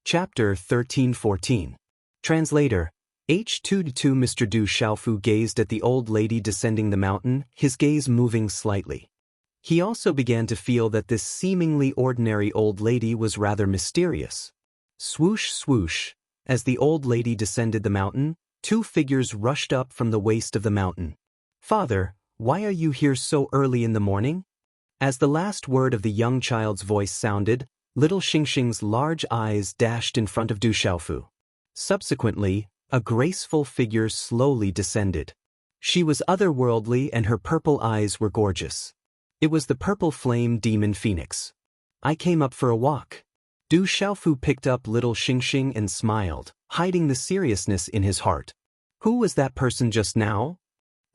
Chapter 13-14. Translator. H2-2 Mr. Du Xiaofu gazed at the old lady descending the mountain, his gaze moving slightly. He also began to feel that this seemingly ordinary old lady was rather mysterious. Swoosh swoosh. As the old lady descended the mountain, two figures rushed up from the waist of the mountain. "Father, why are you here so early in the morning?" As the last word of the young child's voice sounded, little Xingxing's large eyes dashed in front of Du Xiaofu. Subsequently, a graceful figure slowly descended. She was otherworldly and her purple eyes were gorgeous. It was the purple flame demon phoenix. "I came up for a walk." Du Xiaofu picked up little Xingxing and smiled, hiding the seriousness in his heart. "Who was that person just now?"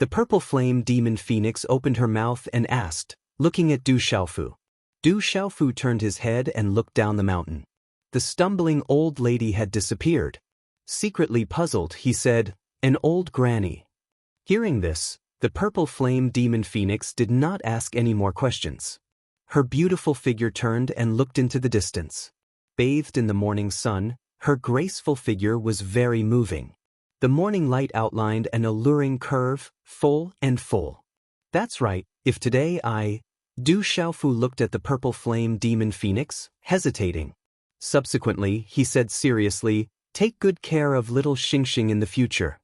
The purple flame demon phoenix opened her mouth and asked, looking at Du Xiaofu. Du Xiaofu turned his head and looked down the mountain. The stumbling old lady had disappeared. Secretly puzzled, he said, "An old granny." Hearing this, the purple flame demon phoenix did not ask any more questions. Her beautiful figure turned and looked into the distance. Bathed in the morning sun, her graceful figure was very moving. The morning light outlined an alluring curve, full and full. "That's right, if today Du Xiaofu looked at the purple flame demon phoenix, hesitating. Subsequently, he said seriously, "Take good care of little Xingxing in the future."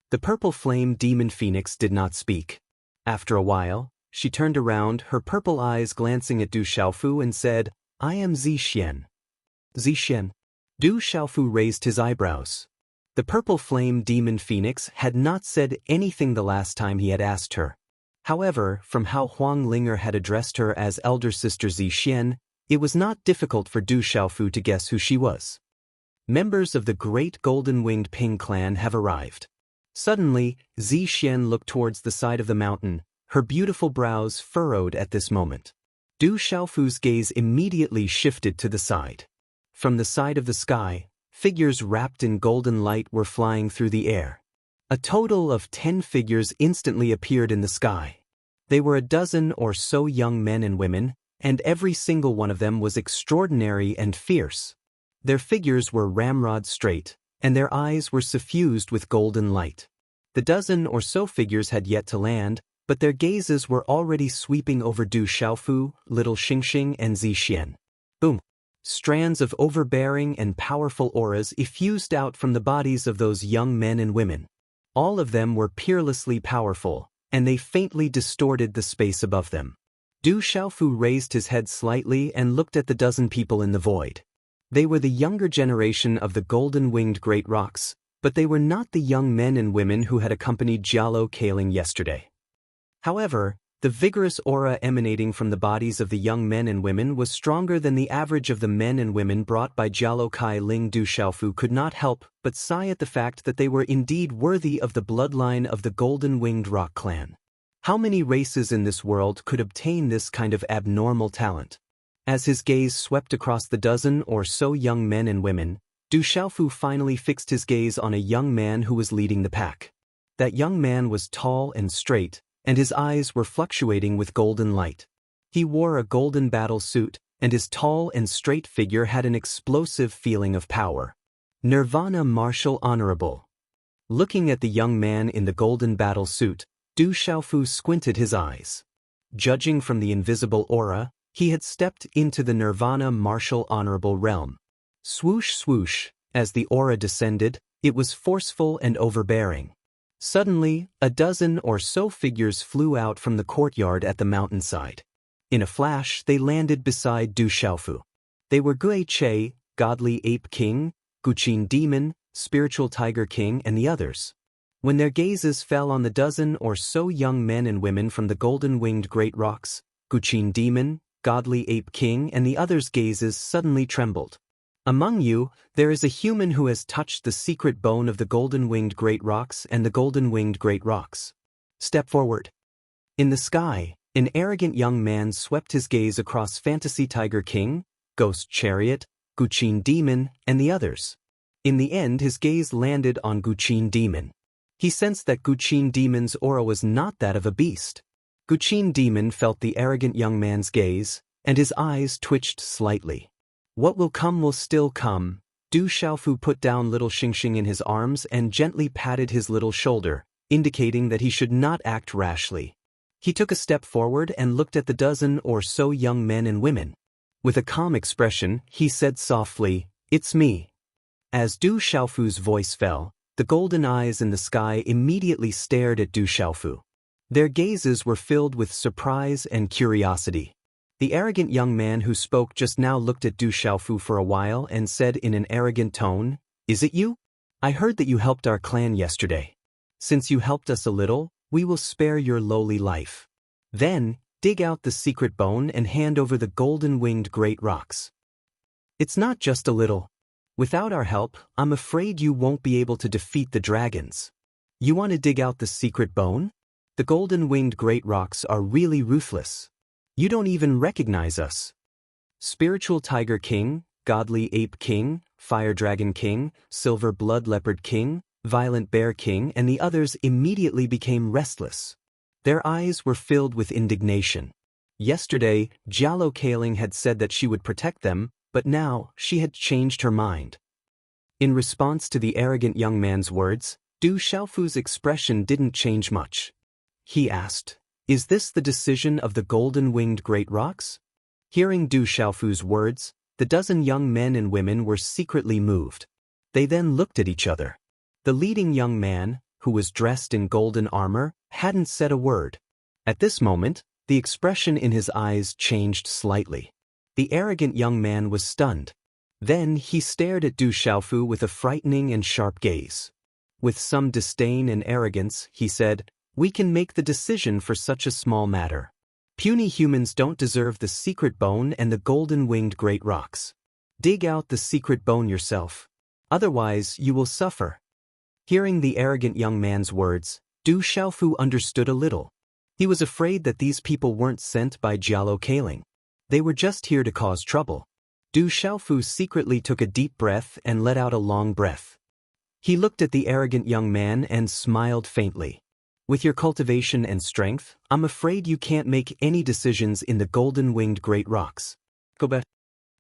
The purple flame demon phoenix did not speak. After a while, she turned around, her purple eyes glancing at Du Xiaofu and said, "I am Zixian." "Zixian?" Du Xiaofu raised his eyebrows. The purple flame demon phoenix had not said anything the last time he had asked her. However, from how Huang Linger had addressed her as elder sister Zixian, it was not difficult for Du Xiaofu to guess who she was. Members of the great golden-winged Ping clan have arrived. Suddenly, Zixian looked towards the side of the mountain, her beautiful brows furrowed at this moment. Du Xiaofu's gaze immediately shifted to the side. From the side of the sky, figures wrapped in golden light were flying through the air. A total of 10 figures instantly appeared in the sky. They were a dozen or so young men and women, and every single one of them was extraordinary and fierce. Their figures were ramrod straight, and their eyes were suffused with golden light. The dozen or so figures had yet to land, but their gazes were already sweeping over Du Xiaofu, little Xingxing, and Zixian. Boom! Strands of overbearing and powerful auras effused out from the bodies of those young men and women. All of them were peerlessly powerful, and they faintly distorted the space above them. Du Xiaofu raised his head slightly and looked at the dozen people in the void. They were the younger generation of the golden-winged great rocks, but they were not the young men and women who had accompanied Jialo Kaling yesterday. However, the vigorous aura emanating from the bodies of the young men and women was stronger than the average of the men and women brought by Jialo Kai Ling. Du Xiaofu could not help but sigh at the fact that they were indeed worthy of the bloodline of the golden-winged rock clan. How many races in this world could obtain this kind of abnormal talent? As his gaze swept across the dozen or so young men and women, Du Xiaofu finally fixed his gaze on a young man who was leading the pack. That young man was tall and straight, and his eyes were fluctuating with golden light. He wore a golden battle suit, and his tall and straight figure had an explosive feeling of power. Nirvana Martial Honorable. Looking at the young man in the golden battle suit, Du Xiaofu squinted his eyes. Judging from the invisible aura, he had stepped into the Nirvana Martial Honorable realm. Swoosh swoosh, as the aura descended, it was forceful and overbearing. Suddenly, a dozen or so figures flew out from the courtyard at the mountainside. In a flash, they landed beside Du Xiaofu. They were Gui Che, Godly Ape King, Guqin Demon, Spiritual Tiger King, and the others. When their gazes fell on the dozen or so young men and women from the golden-winged great rocks, Guqin Demon, Godly Ape King, and the others' gazes suddenly trembled. "Among you, there is a human who has touched the secret bone of the golden-winged great rocks and the golden-winged great rocks. Step forward." In the sky, an arrogant young man swept his gaze across Fantasy Tiger King, Ghost Chariot, Guqin Demon, and the others. In the end, his gaze landed on Guqin Demon. He sensed that Guqin Demon's aura was not that of a beast. Guqin Demon felt the arrogant young man's gaze, and his eyes twitched slightly. What will come will still come, Du Xiaofu put down little Xingxing in his arms and gently patted his little shoulder, indicating that he should not act rashly. He took a step forward and looked at the dozen or so young men and women. With a calm expression, he said softly, "It's me." As Du Xiaofu's voice fell, the golden eyes in the sky immediately stared at Du Xiaofu. Their gazes were filled with surprise and curiosity. The arrogant young man who spoke just now looked at Du Xiaofu for a while and said in an arrogant tone, "Is it you? I heard that you helped our clan yesterday. Since you helped us a little, we will spare your lowly life. Then, dig out the secret bone and hand over the golden-winged great rocks. It's not just a little. Without our help, I'm afraid you won't be able to defeat the dragons. You want to dig out the secret bone? The golden-winged great rocks are really ruthless. You don't even recognize us." Spiritual Tiger King, Godly Ape King, Fire Dragon King, Silver Blood Leopard King, Violent Bear King, and the others immediately became restless. Their eyes were filled with indignation. Yesterday, Jialo Kaling had said that she would protect them, but now she had changed her mind. In response to the arrogant young man's words, Du Xiaofu's expression didn't change much. He asked, "Is this the decision of the golden-winged great rocks?" Hearing Du Xiaofu's words, the dozen young men and women were secretly moved. They then looked at each other. The leading young man, who was dressed in golden armor, hadn't said a word. At this moment, the expression in his eyes changed slightly. The arrogant young man was stunned. Then he stared at Du Xiaofu with a frightening and sharp gaze. With some disdain and arrogance, he said, "We can make the decision for such a small matter. Puny humans don't deserve the secret bone and the golden-winged great rocks. Dig out the secret bone yourself. Otherwise, you will suffer." Hearing the arrogant young man's words, Du Xiaofu understood a little. He was afraid that these people weren't sent by Jialo Kaling. They were just here to cause trouble. Du Xiaofu secretly took a deep breath and let out a long breath. He looked at the arrogant young man and smiled faintly. "With your cultivation and strength, I'm afraid you can't make any decisions in the golden-winged great rocks. Go back."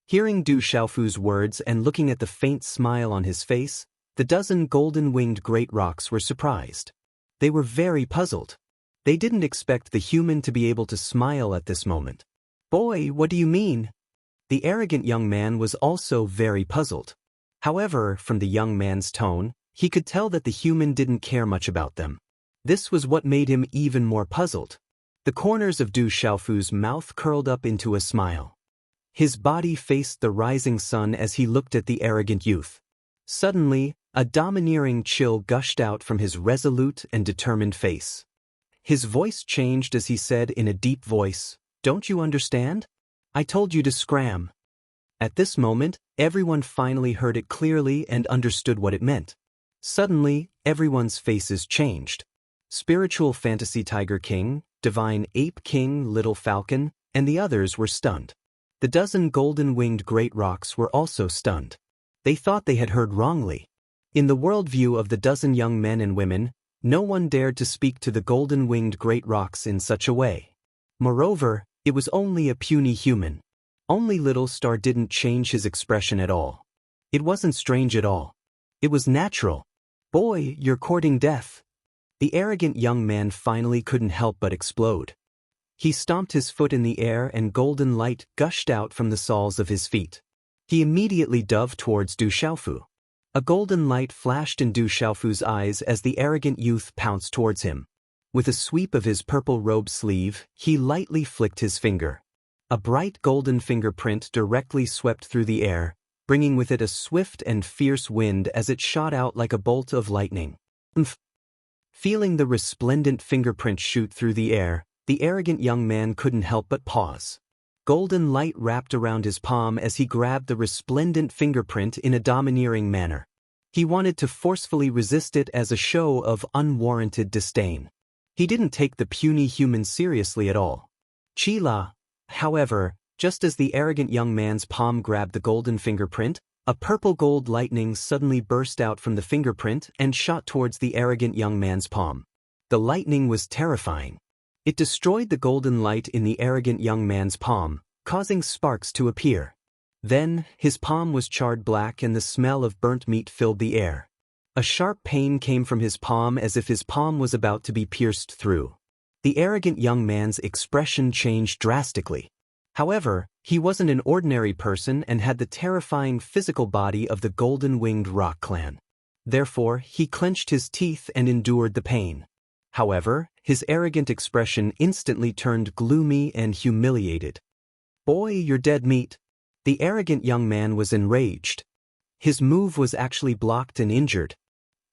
Hearing Du Xiaofu's words and looking at the faint smile on his face, the dozen golden-winged great rocks were surprised. They were very puzzled. They didn't expect the human to be able to smile at this moment. "Boy, what do you mean?" The arrogant young man was also very puzzled. However, from the young man's tone, he could tell that the human didn't care much about them. This was what made him even more puzzled. The corners of Du Xiaofu's mouth curled up into a smile. His body faced the rising sun as he looked at the arrogant youth. Suddenly, a domineering chill gushed out from his resolute and determined face. His voice changed as he said in a deep voice, "Don't you understand? I told you to scram." At this moment, everyone finally heard it clearly and understood what it meant. Suddenly, everyone's faces changed. Spiritual Fantasy Tiger King, Divine Ape King, Little Falcon, and the others were stunned. The dozen golden-winged great rocks were also stunned. They thought they had heard wrongly. In the worldview of the dozen young men and women, no one dared to speak to the golden-winged great rocks in such a way. Moreover, it was only a puny human. Only Little Star didn't change his expression at all. It wasn't strange at all. It was natural. "Boy, you're courting death." The arrogant young man finally couldn't help but explode. He stomped his foot in the air and golden light gushed out from the soles of his feet. He immediately dove towards Du Xiaofu. A golden light flashed in Du Xiaofu's eyes as the arrogant youth pounced towards him. With a sweep of his purple robe sleeve, he lightly flicked his finger. A bright golden fingerprint directly swept through the air, bringing with it a swift and fierce wind as it shot out like a bolt of lightning. Feeling the resplendent fingerprint shoot through the air, the arrogant young man couldn't help but pause. Golden light wrapped around his palm as he grabbed the resplendent fingerprint in a domineering manner. He wanted to forcefully resist it as a show of unwarranted disdain. He didn't take the puny human seriously at all. Chila, however, just as the arrogant young man's palm grabbed the golden fingerprint, a purple gold lightning suddenly burst out from the fingerprint and shot towards the arrogant young man's palm. The lightning was terrifying. It destroyed the golden light in the arrogant young man's palm, causing sparks to appear. Then, his palm was charred black and the smell of burnt meat filled the air. A sharp pain came from his palm as if his palm was about to be pierced through. The arrogant young man's expression changed drastically. However, he wasn't an ordinary person and had the terrifying physical body of the golden-winged rock clan. Therefore, he clenched his teeth and endured the pain. However, his arrogant expression instantly turned gloomy and humiliated. "Boy, you're dead meat." The arrogant young man was enraged. His move was actually blocked and injured.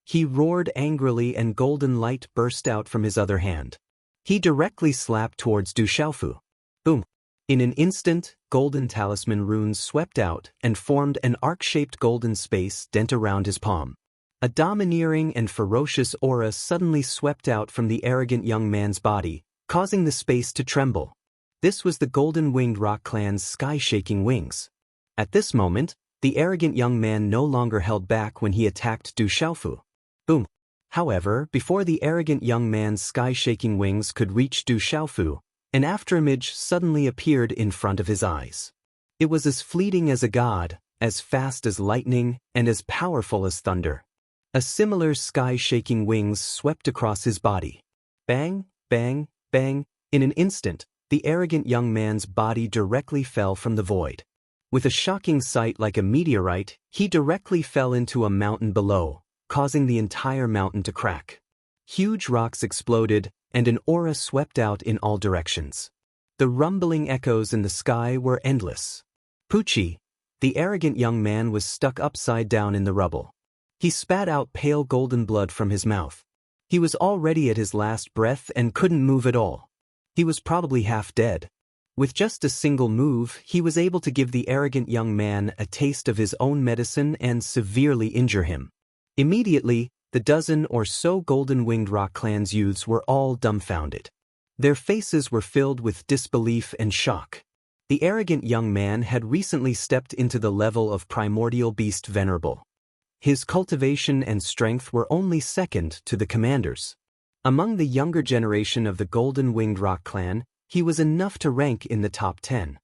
He roared angrily and golden light burst out from his other hand. He directly slapped towards Du Xiaofu. Boom! In an instant, golden talisman runes swept out and formed an arc-shaped golden space dent around his palm. A domineering and ferocious aura suddenly swept out from the arrogant young man's body, causing the space to tremble. This was the golden-winged rock clan's sky-shaking wings. At this moment, the arrogant young man no longer held back when he attacked Du Xiaofu. Boom! However, before the arrogant young man's sky-shaking wings could reach Du Xiaofu, an afterimage suddenly appeared in front of his eyes. It was as fleeting as a god, as fast as lightning, and as powerful as thunder. A similar sky-shaking wings swept across his body. Bang, bang, bang. In an instant, the arrogant young man's body directly fell from the void. With a shocking sight like a meteorite, he directly fell into a mountain below, causing the entire mountain to crack. Huge rocks exploded, and an aura swept out in all directions. The rumbling echoes in the sky were endless. Pucci, the arrogant young man, was stuck upside down in the rubble. He spat out pale golden blood from his mouth. He was already at his last breath and couldn't move at all. He was probably half dead. With just a single move, he was able to give the arrogant young man a taste of his own medicine and severely injure him. Immediately, the dozen or so golden-winged rock clan's youths were all dumbfounded. Their faces were filled with disbelief and shock. The arrogant young man had recently stepped into the level of primordial beast venerable. His cultivation and strength were only second to the commander's. Among the younger generation of the golden-winged rock clan, he was enough to rank in the top 10.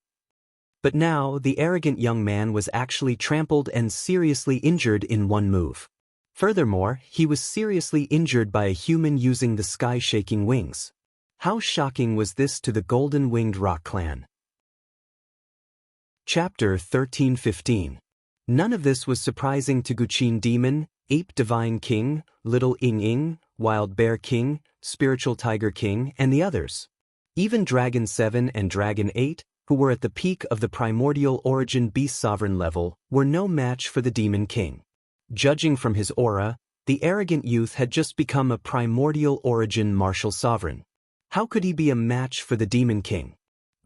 But now, the arrogant young man was actually trampled and seriously injured in one move. Furthermore, he was seriously injured by a human using the sky-shaking wings. How shocking was this to the golden-winged rock clan? Chapter 13-15. None of this was surprising to Guqin Demon, Ape Divine King, Little Ying, Wild Bear King, Spiritual Tiger King, and the others. Even Dragon 7 and Dragon 8, who were at the peak of the primordial origin beast sovereign level, were no match for the Demon King. Judging from his aura, the arrogant youth had just become a primordial origin martial sovereign. How could he be a match for the Demon King?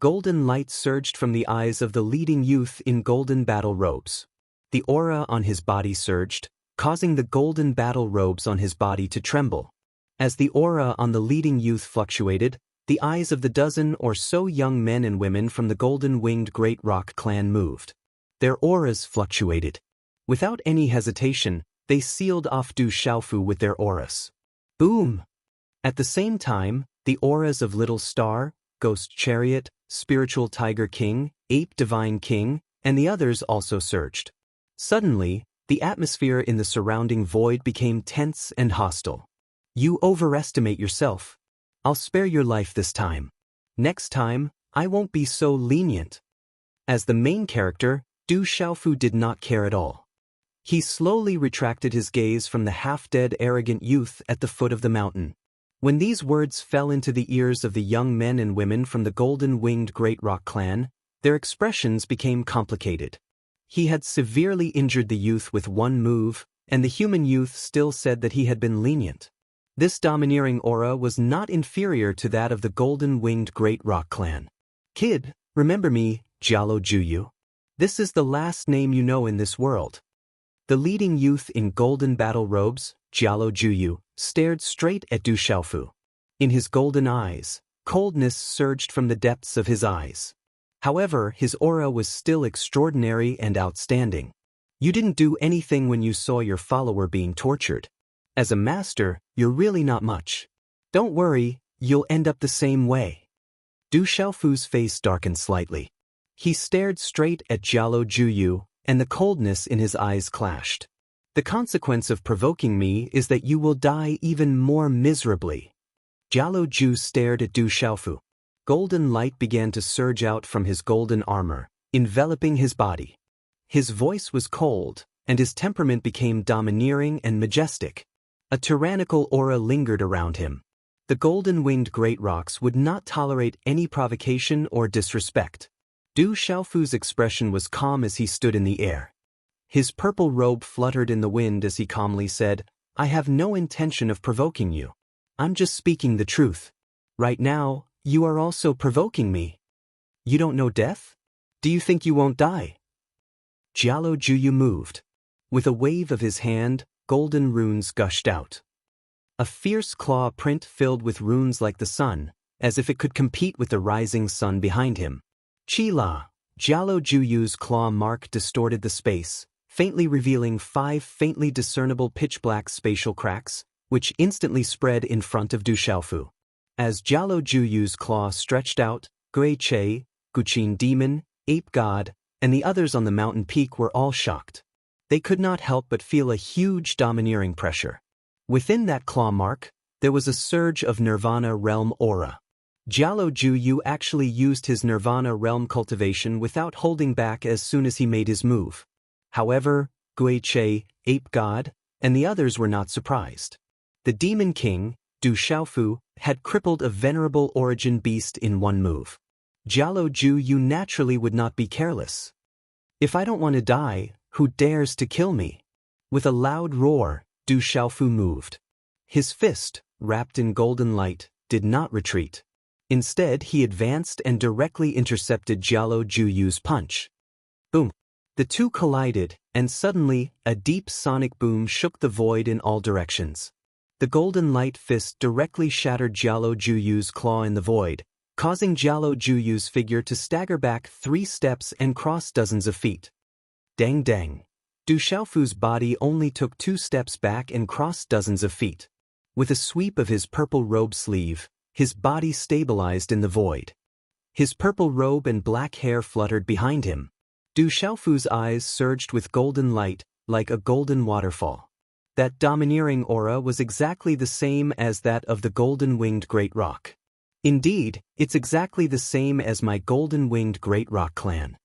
Golden light surged from the eyes of the leading youth in golden battle robes. The aura on his body surged, causing the golden battle robes on his body to tremble. As the aura on the leading youth fluctuated, the eyes of the dozen or so young men and women from the golden-winged Great Rock clan moved. Their auras fluctuated. Without any hesitation, they sealed off Du Xiaofu with their auras. Boom! At the same time, the auras of Little Star, Ghost Chariot, Spiritual Tiger King, Ape Divine King, and the others also surged. Suddenly, the atmosphere in the surrounding void became tense and hostile. You overestimate yourself. I'll spare your life this time. Next time, I won't be so lenient. As the main character, Du Xiaofu did not care at all. He slowly retracted his gaze from the half-dead arrogant youth at the foot of the mountain. When these words fell into the ears of the young men and women from the golden-winged Great Rock clan, their expressions became complicated. He had severely injured the youth with one move, and the human youth still said that he had been lenient. This domineering aura was not inferior to that of the golden-winged Great Rock clan. Kid, remember me, Jialo Juyu. This is the last name you know in this world. The leading youth in golden battle robes, Jialo Juyu, stared straight at Du Xiaofu. In his golden eyes, coldness surged from the depths of his eyes. However, his aura was still extraordinary and outstanding. You didn't do anything when you saw your follower being tortured. As a master, you're really not much. Don't worry, you'll end up the same way. Du Xiaofu's face darkened slightly. He stared straight at Jialo Juyu, and the coldness in his eyes clashed. The consequence of provoking me is that you will die even more miserably. Jialo Ju stared at Du Xiaofu. Golden light began to surge out from his golden armor, enveloping his body. His voice was cold, and his temperament became domineering and majestic. A tyrannical aura lingered around him. The golden-winged great rocks would not tolerate any provocation or disrespect. Du Xiaofu's expression was calm as he stood in the air. His purple robe fluttered in the wind as he calmly said, "I have no intention of provoking you. I'm just speaking the truth. Right now, you are also provoking me. You don't know death? Do you think you won't die?" Jialo Juyu moved. With a wave of his hand, golden runes gushed out. A fierce claw print filled with runes like the sun, as if it could compete with the rising sun behind him. Chi-la, Jialo Juyu's claw mark distorted the space, faintly revealing 5 faintly discernible pitch-black spatial cracks, which instantly spread in front of Du Xiaofu. As Jialo Juyu's claw stretched out, Gui Che, Guqin Demon, Ape God, and the others on the mountain peak were all shocked. They could not help but feel a huge domineering pressure. Within that claw mark, there was a surge of Nirvana realm aura. Jialo Juyu actually used his Nirvana realm cultivation without holding back as soon as he made his move. However, Gui Che, Ape God, and the others were not surprised. The Demon King, Du Xiaofu, had crippled a venerable origin beast in one move. Jialo Juyu naturally would not be careless. "If I don't want to die, who dares to kill me?" With a loud roar, Du Xiaofu moved. His fist, wrapped in golden light, did not retreat. Instead, he advanced and directly intercepted Jialo Juyu's punch. Boom! The two collided, and suddenly, a deep sonic boom shook the void in all directions. The golden light fist directly shattered Jialo Juyu's claw in the void, causing Jialo Juyu's figure to stagger back 3 steps and cross dozens of feet. Dang dang! Du Xiaofu's body only took 2 steps back and crossed dozens of feet. With a sweep of his purple robe sleeve, his body stabilized in the void. His purple robe and black hair fluttered behind him. Du Xiaofu's eyes surged with golden light, like a golden waterfall. That domineering aura was exactly the same as that of the golden-winged great rock. Indeed, it's exactly the same as my golden-winged great rock clan.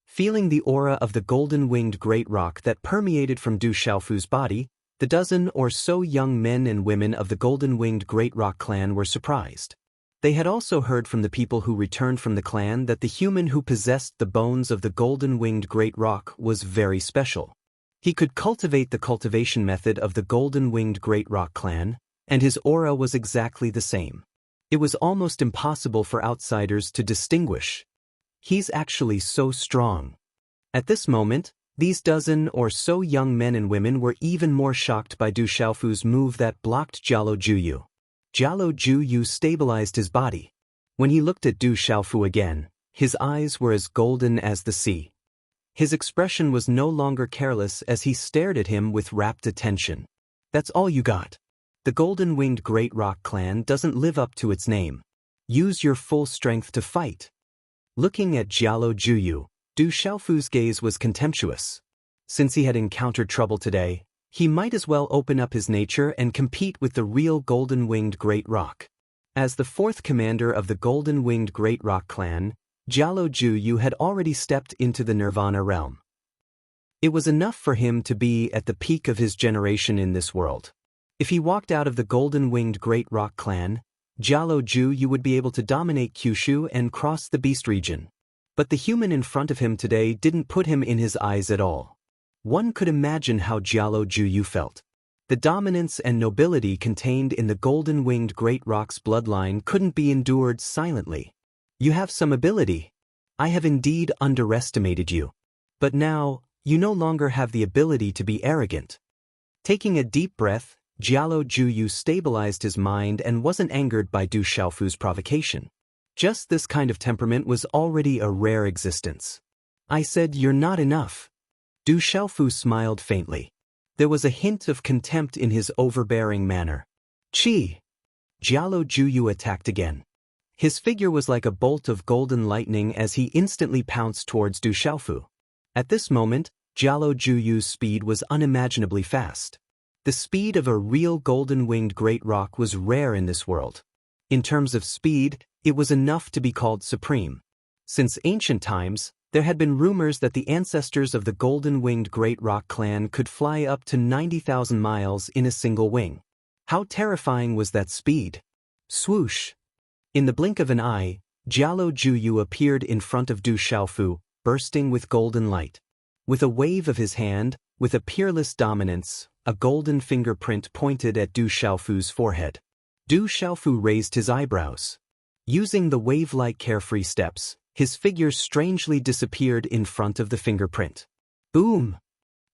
Feeling the aura of the golden-winged great rock that permeated from Du Xiaofu's body, the dozen or so young men and women of the golden-winged great rock clan were surprised. They had also heard from the people who returned from the clan that the human who possessed the bones of the golden-winged great rock was very special. He could cultivate the cultivation method of the golden-winged great rock clan, and his aura was exactly the same. It was almost impossible for outsiders to distinguish. He's actually so strong. At this moment, these dozen or so young men and women were even more shocked by Du Xiaofu's move that blocked Jialo Juyu. Jialo Juyu stabilized his body. When he looked at Du Xiaofu again, his eyes were as golden as the sea. His expression was no longer careless as he stared at him with rapt attention. "That's all you got. The golden-winged great rock clan doesn't live up to its name. Use your full strength to fight." Looking at Jialo Juyu, Du Xiaofu's gaze was contemptuous. Since he had encountered trouble today, he might as well open up his nature and compete with the real golden-winged great rock. As the 4th commander of the golden-winged great rock clan, Jialo Juyu had already stepped into the Nirvana realm. It was enough for him to be at the peak of his generation in this world. If he walked out of the golden-winged great rock clan, Jialo Juyu would be able to dominate Kyushu and cross the beast region. But the human in front of him today didn't put him in his eyes at all. One could imagine how Jialo Juyu felt. The dominance and nobility contained in the golden-winged great rock's bloodline couldn't be endured silently. "You have some ability. I have indeed underestimated you. But now, you no longer have the ability to be arrogant." Taking a deep breath, Jialo Juyu stabilized his mind and wasn't angered by Du Xiaofu's provocation. Just this kind of temperament was already a rare existence. "I said you're not enough." Du Xiaofu smiled faintly. There was a hint of contempt in his overbearing manner. "Chi!" Jialo Juyu attacked again. His figure was like a bolt of golden lightning as he instantly pounced towards Du Xiaofu. At this moment, Jialo Juyu's speed was unimaginably fast. The speed of a real golden-winged great roc was rare in this world. In terms of speed, it was enough to be called supreme. Since ancient times, there had been rumors that the ancestors of the golden-winged great roc clan could fly up to 90,000 miles in a single wing. How terrifying was that speed? Swoosh! In the blink of an eye, Jialo Juyu appeared in front of Du Xiaofu, bursting with golden light. With a wave of his hand, with a peerless dominance, a golden fingerprint pointed at Du Xiaofu's forehead. Du Xiaofu raised his eyebrows. Using the wave-like carefree steps, his figure strangely disappeared in front of the fingerprint. Boom!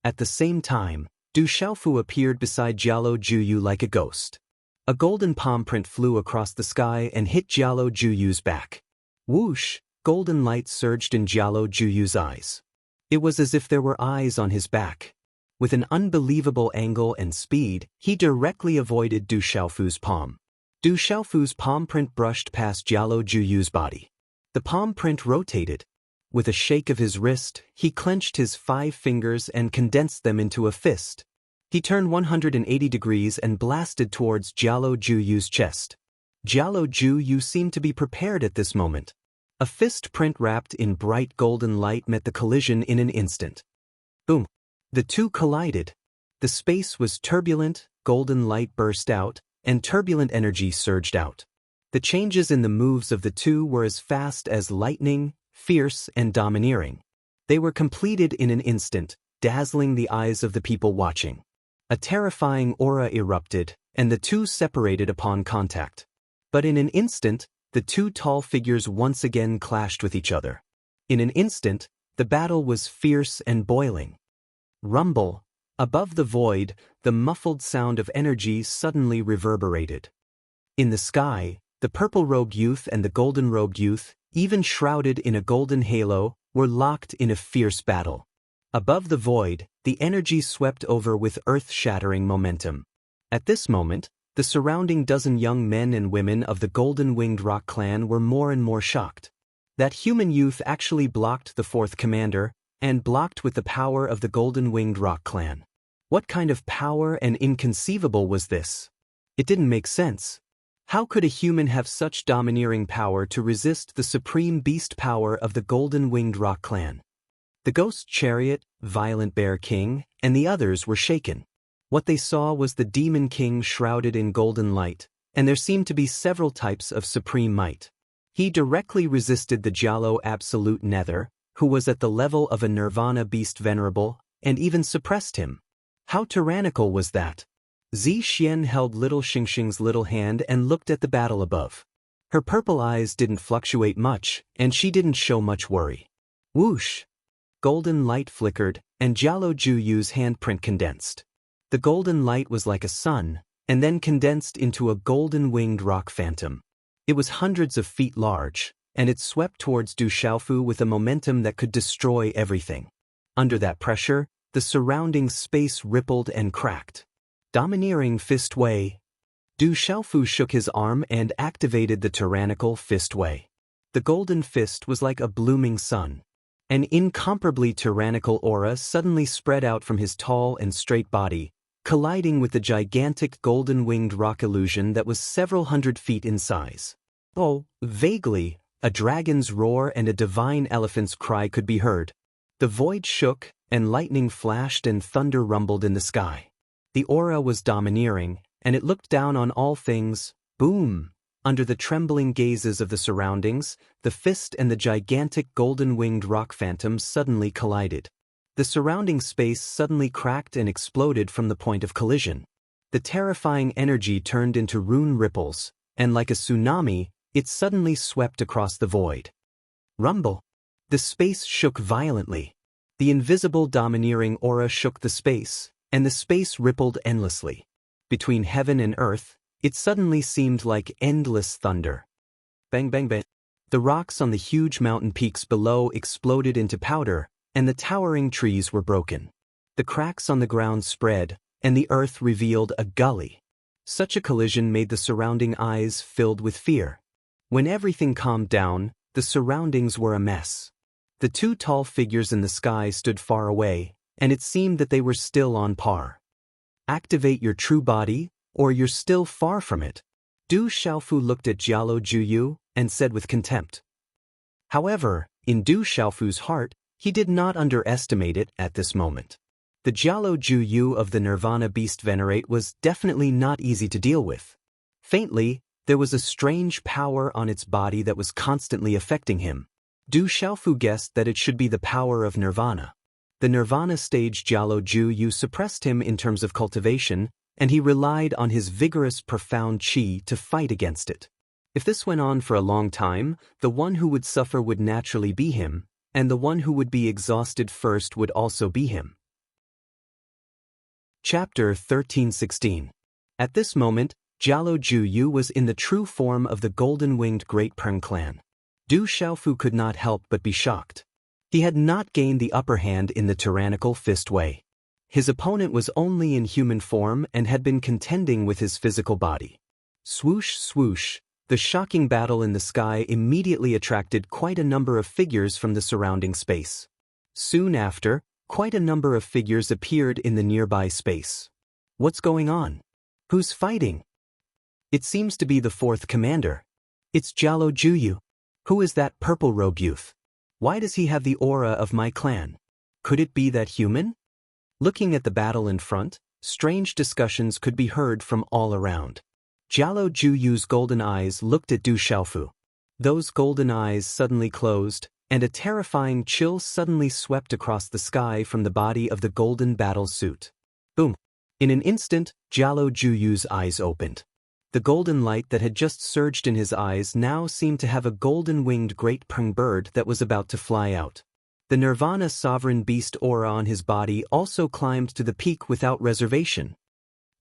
At the same time, Du Xiaofu appeared beside Jialo Juyu like a ghost. A golden palm print flew across the sky and hit Jialo Juyu's back. Whoosh! Golden light surged in Jialo Juyu's eyes. It was as if there were eyes on his back. With an unbelievable angle and speed, he directly avoided Du Xiaofu's palm. Du Xiaofu's palm print brushed past Jialo Juyu's body. The palm print rotated. With a shake of his wrist, he clenched his 5 fingers and condensed them into a fist. He turned 180 degrees and blasted towards Jialo Juyu's chest. Jialo Juyu seemed to be prepared at this moment. A fist print wrapped in bright golden light met the collision in an instant. Boom! The two collided. The space was turbulent, golden light burst out, and turbulent energy surged out. The changes in the moves of the two were as fast as lightning, fierce and domineering. They were completed in an instant, dazzling the eyes of the people watching. A terrifying aura erupted, and the two separated upon contact. But in an instant, the two tall figures once again clashed with each other. In an instant, the battle was fierce and boiling. Rumble! Above the void, the muffled sound of energy suddenly reverberated. In the sky, the purple-robed youth and the golden-robed youth, even shrouded in a golden halo, were locked in a fierce battle. Above the void, the energy swept over with earth-shattering momentum. At this moment, the surrounding dozen young men and women of the golden-winged roc clan were more and more shocked. That human youth actually blocked the fourth commander, and blocked with the power of the golden-winged roc clan. What kind of power and inconceivable was this? It didn't make sense. How could a human have such domineering power to resist the supreme beast power of the golden-winged roc clan? The Ghost Chariot, Violent Bear King, and the others were shaken. What they saw was the Demon King shrouded in golden light, and there seemed to be several types of supreme might. He directly resisted the Jialo Absolute Nether, who was at the level of a Nirvana beast venerable, and even suppressed him. How tyrannical was that? Zi Xian held little Xingxing's little hand and looked at the battle above. Her purple eyes didn't fluctuate much, and she didn't show much worry. Whoosh! Golden light flickered, and Jialo Juyu's handprint condensed. The golden light was like a sun, and then condensed into a golden-winged roc phantom. It was hundreds of feet large, and it swept towards Du Xiaofu with a momentum that could destroy everything. Under that pressure, the surrounding space rippled and cracked. Domineering Fist Wei. Du Xiaofu shook his arm and activated the tyrannical Fist Wei. The golden fist was like a blooming sun. An incomparably tyrannical aura suddenly spread out from his tall and straight body, colliding with the gigantic golden-winged roc illusion that was several hundred feet in size. Oh, vaguely, a dragon's roar and a divine elephant's cry could be heard. The void shook, and lightning flashed and thunder rumbled in the sky. The aura was domineering, and it looked down on all things. Boom! Under the trembling gazes of the surroundings, the fist and the gigantic golden-winged roc phantom suddenly collided. The surrounding space suddenly cracked and exploded from the point of collision. The terrifying energy turned into rune ripples, and like a tsunami, it suddenly swept across the void. Rumble! The space shook violently. The invisible domineering aura shook the space, and the space rippled endlessly. Between heaven and earth, it suddenly seemed like endless thunder. Bang bang bang. The rocks on the huge mountain peaks below exploded into powder, and the towering trees were broken. The cracks on the ground spread, and the earth revealed a gully. Such a collision made the surrounding eyes filled with fear. When everything calmed down, the surroundings were a mess. The two tall figures in the sky stood far away, and it seemed that they were still on par. Activate your true body, or you're still far from it. Du Xiaofu looked at Jialo Juyu and said with contempt. However, in Du Xiaofu's heart, he did not underestimate it at this moment. The Jialo Juyu of the Nirvana Beast Venerate was definitely not easy to deal with. Faintly, there was a strange power on its body that was constantly affecting him. Du Xiaofu guessed that it should be the power of Nirvana. The Nirvana stage Jialo Juyu suppressed him in terms of cultivation, and he relied on his vigorous profound qi to fight against it. If this went on for a long time, the one who would suffer would naturally be him, and the one who would be exhausted first would also be him. Chapter 1316. At this moment, Jialo Juyu was in the true form of the golden-winged Great Peng clan. Du Xiaofu could not help but be shocked. He had not gained the upper hand in the tyrannical fist way. His opponent was only in human form and had been contending with his physical body. Swoosh, swoosh, the shocking battle in the sky immediately attracted quite a number of figures from the surrounding space. Soon after, quite a number of figures appeared in the nearby space. What's going on? Who's fighting? It seems to be the fourth commander. It's Jialo Juyu. Who is that purple-robed youth? Why does he have the aura of my clan? Could it be that human? Looking at the battle in front, strange discussions could be heard from all around. Jialo Juyu's golden eyes looked at Du Xiaofu. Those golden eyes suddenly closed, and a terrifying chill suddenly swept across the sky from the body of the golden battle suit. Boom! In an instant, Jialo Juyu's eyes opened. The golden light that had just surged in his eyes now seemed to have a golden-winged Great Peng bird that was about to fly out. The Nirvana Sovereign Beast aura on his body also climbed to the peak without reservation.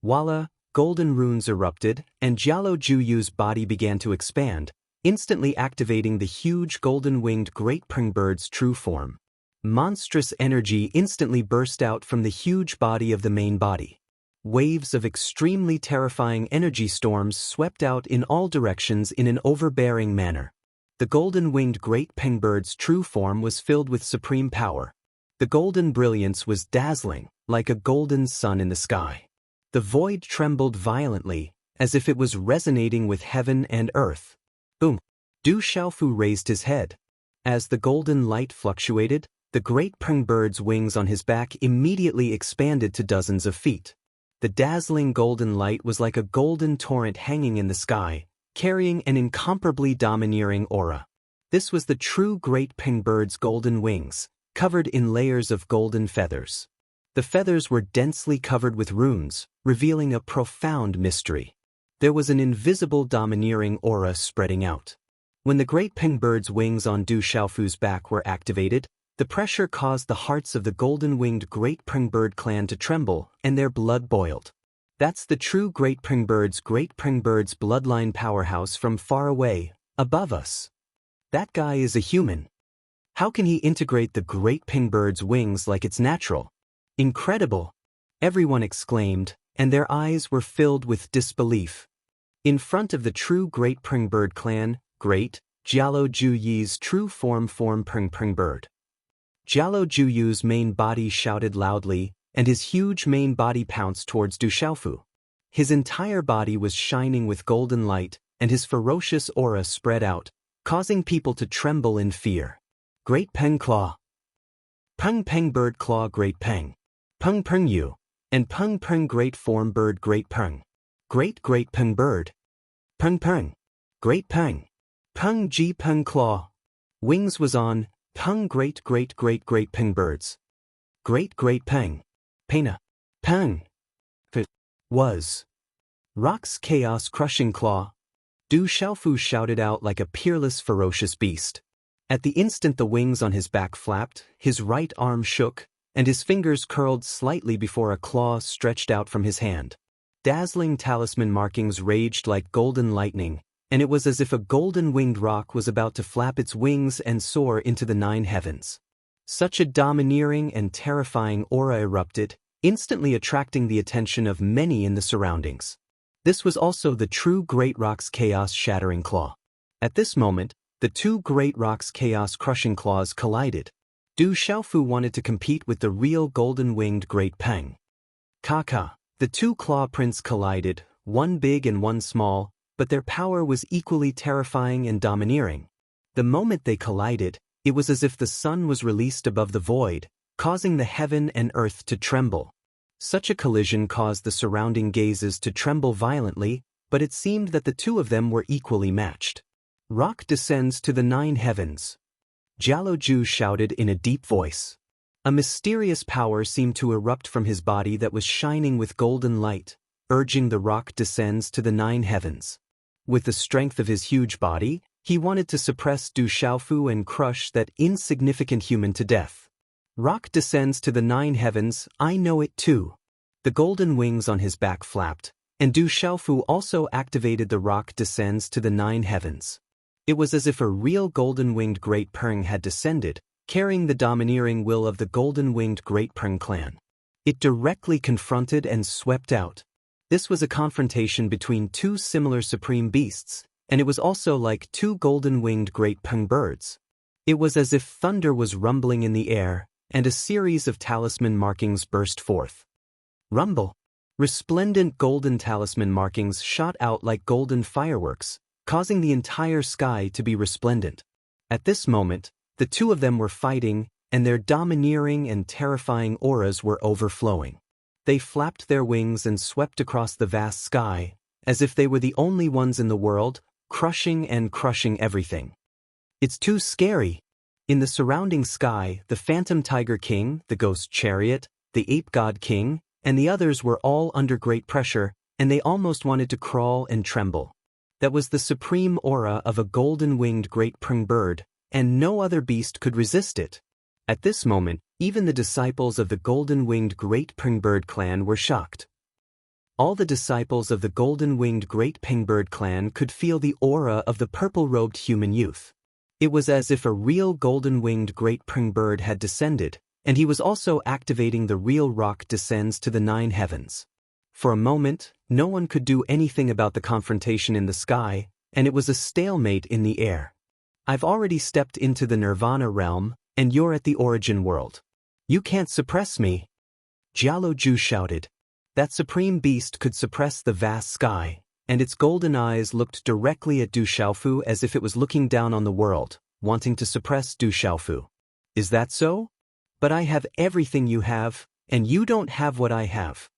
Voila! Golden runes erupted, and Jialo Juyu's body began to expand, instantly activating the huge golden-winged Great Peng bird's true form. Monstrous energy instantly burst out from the huge body of the main body. Waves of extremely terrifying energy storms swept out in all directions in an overbearing manner. The golden-winged Great Peng bird's true form was filled with supreme power. The golden brilliance was dazzling, like a golden sun in the sky. The void trembled violently, as if it was resonating with heaven and earth. Boom! Du Xiaofu raised his head. As the golden light fluctuated, the Great Peng bird's wings on his back immediately expanded to dozens of feet. The dazzling golden light was like a golden torrent hanging in the sky, carrying an incomparably domineering aura. This was the true Great Peng bird's golden wings, covered in layers of golden feathers. The feathers were densely covered with runes, revealing a profound mystery. There was an invisible domineering aura spreading out. When the Great Peng bird's wings on Du Xiaofu's back were activated, the pressure caused the hearts of the golden-winged Great Peng bird clan to tremble, and their blood boiled. That's the true Great Peng bird's bloodline powerhouse from far away, above us. That guy is a human. How can he integrate the Great Peng bird's wings like it's natural? Incredible! Everyone exclaimed, and their eyes were filled with disbelief. In front of the true Great Peng bird clan, Great Jialo Juyu's true form Peng bird. Jialo Juyu's main body shouted loudly, and his huge main body pounced towards Du Xiaofu. His entire body was shining with golden light, and his ferocious aura spread out, causing people to tremble in fear. Great Peng Claw. Peng Peng bird claw Great Peng. Peng Peng Yu. And Peng Peng great form bird Great Peng. Great Peng bird. Peng Peng. Great Peng. Peng Ji Peng Claw. Wings was on, Peng Great Peng birds. Great Peng. Pena. Peng. Was. Rock's chaos crushing claw. Du Xiaofu shouted out like a peerless ferocious beast. At the instant the wings on his back flapped, his right arm shook, and his fingers curled slightly before a claw stretched out from his hand. Dazzling talisman markings raged like golden lightning, and it was as if a golden-winged rock was about to flap its wings and soar into the 9 heavens. Such a domineering and terrifying aura erupted, instantly attracting the attention of many in the surroundings. This was also the true Great Rock's chaos-shattering claw. At this moment, the two great rocks' chaos-crushing claws collided. Du Xiaofu wanted to compete with the real golden-winged Great Peng. Kaka. The two claw prints collided, one big and one small, but their power was equally terrifying and domineering. The moment they collided, it was as if the sun was released above the void, causing the heaven and earth to tremble. Such a collision caused the surrounding gazes to tremble violently, but it seemed that the two of them were equally matched. Rock descends to the 9 heavens. Jialuju shouted in a deep voice. A mysterious power seemed to erupt from his body that was shining with golden light, urging the rock descends to the 9 heavens. With the strength of his huge body, he wanted to suppress Du Xiaofu and crush that insignificant human to death. Rock descends to the 9 heavens, I know it too. The golden wings on his back flapped, and Du Xiaofu also activated the rock descends to the 9 heavens. It was as if a real golden-winged Great Peng had descended, carrying the domineering will of the golden-winged Great Peng clan. It directly confronted and swept out. This was a confrontation between two similar supreme beasts, and it was also like two golden-winged Great Peng birds. It was as if thunder was rumbling in the air, and a series of talisman markings burst forth. Rumble. Resplendent golden talisman markings shot out like golden fireworks, causing the entire sky to be resplendent. At this moment, the two of them were fighting, and their domineering and terrifying auras were overflowing. They flapped their wings and swept across the vast sky, as if they were the only ones in the world, crushing everything. It's too scary. In the surrounding sky, the Phantom Tiger King, the Ghost Chariot, the Ape God King, and the others were all under great pressure, and they almost wanted to crawl and tremble. That was the supreme aura of a golden-winged Great Peng bird, and no other beast could resist it. At this moment, even the disciples of the golden-winged Great Peng bird clan were shocked. All the disciples of the golden-winged Great Peng bird clan could feel the aura of the purple-robed human youth. It was as if a real golden-winged Great Peng bird had descended, and he was also activating the real rock descends to the 9 heavens. For a moment, no one could do anything about the confrontation in the sky, and it was a stalemate in the air. I've already stepped into the Nirvana realm, and you're at the origin world. You can't suppress me. Jialuju shouted. That supreme beast could suppress the vast sky, and its golden eyes looked directly at Du Xiaofu as if it was looking down on the world, wanting to suppress Du Xiaofu. Is that so? But I have everything you have, and you don't have what I have.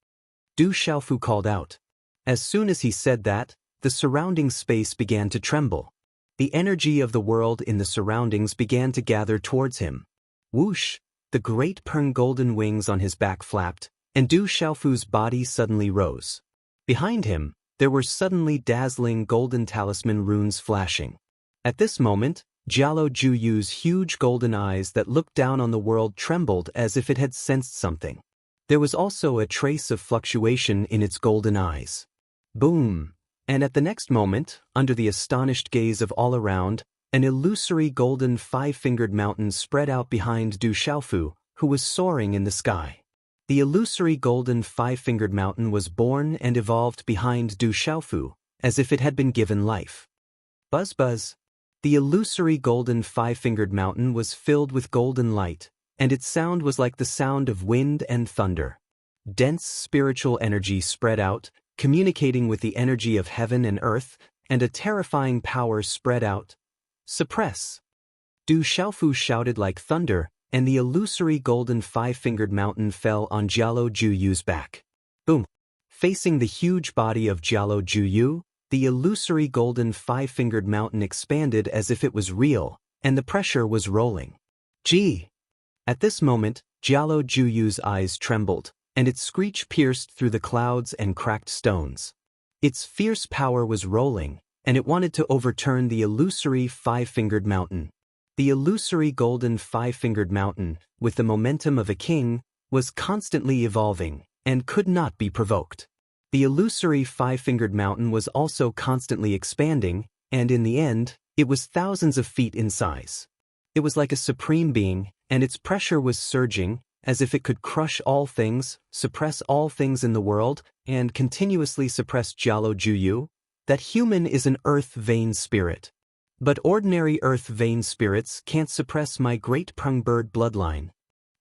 Du Xiaofu called out. As soon as he said that, the surrounding space began to tremble. The energy of the world in the surroundings began to gather towards him. Whoosh! The Great Peng golden wings on his back flapped, and Du Xiaofu's body suddenly rose. Behind him, there were suddenly dazzling golden talisman runes flashing. At this moment, Jialuju's huge golden eyes that looked down on the world trembled as if it had sensed something. There was also a trace of fluctuation in its golden eyes. Boom! And at the next moment, under the astonished gaze of all around, an illusory golden 5-fingered mountain spread out behind Du Xiaofu, who was soaring in the sky. The illusory golden 5-fingered mountain was born and evolved behind Du Xiaofu, as if it had been given life. Buzz buzz! The illusory golden 5-fingered mountain was filled with golden light, and its sound was like the sound of wind and thunder. Dense spiritual energy spread out, communicating with the energy of heaven and earth, and a terrifying power spread out. Suppress! Du Xiaofu shouted like thunder, and the illusory golden 5-fingered mountain fell on Jialujuyu's back. Boom! Facing the huge body of Jialujuyu, the illusory golden 5-fingered mountain expanded as if it was real, and the pressure was rolling. Gee! At this moment, Jialujuyu's eyes trembled, and its screech pierced through the clouds and cracked stones. Its fierce power was rolling, and it wanted to overturn the illusory 5-fingered mountain. The illusory golden 5-fingered mountain, with the momentum of a king, was constantly evolving, and could not be provoked. The illusory 5-fingered mountain was also constantly expanding, and in the end, it was thousands of feet in size. It was like a supreme being, and its pressure was surging, as if it could crush all things, suppress all things in the world, and continuously suppress Jialujuyu. That human is an earth-vein spirit. But ordinary earth vein spirits can't suppress my great prung bird bloodline.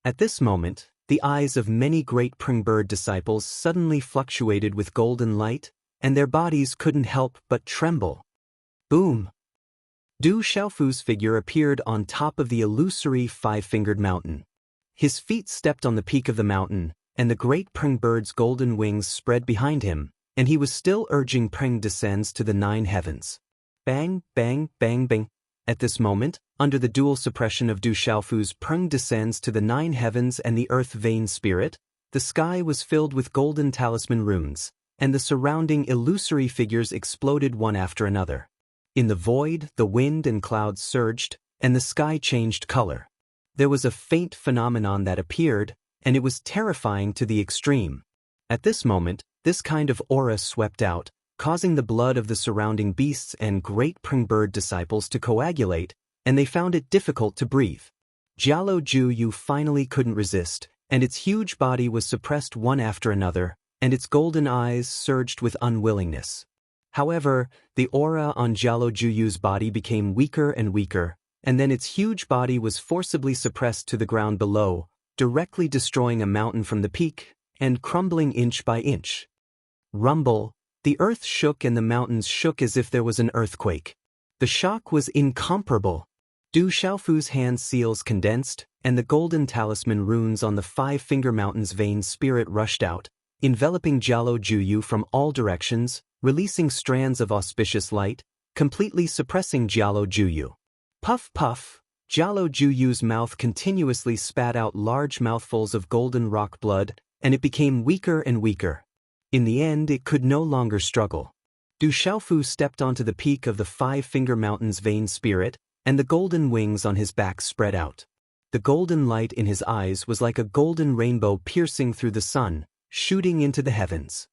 At this moment, the eyes of many great prung bird disciples suddenly fluctuated with golden light, and their bodies couldn't help but tremble. Boom! Du Xiaofu's figure appeared on top of the illusory five-fingered mountain. His feet stepped on the peak of the mountain, and the great prung bird's golden wings spread behind him, and he was still urging prung descends to the 9 heavens. Bang, bang, bang, bang. At this moment, under the dual suppression of Du Xiaofu's prung descends to the 9 heavens and the earth vein spirit, the sky was filled with golden talisman runes, and the surrounding illusory figures exploded one after another. In the void, the wind and clouds surged, and the sky changed color. There was a faint phenomenon that appeared, and it was terrifying to the extreme. At this moment, this kind of aura swept out, causing the blood of the surrounding beasts and great prung bird disciples to coagulate, and they found it difficult to breathe. Jialo Juyu finally couldn't resist, and its huge body was suppressed one after another, and its golden eyes surged with unwillingness. However, the aura on Jialo Juyu's body became weaker and weaker, and then its huge body was forcibly suppressed to the ground below, directly destroying a mountain from the peak, and crumbling inch by inch. Rumble, the earth shook and the mountains shook as if there was an earthquake. The shock was incomparable. Du Xiaofu's hand seals condensed, and the golden talisman runes on the 5-finger mountain's vein spirit rushed out, enveloping Jialo Juyu from all directions, releasing strands of auspicious light, completely suppressing Jialo Juyu. Puff puff, Jialo Juyu's mouth continuously spat out large mouthfuls of golden rock blood, and it became weaker and weaker. In the end, it could no longer struggle. Du Xiaofu stepped onto the peak of the 5-finger mountain's vein spirit, and the golden wings on his back spread out. The golden light in his eyes was like a golden rainbow piercing through the sun, shooting into the heavens.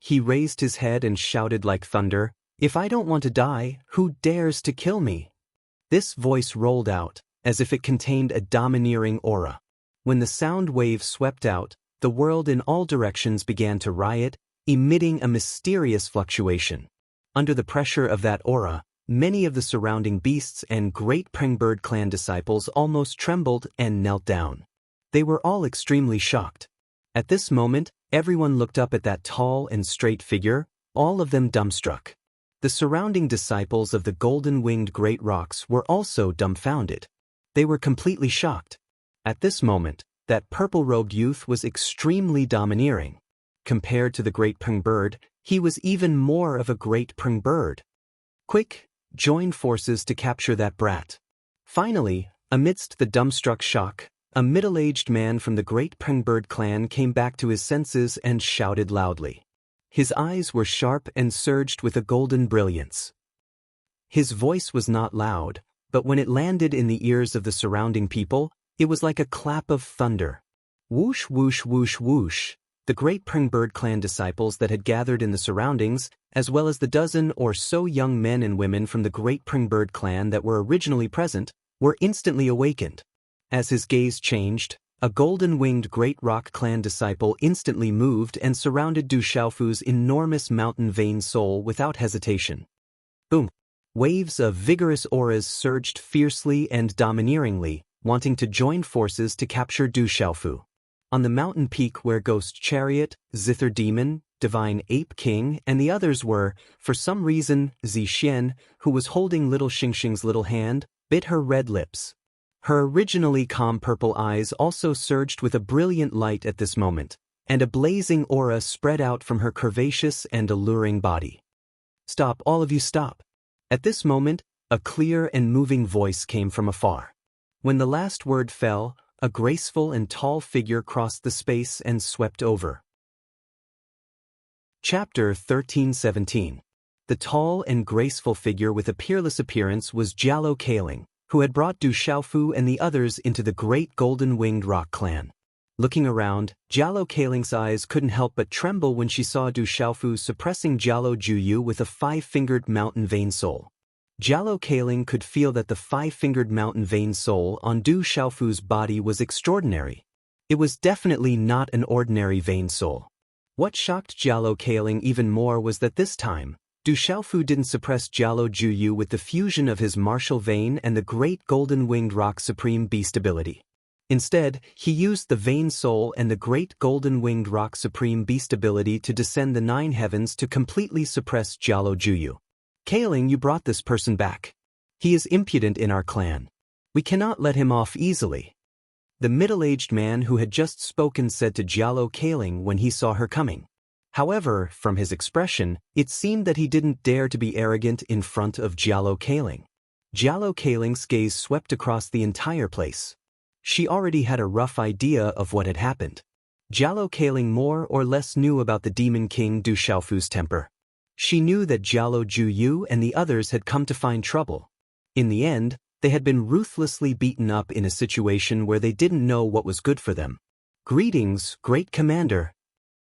He raised his head and shouted like thunder, "If I don't want to die, who dares to kill me?" This voice rolled out, as if it contained a domineering aura. When the sound wave swept out, the world in all directions began to riot, emitting a mysterious fluctuation. Under the pressure of that aura, many of the surrounding beasts and great prung bird clan disciples almost trembled and knelt down. They were all extremely shocked. At this moment, everyone looked up at that tall and straight figure, all of them dumbstruck. The surrounding disciples of the golden-winged great rocks were also dumbfounded. They were completely shocked. At this moment, that purple-robed youth was extremely domineering. Compared to the great prung bird, he was even more of a great prung bird. Quick, join forces to capture that brat. Finally, amidst the dumbstruck shock, a middle-aged man from the great prung bird clan came back to his senses and shouted loudly. His eyes were sharp and surged with a golden brilliance. His voice was not loud, but when it landed in the ears of the surrounding people, it was like a clap of thunder. Whoosh, whoosh, whoosh, whoosh. The great prung bird clan disciples that had gathered in the surroundings, as well as the dozen or so young men and women from the great prung bird clan that were originally present, were instantly awakened. As his gaze changed, a golden-winged great rock clan disciple instantly moved and surrounded Du Xiaofu's enormous mountain vein soul without hesitation. Boom! Waves of vigorous auras surged fiercely and domineeringly, wanting to join forces to capture Du Xiaofu. On the mountain peak where Ghost Chariot, Zither Demon, Divine Ape King, and the others were, for some reason, Zixian, who was holding little Xingxing's little hand, bit her red lips. Her originally calm purple eyes also surged with a brilliant light at this moment, and a blazing aura spread out from her curvaceous and alluring body. "Stop, all of you, stop!" At this moment, a clear and moving voice came from afar. When the last word fell, a graceful and tall figure crossed the space and swept over. Chapter 13:17. The tall and graceful figure with a peerless appearance was Jialo Kaling, who had brought Du Xiaofu and the others into the great golden-winged rock clan. Looking around, Jialo Kaling's eyes couldn't help but tremble when she saw Du Xiaofu suppressing Jialo Juyu with a 5-fingered mountain vein soul. Jialo Kaling could feel that the 5-fingered mountain vein soul on Du Xiaofu's body was extraordinary. It was definitely not an ordinary vein soul. What shocked Jialo Kaling even more was that this time, Du Xiaofu didn't suppress Jialo Juyu with the fusion of his martial vein and the great golden-winged rock supreme beast ability. Instead, he used the Vain Soul and the great golden-winged rock supreme beast ability to descend the 9 heavens to completely suppress Jialo Juyu. Kailing, you brought this person back. He is impudent in our clan. We cannot let him off easily. The middle-aged man who had just spoken said to Jialo Kailing when he saw her coming. However, from his expression, it seemed that he didn't dare to be arrogant in front of Jialo Kailing. Jialo Kailing's gaze swept across the entire place. She already had a rough idea of what had happened. Jialo Kailing more or less knew about the Demon King Du Xiaofu's temper. She knew that Jialo Juyu and the others had come to find trouble. In the end, they had been ruthlessly beaten up in a situation where they didn't know what was good for them. Greetings, Great Commander.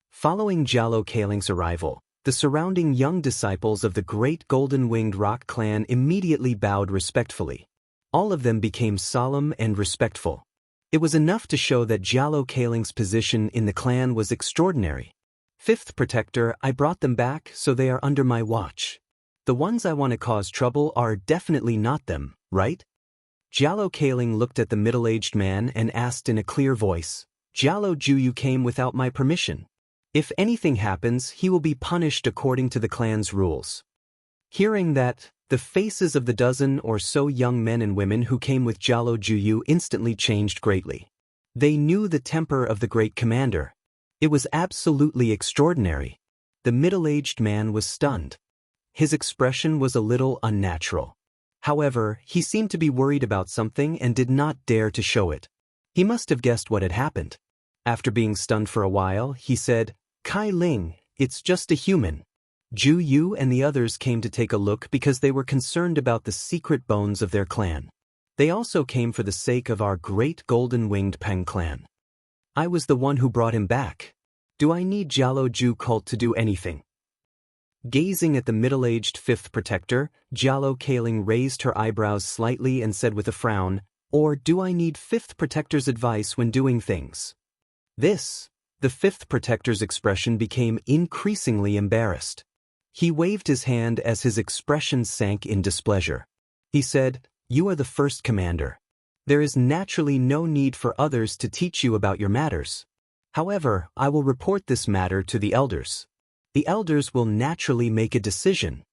Following Jialo Kailing's arrival, the surrounding young disciples of the Great Golden-Winged Rock clan immediately bowed respectfully. All of them became solemn and respectful. It was enough to show that Jialo Kailing's position in the clan was extraordinary. 5th Protector, I brought them back, so they are under my watch. The ones I want to cause trouble are definitely not them, right? Jialo Kailing looked at the middle-aged man and asked in a clear voice, Jialo Juyu came without my permission. If anything happens, he will be punished according to the clan's rules. Hearing that, the faces of the dozen or so young men and women who came with Jialo Juyu instantly changed greatly. They knew the temper of the great commander. It was absolutely extraordinary. The middle-aged man was stunned. His expression was a little unnatural. However, he seemed to be worried about something and did not dare to show it. He must have guessed what had happened. After being stunned for a while, he said, Kai Ling, it's just a human. Ju Yu and the others came to take a look because they were concerned about the secret bones of their clan. They also came for the sake of our great golden-winged Peng clan. I was the one who brought him back. Do I need Jialo Ju cult to do anything? Gazing at the middle-aged 5th Protector, Jialo Kailing raised her eyebrows slightly and said with a frown, Or do I need 5th Protector's advice when doing things? The 5th Protector's expression became increasingly embarrassed. He waved his hand as his expression sank in displeasure. He said, You are the 1st Commander. There is naturally no need for others to teach you about your matters. However, I will report this matter to the elders. The elders will naturally make a decision.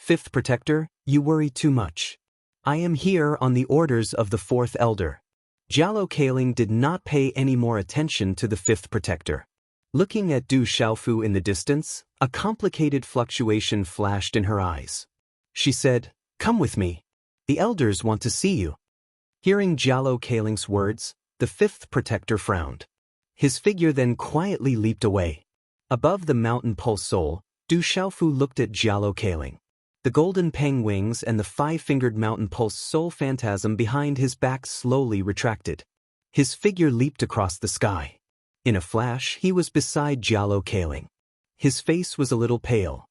5th Protector, you worry too much. I am here on the orders of the 4th Elder. Jialo Kailing did not pay any more attention to the 5th Protector. Looking at Du Xiaofu in the distance, a complicated fluctuation flashed in her eyes. She said, Come with me. The elders want to see you. Hearing Jialo Kailing's words, the 5th Protector frowned. His figure then quietly leaped away. Above the mountain pulse soul, Du Xiaofu looked at Jialo Kailing. The golden peng wings and the 5-fingered mountain pulse soul phantasm behind his back slowly retracted. His figure leaped across the sky. In a flash, he was beside Jialo Kailing. His face was a little pale.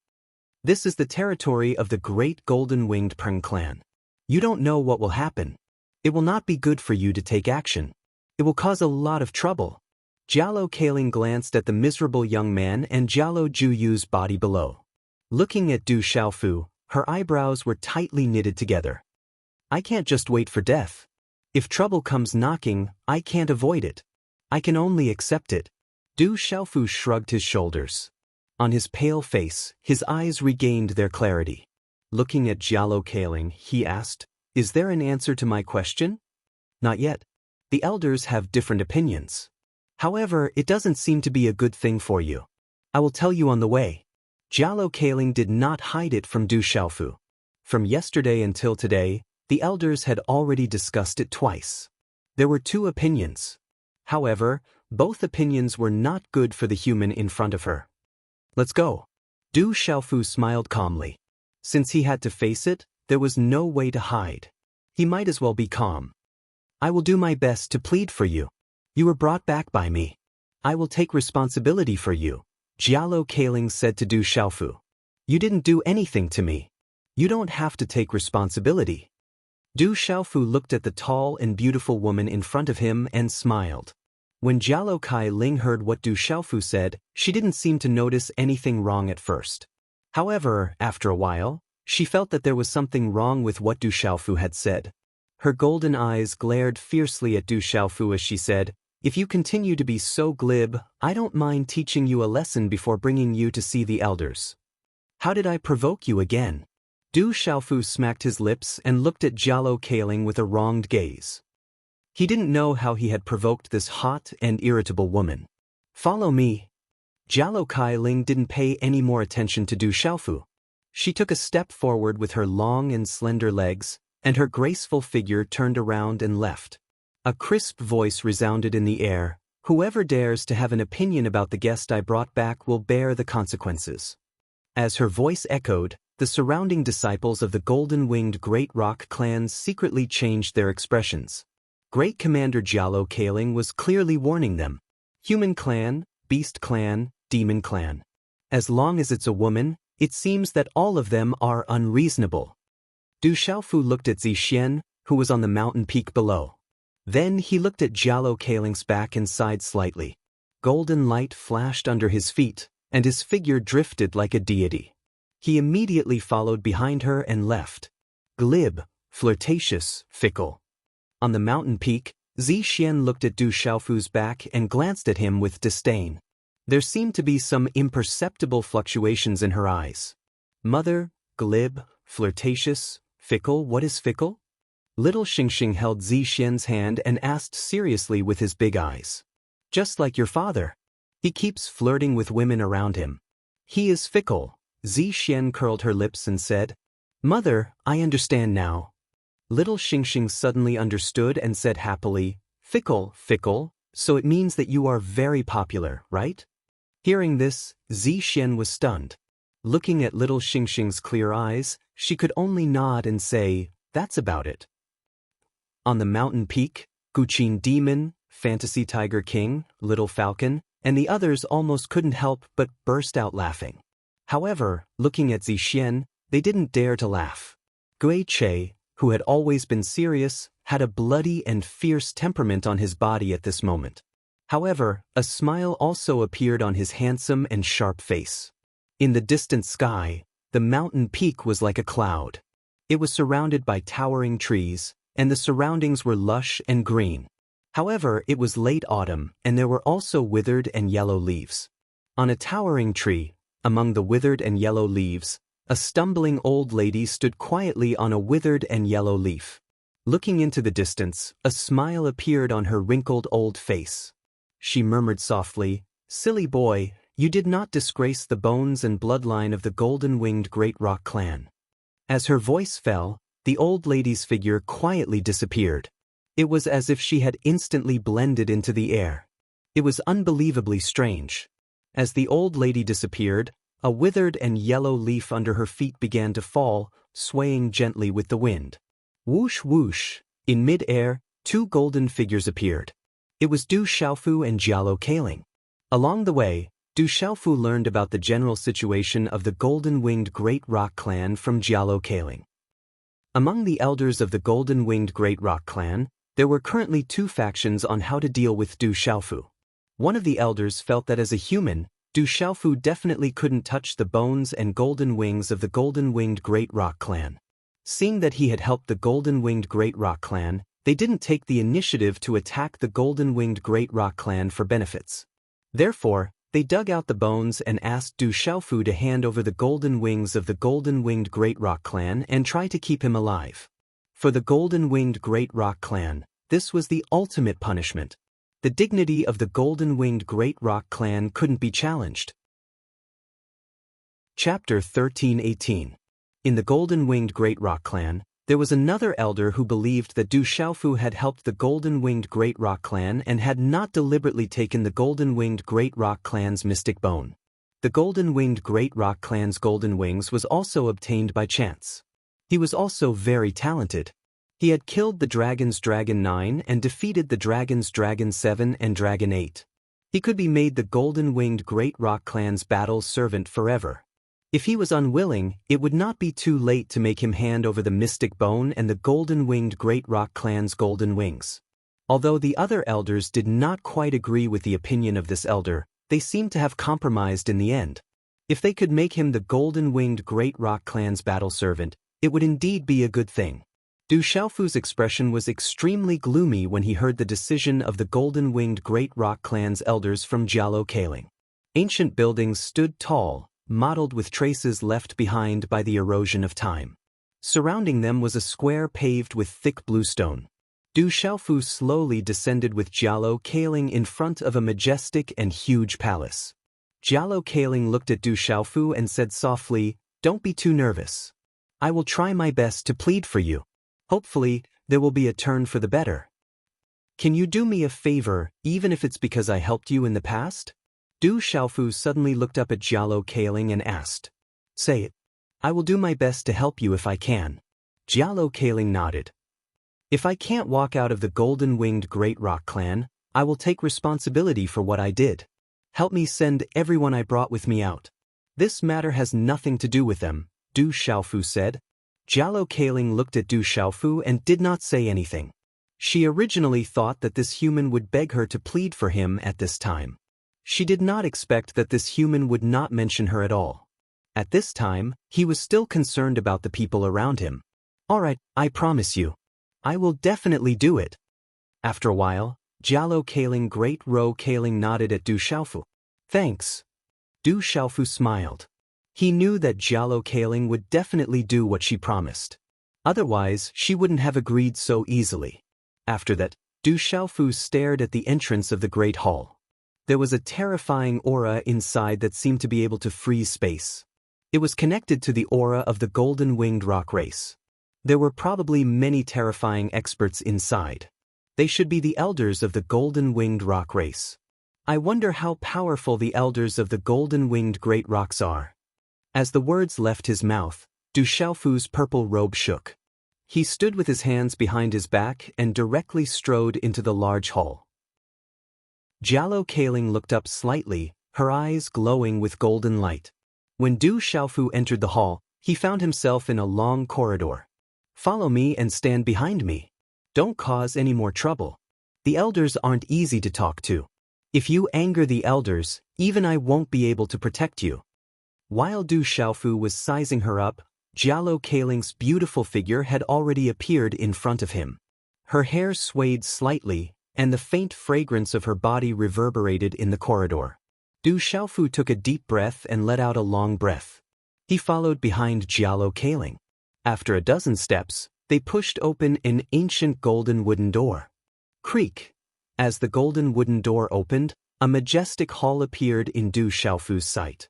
This is the territory of the great golden-winged Peng clan. You don't know what will happen. It will not be good for you to take action. It will cause a lot of trouble. Jialo Kailing glanced at the miserable young man and Jialo Juyu's body below. Looking at Du Xiaofu, her eyebrows were tightly knitted together. I can't just wait for death. If trouble comes knocking, I can't avoid it. I can only accept it. Du Xiaofu shrugged his shoulders. On his pale face, his eyes regained their clarity. Looking at Jialo Kailing, he asked, Is there an answer to my question? Not yet. The elders have different opinions. However, it doesn't seem to be a good thing for you. I will tell you on the way. Jialo Kailing did not hide it from Du Xiaofu. From yesterday until today, the elders had already discussed it twice. There were 2 opinions. However, both opinions were not good for the human in front of her. Let's go. Du Xiaofu smiled calmly. Since he had to face it, there was no way to hide. He might as well be calm. I will do my best to plead for you. You were brought back by me. I will take responsibility for you, Jialo Kailing said to Du Xiaofu. You didn't do anything to me. You don't have to take responsibility. Du Xiaofu looked at the tall and beautiful woman in front of him and smiled. When Jialo Kailing heard what Du Xiaofu said, she didn't seem to notice anything wrong at first. However, after a while, she felt that there was something wrong with what Du Xiaofu had said. Her golden eyes glared fiercely at Du Xiaofu as she said, "If you continue to be so glib, I don't mind teaching you a lesson before bringing you to see the elders." "How did I provoke you again?" Du Xiaofu smacked his lips and looked at Jialo Kaling with a wronged gaze. He didn't know how he had provoked this hot and irritable woman. "Follow me." Jialo Kaling didn't pay any more attention to Du Xiaofu. She took a step forward with her long and slender legs, and her graceful figure turned around and left. A crisp voice resounded in the air, "Whoever dares to have an opinion about the guest I brought back will bear the consequences." As her voice echoed, the surrounding disciples of the golden-winged Great Rock clan secretly changed their expressions. Great Commander Jialo Kaling was clearly warning them. Human clan, beast clan, demon clan. As long as it's a woman, it seems that all of them are unreasonable. Du Xiaofu looked at Zixian, who was on the mountain peak below. Then he looked at Jialo Kaling's back and sighed slightly. Golden light flashed under his feet, and his figure drifted like a deity. He immediately followed behind her and left. Glib, flirtatious, fickle. On the mountain peak, Zixian looked at Du Xiaofu's back and glanced at him with disdain. There seemed to be some imperceptible fluctuations in her eyes. Mother, glib, flirtatious, fickle, what is fickle? Little Xingxing held Zixian's hand and asked seriously with his big eyes. Just like your father. He keeps flirting with women around him. He is fickle. Zixian curled her lips and said, "Mother, I understand now." Little Xingxing suddenly understood and said happily, "Fickle, fickle, so it means that you are very popular, right?" Hearing this, Zixian was stunned. Looking at little Xingxing's clear eyes, she could only nod and say, "That's about it." On the mountain peak, Guqin Demon, Fantasy Tiger King, Little Falcon, and the others almost couldn't help but burst out laughing. However, looking at Zixian, they didn't dare to laugh. Gui Che, who had always been serious, had a bloody and fierce temperament on his body at this moment. However, a smile also appeared on his handsome and sharp face. In the distant sky, the mountain peak was like a cloud. It was surrounded by towering trees, and the surroundings were lush and green. However, it was late autumn, and there were also withered and yellow leaves. On a towering tree, among the withered and yellow leaves, a stumbling old lady stood quietly on a withered and yellow leaf. Looking into the distance, a smile appeared on her wrinkled old face. She murmured softly, "Silly boy, you did not disgrace the bones and bloodline of the golden-winged Great Rock clan." As her voice fell, the old lady's figure quietly disappeared. It was as if she had instantly blended into the air. It was unbelievably strange. As the old lady disappeared, a withered and yellow leaf under her feet began to fall, swaying gently with the wind. Whoosh whoosh, in mid-air, two golden figures appeared. It was Du Xiaofu and Jialo Kaling. Along the way, Du Xiaofu learned about the general situation of the golden-winged Great Rock clan from Jialo Kaling. Among the elders of the golden-winged Great Rock clan, there were currently two factions on how to deal with Du Xiaofu. One of the elders felt that as a human, Du Xiaofu definitely couldn't touch the bones and golden wings of the golden-winged Great Rock clan. Seeing that he had helped the golden-winged Great Rock clan, they didn't take the initiative to attack the golden-winged Great Rock clan for benefits. Therefore, they dug out the bones and asked Du Xiaofu to hand over the golden wings of the golden-winged Great Rock clan and try to keep him alive. For the golden-winged Great Rock clan, this was the ultimate punishment. The dignity of the golden-winged Great Rock clan couldn't be challenged. Chapter 13:18. In the golden-winged Great Rock clan, there was another elder who believed that Du Xiaofu had helped the golden-winged Great Rock clan and had not deliberately taken the golden-winged Great Rock clan's mystic bone. The golden-winged Great Rock clan's golden wings was also obtained by chance. He was also very talented. He had killed the dragon's Dragon 9 and defeated the dragon's Dragon 7 and Dragon 8. He could be made the golden-winged Great Rock clan's battle servant forever. If he was unwilling, it would not be too late to make him hand over the mystic bone and the golden-winged Great Rock clan's golden wings. Although the other elders did not quite agree with the opinion of this elder, they seemed to have compromised in the end. If they could make him the golden-winged Great Rock Clan's battle servant, it would indeed be a good thing. Du Xiaofu's expression was extremely gloomy when he heard the decision of the golden-winged Great Rock Clan's elders from Jialo Kaling. Ancient buildings stood tall, mottled with traces left behind by the erosion of time. Surrounding them was a square paved with thick bluestone. Du Xiaofu slowly descended with Jialo Kaling in front of a majestic and huge palace. Jialo Kaling looked at Du Xiaofu and said softly, "Don't be too nervous. I will try my best to plead for you. Hopefully, there will be a turn for the better. Can you do me a favor, even if it's because I helped you in the past?" Du Xiaofu suddenly looked up at Jialo Kaling and asked. "Say it. I will do my best to help you if I can." Jialo Kaling nodded. "If I can't walk out of the golden-winged Great Rock Clan, I will take responsibility for what I did. Help me send everyone I brought with me out." "This matter has nothing to do with them," Du Xiaofu said. Jialo Kaling looked at Du Xiaofu and did not say anything. She originally thought that this human would beg her to plead for him at this time. She did not expect that this human would not mention her at all. At this time, he was still concerned about the people around him. "All right, I promise you. I will definitely do it." After a while, Jialo Kaling Great Ro Kaling nodded at Du Xiaofu. "Thanks." Du Xiaofu smiled. He knew that Jialo Kaling would definitely do what she promised. Otherwise, she wouldn't have agreed so easily. After that, Du Xiaofu stared at the entrance of the Great Hall. There was a terrifying aura inside that seemed to be able to freeze space. It was connected to the aura of the golden-winged rock race. There were probably many terrifying experts inside. They should be the elders of the golden-winged rock race. I wonder how powerful the elders of the golden-winged great rocks are. As the words left his mouth, Du Xiaofu's purple robe shook. He stood with his hands behind his back and directly strode into the large hall. Jialo Kaling looked up slightly, her eyes glowing with golden light. When Du Xiaofu entered the hall, he found himself in a long corridor. "Follow me and stand behind me. Don't cause any more trouble. The elders aren't easy to talk to. If you anger the elders, even I won't be able to protect you." While Du Xiaofu was sizing her up, Jialo Kaling's beautiful figure had already appeared in front of him. Her hair swayed slightly, and the faint fragrance of her body reverberated in the corridor. Du Xiaofu took a deep breath and let out a long breath. He followed behind Jialo Kaling. After a dozen steps, they pushed open an ancient golden wooden door. Creak! As the golden wooden door opened, a majestic hall appeared in Du Xiaofu's sight.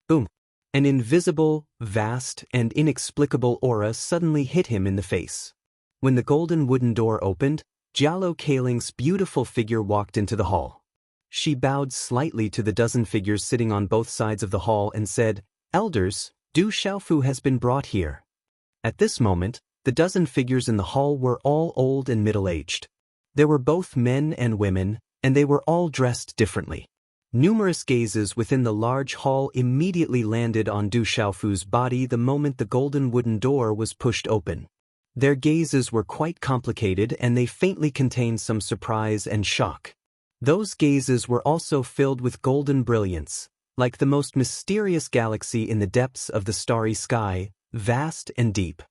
Boom! An invisible, vast, and inexplicable aura suddenly hit him in the face. When the golden wooden door opened, Jialo Kaling's beautiful figure walked into the hall. She bowed slightly to the dozen figures sitting on both sides of the hall and said, "Elders, Du Xiaofu has been brought here." At this moment, the dozen figures in the hall were all old and middle-aged. There were both men and women, and they were all dressed differently. Numerous gazes within the large hall immediately landed on Du Xiaofu's body the moment the golden wooden door was pushed open. Their gazes were quite complicated and they faintly contained some surprise and shock. Those gazes were also filled with golden brilliance, like the most mysterious galaxy in the depths of the starry sky, vast and deep.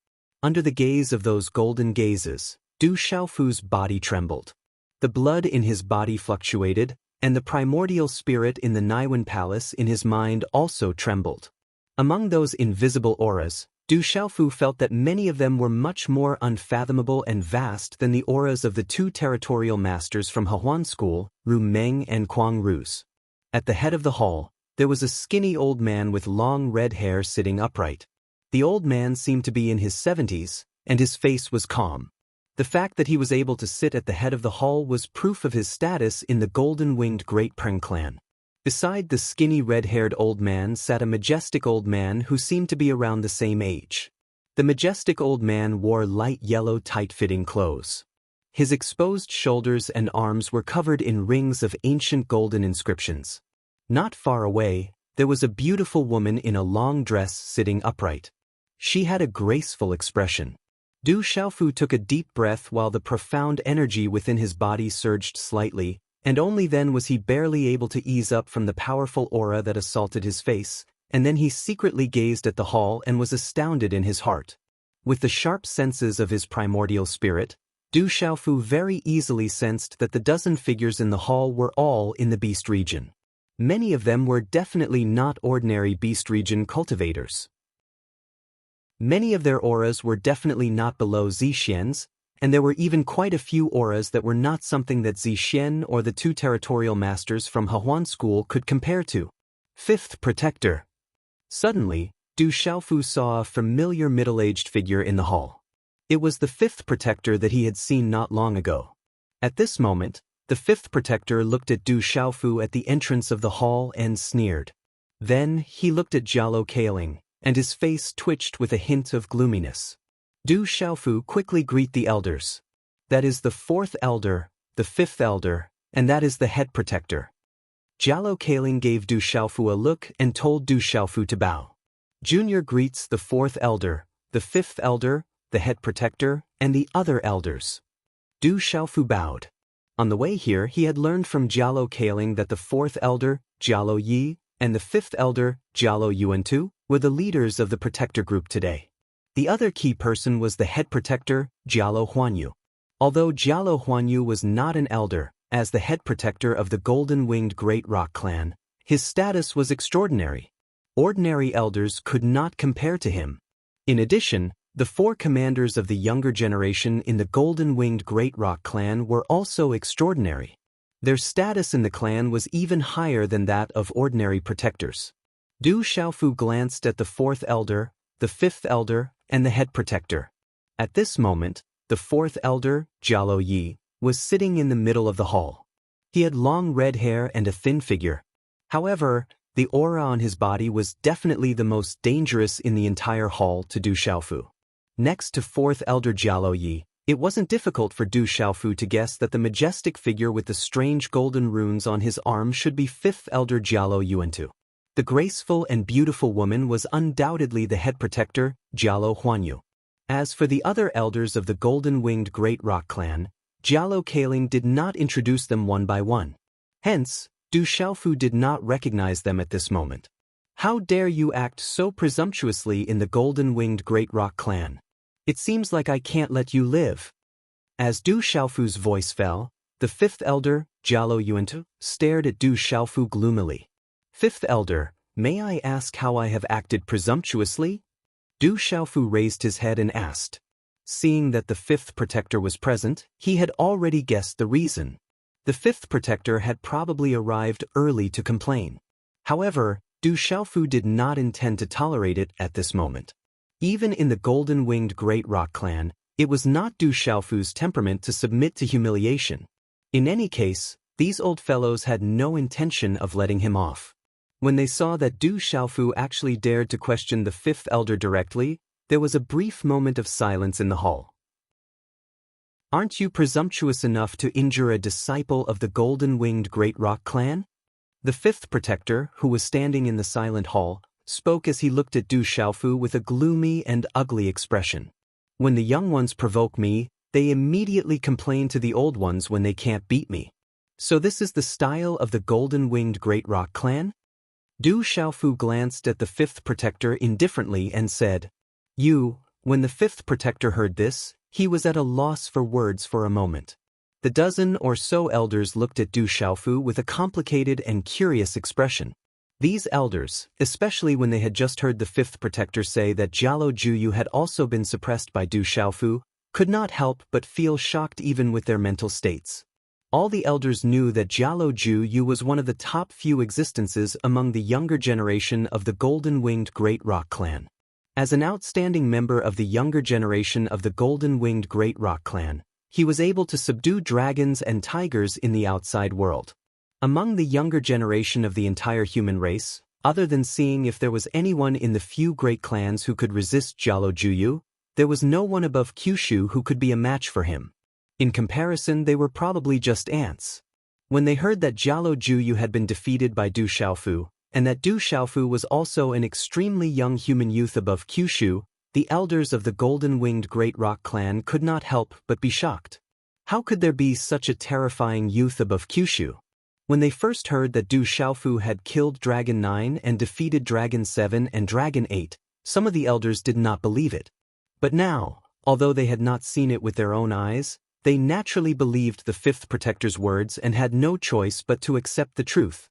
Under the gaze of those golden gazes, Du Xiaofu's body trembled. The blood in his body fluctuated, and the primordial spirit in the Naiwan Palace in his mind also trembled. Among those invisible auras, Du Xiaofu felt that many of them were much more unfathomable and vast than the auras of the two territorial masters from Hehuan School, Ru Meng and Kuang Ruse. At the head of the hall, there was a skinny old man with long red hair sitting upright. The old man seemed to be in his 70s, and his face was calm. The fact that he was able to sit at the head of the hall was proof of his status in the golden-winged Great Peng clan. Beside the skinny red-haired old man sat a majestic old man who seemed to be around the same age. The majestic old man wore light yellow tight-fitting clothes. His exposed shoulders and arms were covered in rings of ancient golden inscriptions. Not far away, there was a beautiful woman in a long dress sitting upright. She had a graceful expression. Du Xiaofu took a deep breath while the profound energy within his body surged slightly, and only then was he barely able to ease up from the powerful aura that assaulted his face, and then he secretly gazed at the hall and was astounded in his heart. With the sharp senses of his primordial spirit, Du Xiaofu very easily sensed that the dozen figures in the hall were all in the beast region. Many of them were definitely not ordinary beast region cultivators. Many of their auras were definitely not below Zixian's, and there were even quite a few auras that were not something that Zixian or the two territorial masters from Hehuan School could compare to. Fifth Protector. Suddenly, Du Xiaofu saw a familiar middle-aged figure in the hall. It was the fifth protector that he had seen not long ago. At this moment, the fifth protector looked at Du Xiaofu at the entrance of the hall and sneered. Then he looked at Jialo Kaling, and his face twitched with a hint of gloominess. Du Xiaofu quickly greet the elders. That is the fourth elder, the fifth elder, and that is the head protector. Jialo Kaling gave Du Xiaofu a look and told Du Xiaofu to bow. Junior greets the fourth elder, the fifth elder, the head protector, and the other elders. Du Xiaofu bowed. On the way here he had learned from Jialo Kaling that the fourth elder, Jialo Yi, and the fifth elder, Jialo Yuantu, were the leaders of the protector group today. The other key person was the head protector, Jialo Huanyu. Although Jialo Huanyu was not an elder, as the head protector of the golden-winged Great Rock clan, his status was extraordinary. Ordinary elders could not compare to him. In addition, the four commanders of the younger generation in the golden-winged Great Rock clan were also extraordinary. Their status in the clan was even higher than that of ordinary protectors. Du Xiaofu glanced at the fourth elder, the fifth elder, and the head protector. At this moment, the fourth elder, Jialo Yi, was sitting in the middle of the hall. He had long red hair and a thin figure. However, the aura on his body was definitely the most dangerous in the entire hall to Du Xiaofu. Next to fourth elder Jialo Yi, it wasn't difficult for Du Xiaofu to guess that the majestic figure with the strange golden runes on his arm should be fifth elder Jialo Yuantu. The graceful and beautiful woman was undoubtedly the head protector, Jialo Huanyu. As for the other elders of the golden-winged Great Rock clan, Jialo Kaling did not introduce them one by one. Hence, Du Xiaofu did not recognize them at this moment. How dare you act so presumptuously in the golden-winged Great Rock clan? It seems like I can't let you live. As Du Xiaofu's voice fell, the fifth elder, Jialo Yuantu, stared at Du Xiaofu gloomily. Fifth elder, may I ask how I have acted presumptuously? Du Xiaofu raised his head and asked. Seeing that the fifth protector was present, he had already guessed the reason. The fifth protector had probably arrived early to complain. However, Du Xiaofu did not intend to tolerate it at this moment. Even in the golden-winged Great Rock clan, it was not Du Xiaofu's temperament to submit to humiliation. In any case, these old fellows had no intention of letting him off. When they saw that Du Xiaofu actually dared to question the fifth elder directly, there was a brief moment of silence in the hall. Aren't you presumptuous enough to injure a disciple of the golden-winged Great Rock clan? The fifth protector, who was standing in the silent hall, spoke as he looked at Du Xiaofu with a gloomy and ugly expression. When the young ones provoke me, they immediately complain to the old ones when they can't beat me. So this is the style of the golden-winged Great Rock clan? Du Xiaofu glanced at the fifth protector indifferently and said, When the fifth protector heard this, he was at a loss for words for a moment. The dozen or so elders looked at Du Xiaofu with a complicated and curious expression. These elders, especially when they had just heard the fifth protector say that Jialo Juyu had also been suppressed by Du Xiaofu, could not help but feel shocked even with their mental states. All the elders knew that Jialo Juyu was one of the top few existences among the younger generation of the golden-winged Great Rock clan. As an outstanding member of the younger generation of the golden-winged Great Rock clan, he was able to subdue dragons and tigers in the outside world. Among the younger generation of the entire human race, other than seeing if there was anyone in the few great clans who could resist Jialo Juyu, there was no one above Kyushu who could be a match for him. In comparison, they were probably just ants. When they heard that Jialo Juyu had been defeated by Du Xiaofu, and that Du Xiaofu was also an extremely young human youth above Kyushu, the elders of the golden-winged Great Rock clan could not help but be shocked. How could there be such a terrifying youth above Kyushu? When they first heard that Du Xiaofu had killed Dragon 9 and defeated Dragon 7 and Dragon 8, some of the elders did not believe it. But now, although they had not seen it with their own eyes, they naturally believed the Fifth Protector's words and had no choice but to accept the truth.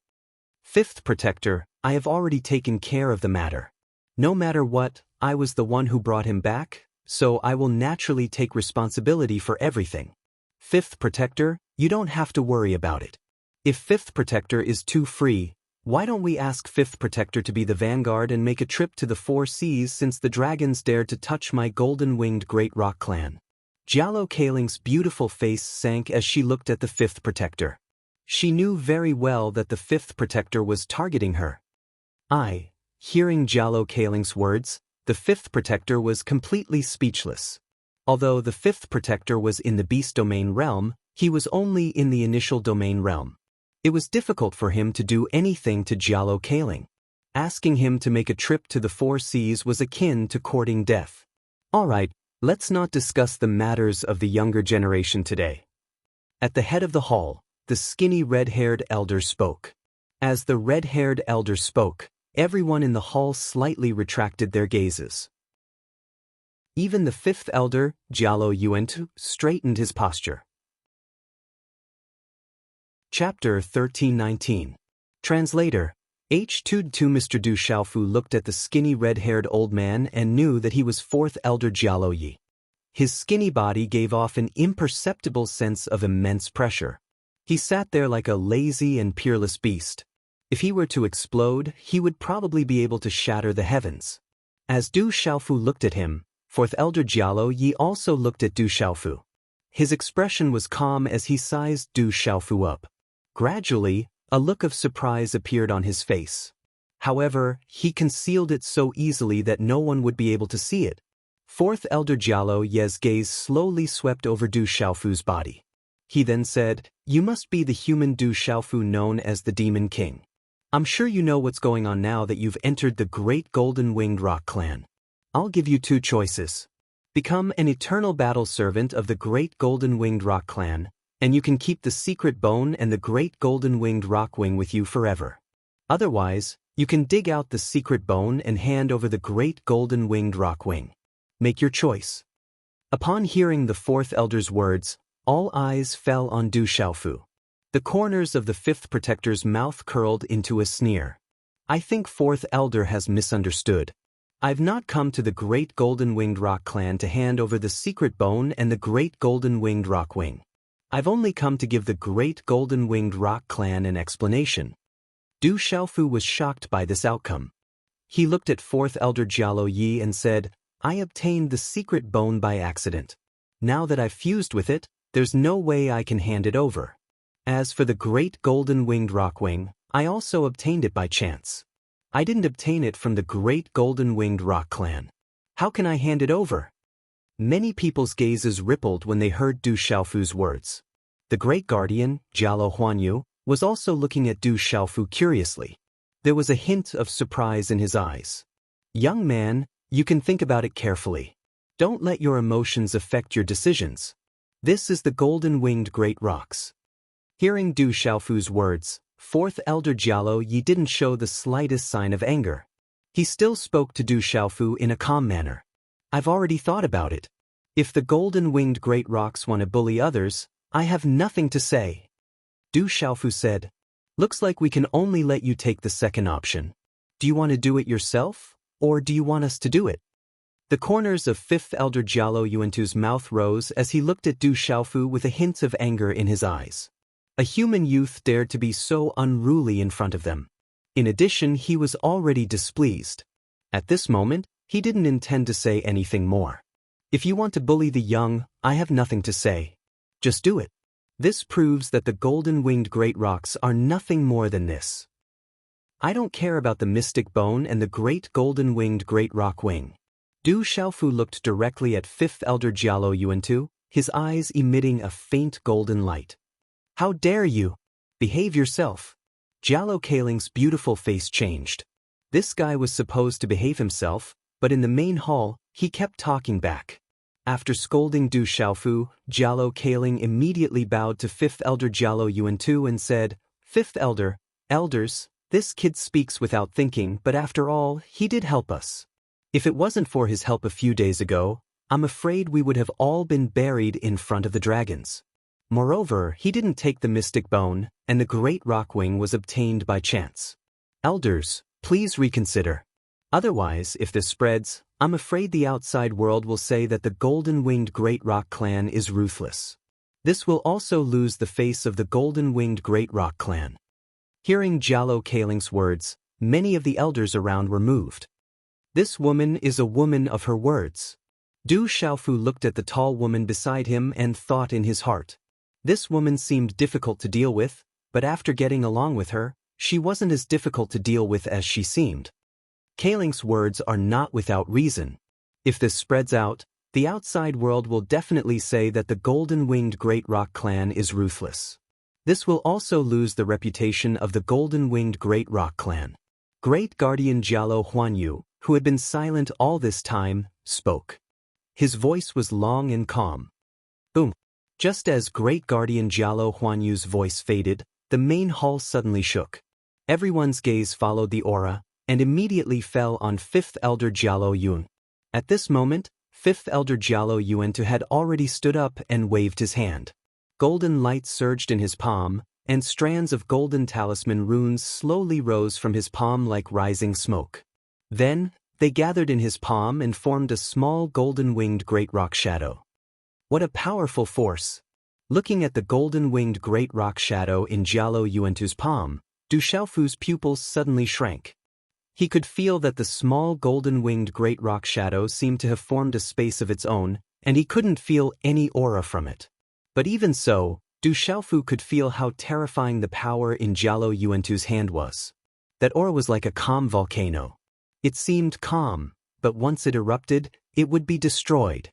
Fifth Protector, I have already taken care of the matter. No matter what, I was the one who brought him back, so I will naturally take responsibility for everything. Fifth Protector, you don't have to worry about it. If Fifth Protector is too free, why don't we ask Fifth Protector to be the vanguard and make a trip to the 4 seas since the dragons dared to touch my golden-winged Great Rock clan? Jialo Kaling's beautiful face sank as she looked at the Fifth Protector. She knew very well that the Fifth Protector was targeting her. Hearing Jialo Kaling's words, the Fifth Protector was completely speechless. Although the Fifth Protector was in the Beast Domain realm, he was only in the initial domain realm. It was difficult for him to do anything to Jialo Kaling. Asking him to make a trip to the 4 seas was akin to courting death. Alright, let's not discuss the matters of the younger generation today. At the head of the hall, the skinny red-haired elder spoke. As the red-haired elder spoke, everyone in the hall slightly retracted their gazes. Even the fifth elder, Jialo Yuantu, straightened his posture. Chapter 1319. Translator. H2 Mr. Du Xiaofu looked at the skinny red-haired old man and knew that he was fourth elder Jialo Yi. His skinny body gave off an imperceptible sense of immense pressure. He sat there like a lazy and peerless beast. If he were to explode, he would probably be able to shatter the heavens. As Du Xiaofu looked at him, fourth elder Jialo Yi also looked at Du Xiaofu. His expression was calm as he sized Du Xiaofu up. Gradually, a look of surprise appeared on his face. However, he concealed it so easily that no one would be able to see it. Fourth elder Jialo Yi's gaze slowly swept over Du Xiaofu's body. He then said, "You must be the human Du Xiaofu known as the Demon King. I'm sure you know what's going on now that you've entered the Great Golden-Winged Rock Clan. I'll give you 2 choices. Become an eternal battle servant of the Great Golden-Winged Rock Clan, and you can keep the secret bone and the Great Golden-Winged Rock Wing with you forever. Otherwise, you can dig out the secret bone and hand over the Great Golden-Winged Rock Wing. Make your choice." Upon hearing the fourth elder's words, all eyes fell on Du Xiaofu. The corners of the fifth protector's mouth curled into a sneer. "I think fourth elder has misunderstood. I've not come to the Great Golden-Winged Rock Clan to hand over the secret bone and the Great Golden-Winged Rock Wing. I've only come to give the Great Golden-Winged Rock Clan an explanation." Du Xiaofu was shocked by this outcome. He looked at fourth elder Jialo Yi and said, "I obtained the secret bone by accident. Now that I've fused with it, there's no way I can hand it over. As for the Great Golden-Winged Rock Wing, I also obtained it by chance. I didn't obtain it from the Great Golden-Winged Rock Clan. How can I hand it over?" Many people's gazes rippled when they heard Du Xiaofu's words. The Great Guardian, Jialo Huanyu, was also looking at Du Xiaofu curiously. There was a hint of surprise in his eyes. "Young man, you can think about it carefully. Don't let your emotions affect your decisions. This is the golden-winged great rocks." Hearing Du Xiaofu's words, fourth elder Jialo Yi didn't show the slightest sign of anger. He still spoke to Du Xiaofu in a calm manner. "I've already thought about it. If the golden-winged great rocks want to bully others, I have nothing to say." Du Xiaofu said, "Looks like we can only let you take the second option. Do you want to do it yourself, or do you want us to do it?" The corners of fifth elder Jialo Yuantu's mouth rose as he looked at Du Xiaofu with a hint of anger in his eyes. A human youth dared to be so unruly in front of them. In addition, he was already displeased. At this moment, he didn't intend to say anything more. "If you want to bully the young, I have nothing to say. Just do it. This proves that the golden-winged great rocks are nothing more than this. I don't care about the mystic bone and the great golden-winged great rock wing." Du Xiaofu looked directly at fifth elder Jialo Yuantu, his eyes emitting a faint golden light. "How dare you? Behave yourself." Jialo Kaling's beautiful face changed. This guy was supposed to behave himself, but in the main hall, he kept talking back. After scolding Du Xiaofu, Jialo Kaling immediately bowed to fifth elder Jialo Yuantu and said, Fifth Elder, Elders, this kid speaks without thinking, but after all, he did help us. If it wasn't for his help a few days ago, I'm afraid we would have all been buried in front of the dragons. Moreover, he didn't take the mystic bone, and the great rockwing was obtained by chance. Elders, please reconsider. Otherwise, if this spreads, I'm afraid the outside world will say that the golden-winged Great Rock clan is ruthless. This will also lose the face of the golden-winged Great Rock clan. Hearing Jallo Kaling's words, many of the elders around were moved. This woman is a woman of her words. Du Xiaofu looked at the tall woman beside him and thought in his heart. This woman seemed difficult to deal with, but after getting along with her, she wasn't as difficult to deal with as she seemed. Kaling's words are not without reason. If this spreads out, the outside world will definitely say that the golden-winged Great Rock clan is ruthless. This will also lose the reputation of the golden-winged Great Rock clan. Great Guardian Jallo Huanyu, who had been silent all this time, spoke. His voice was long and calm. Boom. Just as Great Guardian Jallo Huanyu's voice faded, the main hall suddenly shook. Everyone's gaze followed the aura, and immediately fell on Fifth Elder Jallo Yun. At this moment, Fifth Elder Jallo Yuan had already stood up and waved his hand. Golden light surged in his palm, and strands of golden talisman runes slowly rose from his palm like rising smoke. Then, they gathered in his palm and formed a small golden-winged Great Rock shadow. What a powerful force! Looking at the golden-winged Great Rock shadow in Jallo Yuan's palm, Du Xiaofu's pupils suddenly shrank. He could feel that the small golden-winged Great Rock shadow seemed to have formed a space of its own, and he couldn't feel any aura from it. But even so, Du Xiaofu could feel how terrifying the power in Jallo Yuan's hand was. That aura was like a calm volcano. It seemed calm, but once it erupted, it would be destroyed.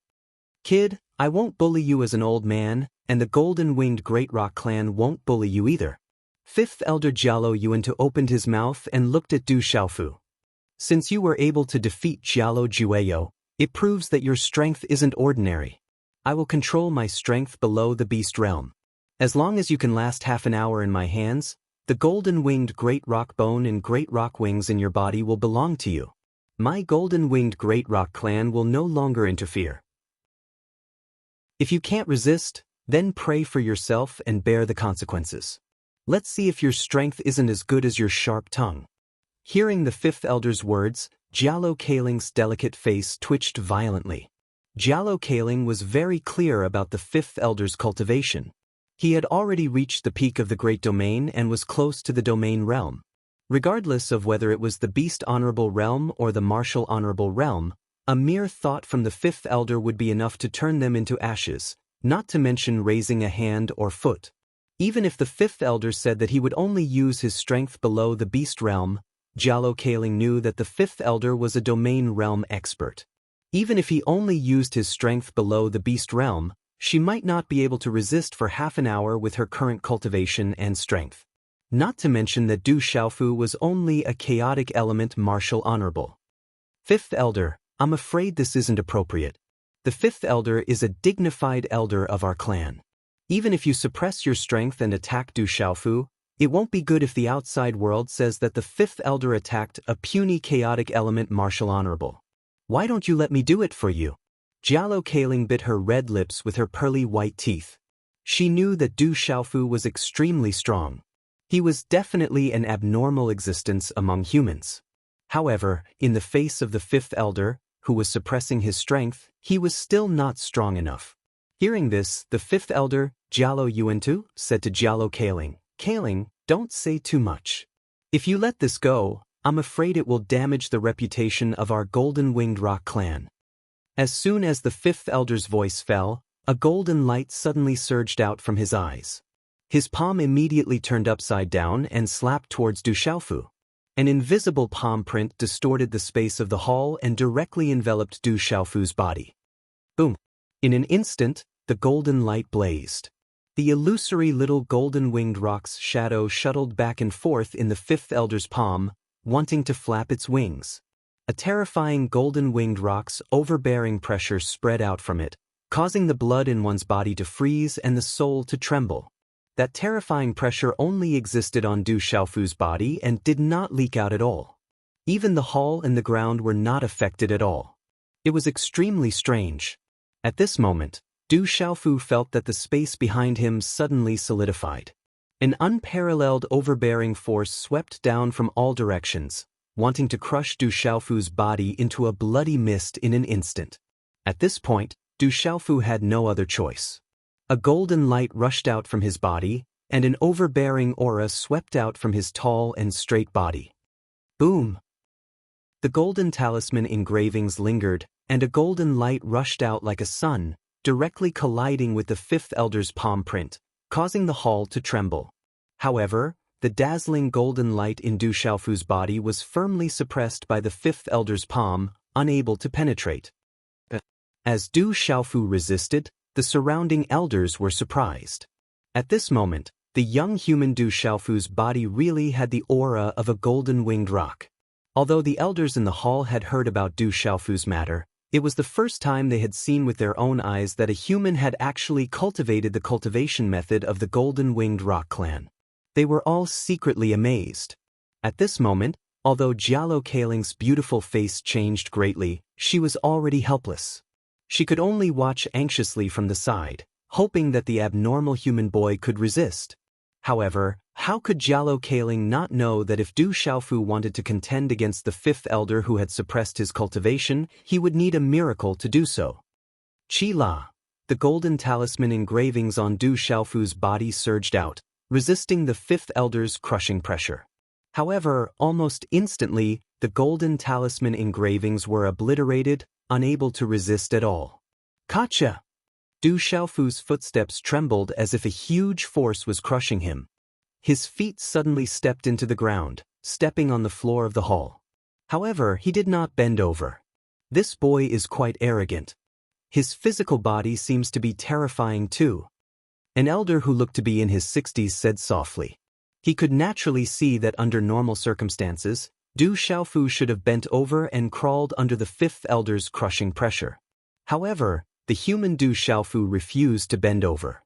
Kid, I won't bully you as an old man, and the golden-winged Great Rock clan won't bully you either. Fifth Elder Jallo Yuan opened his mouth and looked at Du Xiaofu. Since you were able to defeat Jallo Jueyo, it proves that your strength isn't ordinary. I will control my strength below the beast realm. As long as you can last half an hour in my hands, the golden-winged Great Rock bone and Great Rock wings in your body will belong to you. My golden-winged Great Rock clan will no longer interfere. If you can't resist, then pray for yourself and bear the consequences. Let's see if your strength isn't as good as your sharp tongue. Hearing the Fifth Elder's words, Jallo Kaling's delicate face twitched violently. Jallo Kaling was very clear about the Fifth Elder's cultivation. He had already reached the peak of the Great Domain and was close to the Domain Realm. Regardless of whether it was the Beast Honorable Realm or the Martial Honorable Realm, a mere thought from the Fifth Elder would be enough to turn them into ashes, not to mention raising a hand or foot. Even if the Fifth Elder said that he would only use his strength below the Beast Realm, Jallo Kaling knew that the Fifth Elder was a Domain Realm expert. Even if he only used his strength below the Beast Realm, she might not be able to resist for half an hour with her current cultivation and strength. Not to mention that Du Xiaofu was only a chaotic element martial honorable. Fifth Elder, I'm afraid this isn't appropriate. The Fifth Elder is a dignified elder of our clan. Even if you suppress your strength and attack Du Xiaofu, it won't be good if the outside world says that the Fifth Elder attacked a puny chaotic element martial honorable. Why don't you let me do it for you? Jallo Kaling bit her red lips with her pearly white teeth. She knew that Du Xiaofu was extremely strong. He was definitely an abnormal existence among humans. However, in the face of the Fifth Elder, who was suppressing his strength, he was still not strong enough. Hearing this, the Fifth Elder, Jallo Yuan, said to Jallo Kaling, Kaling, don't say too much. If you let this go, I'm afraid it will damage the reputation of our golden-winged rock clan. As soon as the Fifth Elder's voice fell, a golden light suddenly surged out from his eyes. His palm immediately turned upside down and slapped towards Du Xiaofu. An invisible palm print distorted the space of the hall and directly enveloped Du Xiaofu's body. Boom! In an instant, the golden light blazed. The illusory little golden-winged rock's shadow shuttled back and forth in the Fifth Elder's palm, wanting to flap its wings. A terrifying golden-winged rock's overbearing pressure spread out from it, causing the blood in one's body to freeze and the soul to tremble. That terrifying pressure only existed on Du Xiaofu's body and did not leak out at all. Even the hall and the ground were not affected at all. It was extremely strange. At this moment, Du Xiaofu felt that the space behind him suddenly solidified. An unparalleled overbearing force swept down from all directions, wanting to crush Du Xiaofu's body into a bloody mist in an instant. At this point, Du Xiaofu had no other choice. A golden light rushed out from his body, and an overbearing aura swept out from his tall and straight body. Boom! The golden talisman engravings lingered, and a golden light rushed out like a sun, directly colliding with the fifth elder's palm print, causing the hall to tremble. However, the dazzling golden light in Du Xiaofu's body was firmly suppressed by the fifth elder's palm, unable to penetrate. As Du Xiaofu resisted, the surrounding elders were surprised. At this moment, the young human Du Xiaofu's body really had the aura of a golden-winged roc. Although the elders in the hall had heard about Du Xiaofu's matter, it was the first time they had seen with their own eyes that a human had actually cultivated the cultivation method of the golden-winged roc clan. They were all secretly amazed. At this moment, although Jialo Kaling's beautiful face changed greatly, she was already helpless. She could only watch anxiously from the side, hoping that the abnormal human boy could resist. However, how could Jialo Kaling not know that if Du Xiaofu wanted to contend against the fifth elder who had suppressed his cultivation, he would need a miracle to do so? Qi La. The golden talisman engravings on Du Xiaofu's body surged out, resisting the fifth elder's crushing pressure. However, almost instantly, the golden talisman engravings were obliterated, unable to resist at all. Gotcha! Du Xiaofu's footsteps trembled as if a huge force was crushing him. His feet suddenly stepped into the ground, stepping on the floor of the hall. However, he did not bend over. This boy is quite arrogant. His physical body seems to be terrifying too. An elder who looked to be in his 60s said softly. He could naturally see that under normal circumstances, Du Xiaofu should have bent over and crawled under the fifth elder's crushing pressure. However, the human Du Xiaofu refused to bend over.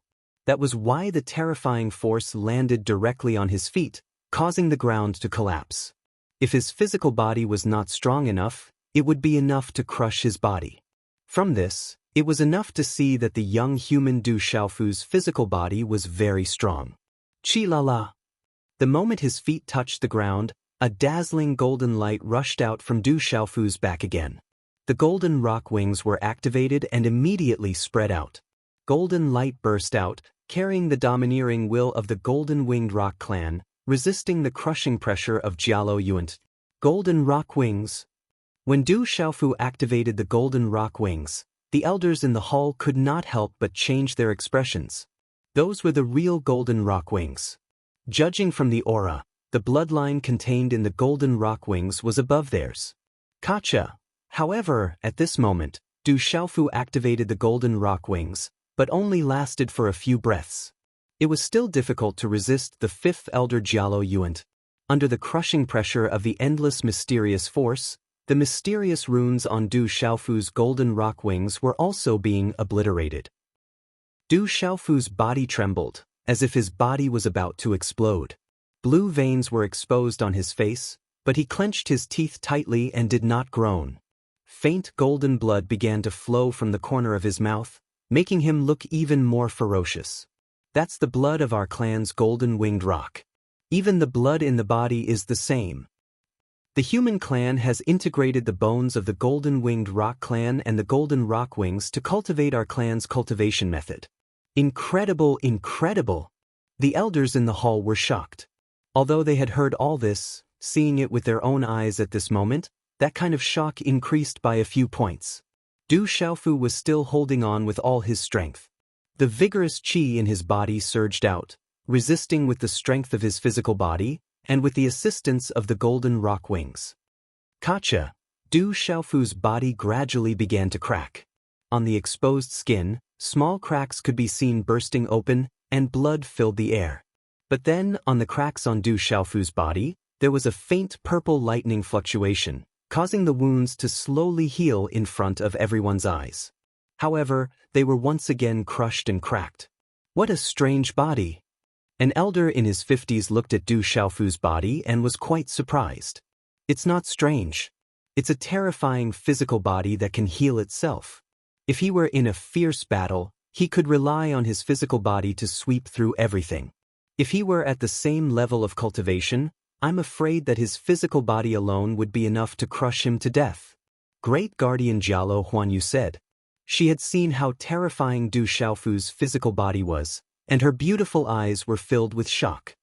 That was why the terrifying force landed directly on his feet, causing the ground to collapse. If his physical body was not strong enough, it would be enough to crush his body. From this, it was enough to see that the young human Du Xiaofu's physical body was very strong. Qi La La. The moment his feet touched the ground, a dazzling golden light rushed out from Du Xiaofu's back again. The golden roc wings were activated and immediately spread out. Golden light burst out, carrying the domineering will of the golden-winged roc clan, resisting the crushing pressure of Jialo Yuant. Golden roc wings. When Du Xiaofu activated the golden roc wings, the elders in the hall could not help but change their expressions. Those were the real golden roc wings. Judging from the aura, the bloodline contained in the golden roc wings was above theirs. Gotcha! However, at this moment, Du Xiaofu activated the golden roc wings, but only lasted for a few breaths. It was still difficult to resist the fifth elder Jialo Yuant. Under the crushing pressure of the endless mysterious force, the mysterious runes on Du Xiaofu's golden roc wings were also being obliterated. Du Xiaofu's body trembled, as if his body was about to explode. Blue veins were exposed on his face, but he clenched his teeth tightly and did not groan. Faint golden blood began to flow from the corner of his mouth, making him look even more ferocious. That's the blood of our clan's golden-winged roc. Even the blood in the body is the same. The human clan has integrated the bones of the golden-winged roc clan and the golden roc wings to cultivate our clan's cultivation method. Incredible, incredible! The elders in the hall were shocked. Although they had heard all this, seeing it with their own eyes at this moment, that kind of shock increased by a few points. Du Xiaofu was still holding on with all his strength. The vigorous qi in his body surged out, resisting with the strength of his physical body, and with the assistance of the golden roc wings. Gotcha! Du Xiaofu's body gradually began to crack. On the exposed skin, small cracks could be seen bursting open, and blood filled the air. But then, on the cracks on Du Xiaofu's body, there was a faint purple lightning fluctuation, causing the wounds to slowly heal in front of everyone's eyes. However, they were once again crushed and cracked. What a strange body! An elder in his 50s looked at Du Xiaofu's body and was quite surprised. It's not strange. It's a terrifying physical body that can heal itself. If he were in a fierce battle, he could rely on his physical body to sweep through everything. If he were at the same level of cultivation, I'm afraid that his physical body alone would be enough to crush him to death. Great Guardian Jialo Huanyu said. She had seen how terrifying Du Xiaofu's physical body was, and her beautiful eyes were filled with shock.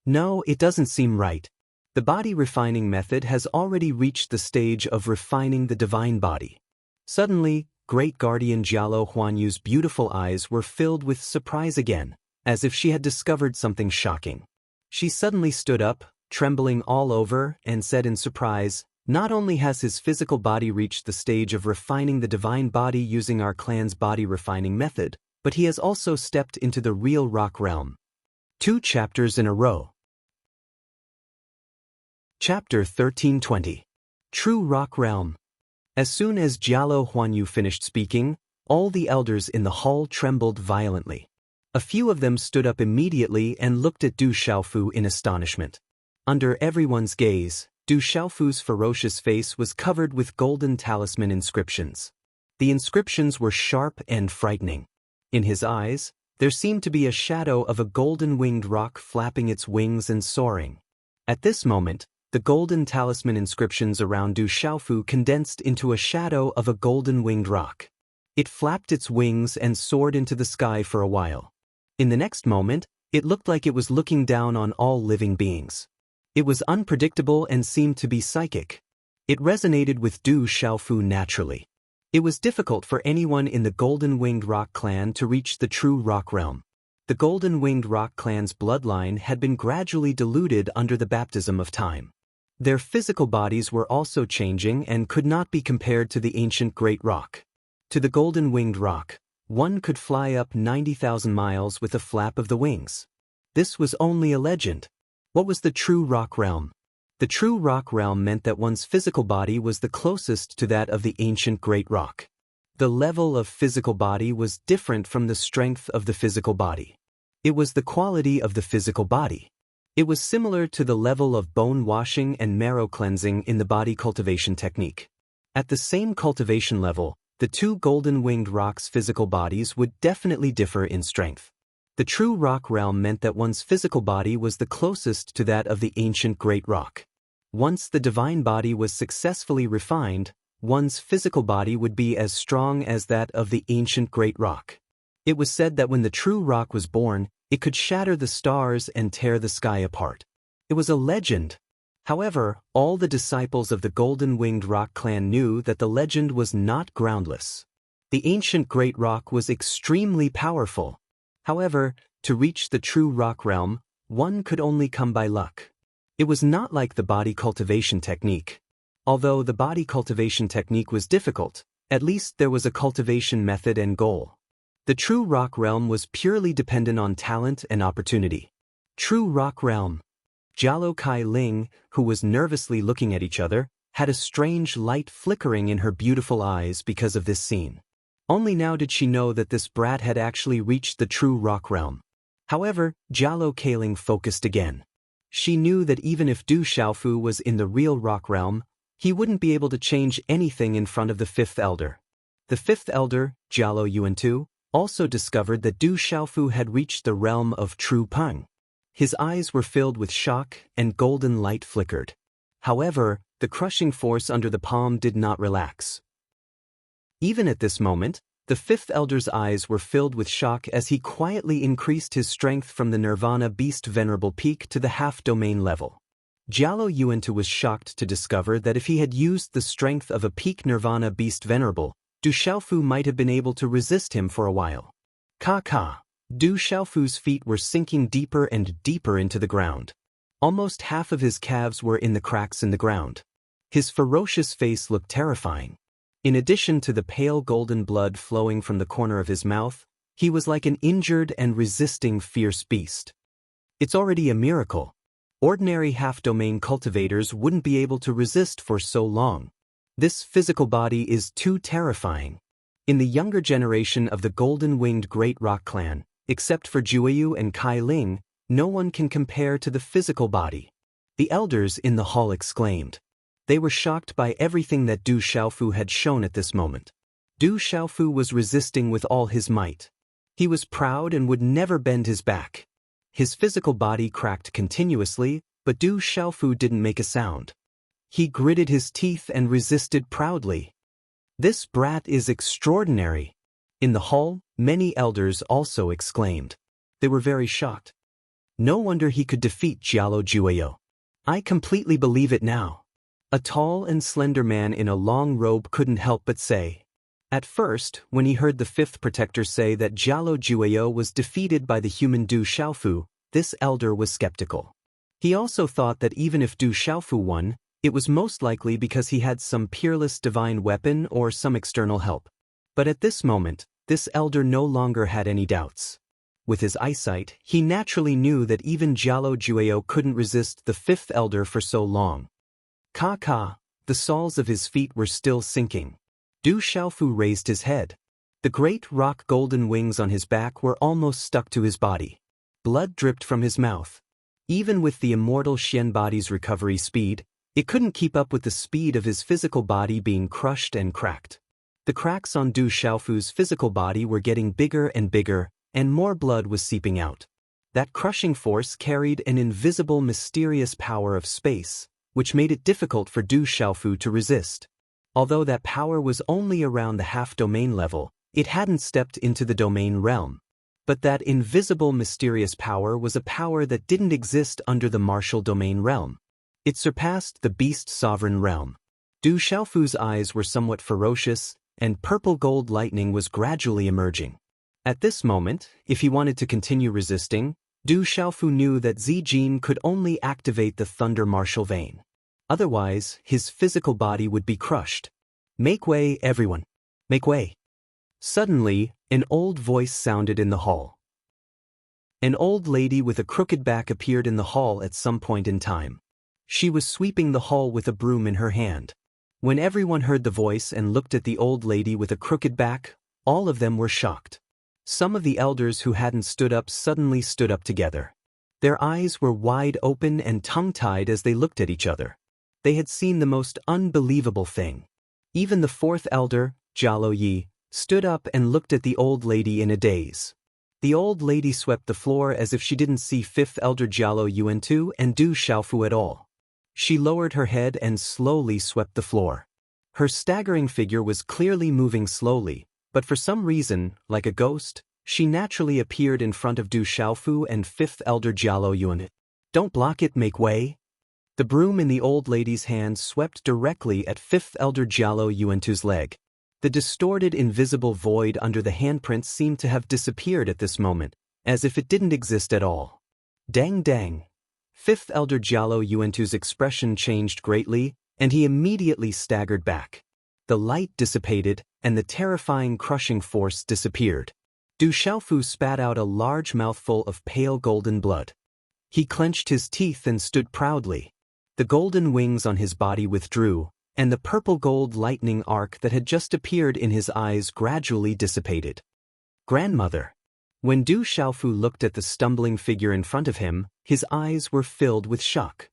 No, it doesn't seem right. The body refining method has already reached the stage of refining the divine body. Suddenly, Great Guardian Jialo Huanyu's beautiful eyes were filled with surprise again, as if she had discovered something shocking. She suddenly stood up, trembling all over, and said in surprise, "Not only has his physical body reached the stage of refining the divine body using our clan's body refining method, but he has also stepped into the real rock realm." 2 chapters in a row. Chapter 1320. True Rock Realm. As soon as Jialo Huanyu finished speaking, all the elders in the hall trembled violently. A few of them stood up immediately and looked at Du Xiaofu in astonishment. Under everyone's gaze, Du Xiaofu's ferocious face was covered with golden talisman inscriptions. The inscriptions were sharp and frightening. In his eyes, there seemed to be a shadow of a golden-winged rock flapping its wings and soaring. At this moment, the golden talisman inscriptions around Du Xiaofu condensed into a shadow of a golden-winged rock. It flapped its wings and soared into the sky for a while. In the next moment, it looked like it was looking down on all living beings. It was unpredictable and seemed to be psychic. It resonated with Du Xiaofu naturally. It was difficult for anyone in the Golden-Winged Rock clan to reach the true rock realm. The Golden-Winged Rock clan's bloodline had been gradually diluted under the baptism of time. Their physical bodies were also changing and could not be compared to the ancient Great Rock. To the Golden-Winged Rock, one could fly up 90,000 miles with a flap of the wings. This was only a legend. What was the true rock realm? The true rock realm meant that one's physical body was the closest to that of the ancient Great Rock. The level of physical body was different from the strength of the physical body. It was the quality of the physical body. It was similar to the level of bone washing and marrow cleansing in the body cultivation technique. At the same cultivation level, the two golden-winged rocks' physical bodies would definitely differ in strength. The true rock realm meant that one's physical body was the closest to that of the ancient Great Rock. Once the divine body was successfully refined, one's physical body would be as strong as that of the ancient Great Rock. It was said that when the true rock was born, it could shatter the stars and tear the sky apart. It was a legend. However, all the disciples of the Golden-Winged Rock clan knew that the legend was not groundless. The ancient Great Rock was extremely powerful. However, to reach the true rock realm, one could only come by luck. It was not like the body cultivation technique. Although the body cultivation technique was difficult, at least there was a cultivation method and goal. The true rock realm was purely dependent on talent and opportunity. True rock realm. Jialo Kai Ling, who was nervously looking at each other, had a strange light flickering in her beautiful eyes because of this scene. Only now did she know that this brat had actually reached the true rock realm. However, Jialo Kai Ling focused again. She knew that even if Du Xiaofu was in the real rock realm, he wouldn't be able to change anything in front of the fifth elder. The fifth elder, Jialo Yuantu, also discovered that Du Xiaofu had reached the realm of true Peng. His eyes were filled with shock and golden light flickered. However, the crushing force under the palm did not relax. Even at this moment, the fifth elder's eyes were filled with shock as he quietly increased his strength from the Nirvana Beast Venerable Peak to the half-domain level. Jialo Yuantu was shocked to discover that if he had used the strength of a peak Nirvana Beast Venerable, Du Xiaofu might have been able to resist him for a while. Ka. Du Xiaofu's feet were sinking deeper and deeper into the ground. Almost half of his calves were in the cracks in the ground. His ferocious face looked terrifying. In addition to the pale golden blood flowing from the corner of his mouth, he was like an injured and resisting fierce beast. It's already a miracle. Ordinary half-domain cultivators wouldn't be able to resist for so long. This physical body is too terrifying. In the younger generation of the Golden-Winged Great Rock clan, except for Jueyu and Kai Ling, no one can compare to the physical body. The elders in the hall exclaimed. They were shocked by everything that Du Xiaofu had shown at this moment. Du Xiaofu was resisting with all his might. He was proud and would never bend his back. His physical body cracked continuously, but Du Xiaofu didn't make a sound. He gritted his teeth and resisted proudly. This brat is extraordinary. In the hall, many elders also exclaimed. They were very shocked. No wonder he could defeat Jialo Jueyo. I completely believe it now. A tall and slender man in a long robe couldn't help but say. At first, when he heard the fifth protector say that Jialo Jueyo was defeated by the human Du Xiaofu, this elder was skeptical. He also thought that even if Du Xiaofu won, it was most likely because he had some peerless divine weapon or some external help. But at this moment, this elder no longer had any doubts. With his eyesight, he naturally knew that even Jialo Jueyo couldn't resist the fifth elder for so long. The soles of his feet were still sinking. Du Xiaofu raised his head. The great rock golden wings on his back were almost stuck to his body. Blood dripped from his mouth. Even with the immortal Xian body's recovery speed, it couldn't keep up with the speed of his physical body being crushed and cracked. The cracks on Du Xiaofu's physical body were getting bigger and bigger, and more blood was seeping out. That crushing force carried an invisible mysterious power of space, which made it difficult for Du Xiaofu to resist. Although that power was only around the half-domain level, it hadn't stepped into the domain realm. But that invisible mysterious power was a power that didn't exist under the martial domain realm. It surpassed the beast sovereign realm. Du Xiaofu's eyes were somewhat ferocious, and purple gold lightning was gradually emerging. At this moment, if he wanted to continue resisting, Du Xiaofu knew that Zijin could only activate the thunder martial vein. Otherwise, his physical body would be crushed. Make way, everyone. Make way. Suddenly, an old voice sounded in the hall. An old lady with a crooked back appeared in the hall at some point in time. She was sweeping the hall with a broom in her hand. When everyone heard the voice and looked at the old lady with a crooked back, all of them were shocked. Some of the elders who hadn't stood up suddenly stood up together. Their eyes were wide open and tongue-tied as they looked at each other. They had seen the most unbelievable thing. Even the fourth elder, Jialo Yi, stood up and looked at the old lady in a daze. The old lady swept the floor as if she didn't see fifth elder Jialo Yuantu and Du Xiaofu at all. She lowered her head and slowly swept the floor. Her staggering figure was clearly moving slowly, but for some reason, like a ghost, she naturally appeared in front of Du Xiaofu and fifth elder Jialo Yuan. Don't block it, make way. The broom in the old lady's hand swept directly at fifth elder Jialo Yuantu's leg. The distorted invisible void under the handprints seemed to have disappeared at this moment, as if it didn't exist at all. Dang dang. Fifth elder Jialo Yuantu's expression changed greatly, and he immediately staggered back. The light dissipated, and the terrifying crushing force disappeared. Du Xiaofu spat out a large mouthful of pale golden blood. He clenched his teeth and stood proudly. The golden wings on his body withdrew, and the purple gold lightning arc that had just appeared in his eyes gradually dissipated. Grandmother. When Du Xiaofu looked at the stumbling figure in front of him, his eyes were filled with shock.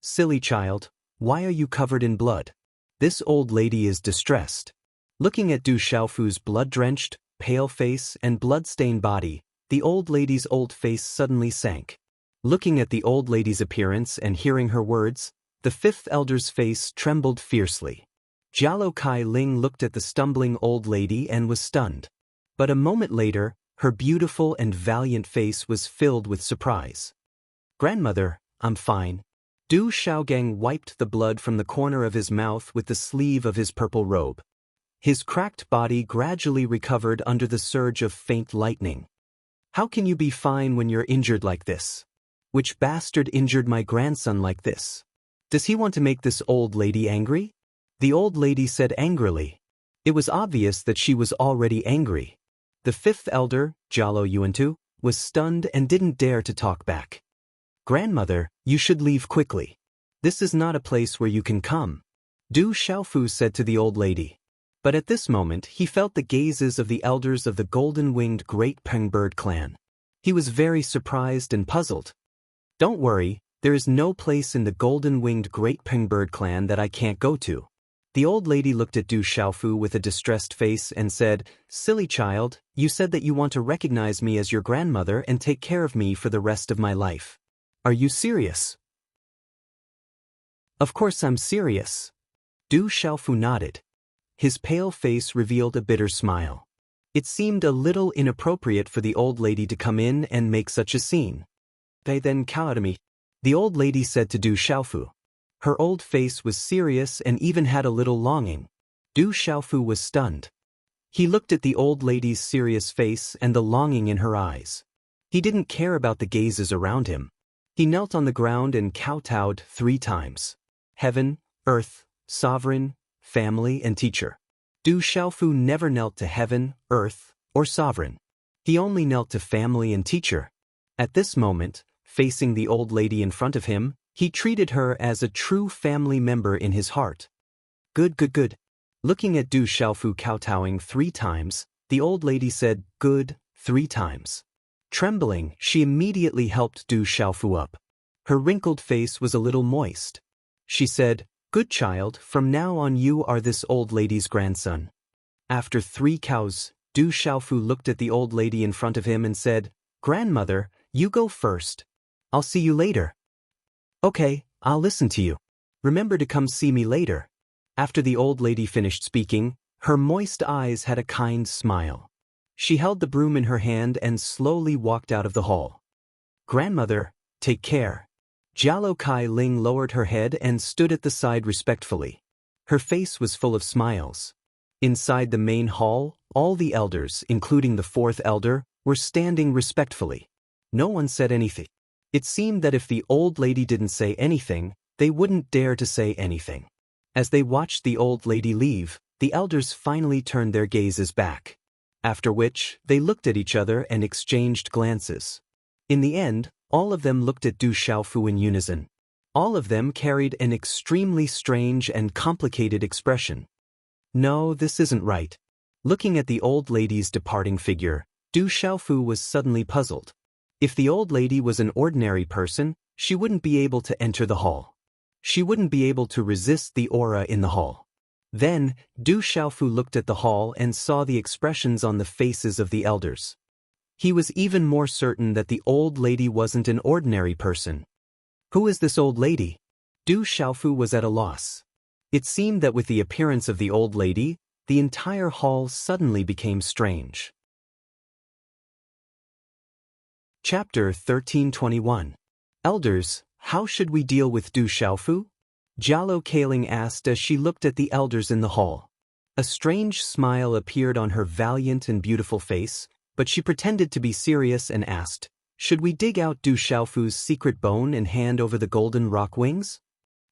Silly child, why are you covered in blood? This old lady is distressed. Looking at Du Xiaofu's blood-drenched, pale face and blood-stained body, the old lady's old face suddenly sank. Looking at the old lady's appearance and hearing her words, the fifth elder's face trembled fiercely. Jialo Kai Ling looked at the stumbling old lady and was stunned. But a moment later, her beautiful and valiant face was filled with surprise. Grandmother, I'm fine. Du Xiaogang wiped the blood from the corner of his mouth with the sleeve of his purple robe. His cracked body gradually recovered under the surge of faint lightning. How can you be fine when you're injured like this? Which bastard injured my grandson like this? Does he want to make this old lady angry? The old lady said angrily. It was obvious that she was already angry. The fifth elder, Jialo Yuantu, was stunned and didn't dare to talk back. Grandmother, you should leave quickly. This is not a place where you can come, Du Xiaofu said to the old lady. But at this moment he felt the gazes of the elders of the golden-winged Great Pengbird clan. He was very surprised and puzzled. Don't worry, there is no place in the golden-winged great pingbird clan that I can't go to. The old lady looked at Du Xiaofu with a distressed face and said, Silly child, you said that you want to recognize me as your grandmother and take care of me for the rest of my life. Are you serious? Of course I'm serious. Du Xiaofu nodded. His pale face revealed a bitter smile. It seemed a little inappropriate for the old lady to come in and make such a scene. They then cowed me. The old lady said to Du Xiaofu. Her old face was serious and even had a little longing. Du Xiaofu was stunned. He looked at the old lady's serious face and the longing in her eyes. He didn't care about the gazes around him. He knelt on the ground and kowtowed 3 times. Heaven, earth, sovereign, family, and teacher. Du Xiaofu never knelt to heaven, earth, or sovereign. He only knelt to family and teacher. At this moment, facing the old lady in front of him, he treated her as a true family member in his heart. Good. Looking at Du Xiaofu kowtowing 3 times, the old lady said, Good, 3 times. Trembling, she immediately helped Du Xiaofu up. Her wrinkled face was a little moist. She said, Good child, from now on you are this old lady's grandson. After 3 cows, Du Xiaofu looked at the old lady in front of him and said, Grandmother, you go first. I'll see you later. Okay, I'll listen to you. Remember to come see me later. After the old lady finished speaking, her moist eyes had a kind smile. She held the broom in her hand and slowly walked out of the hall. Grandmother, take care. Jialo Kai Ling lowered her head and stood at the side respectfully. Her face was full of smiles. Inside the main hall, all the elders, including the 4th elder, were standing respectfully. No one said anything. It seemed that if the old lady didn't say anything, they wouldn't dare to say anything. As they watched the old lady leave, the elders finally turned their gazes back. After which, they looked at each other and exchanged glances. In the end, all of them looked at Du Xiaofu in unison. All of them carried an extremely strange and complicated expression. No, this isn't right. Looking at the old lady's departing figure, Du Xiaofu was suddenly puzzled. If the old lady was an ordinary person, she wouldn't be able to enter the hall. She wouldn't be able to resist the aura in the hall. Then, Du Xiaofu looked at the hall and saw the expressions on the faces of the elders. He was even more certain that the old lady wasn't an ordinary person. Who is this old lady? Du Xiaofu was at a loss. It seemed that with the appearance of the old lady, the entire hall suddenly became strange. Chapter 1321. Elders, how should we deal with Du Xiaofu? Jialo Kaling asked as she looked at the elders in the hall. A strange smile appeared on her valiant and beautiful face, but she pretended to be serious and asked, Should we dig out Du Xiaofu's secret bone and hand over the golden rock wings?